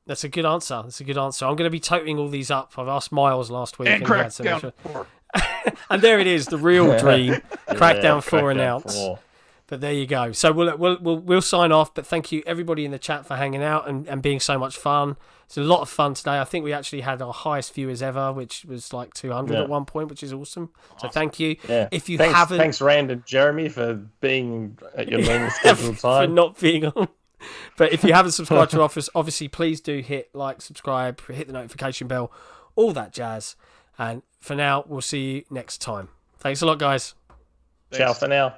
That's a good answer. I'm going to be toting all these up. I've asked Miles last week. And Crackdown 4. And there it is, the real dream. Crackdown 4 announced. 4. But there you go. So we'll sign off. But thank you everybody in the chat for hanging out and being so much fun. It's a lot of fun today. I think we actually had our highest viewers ever, which was like 200 at one point, which is awesome. So thank you. Yeah. If you thanks Rand and Jeremy for being at your main scheduled time. For not being on. But if you haven't subscribed to us, obviously please do hit like, subscribe, hit the notification bell, all that jazz. And for now, we'll see you next time. Thanks a lot, guys. Ciao for now.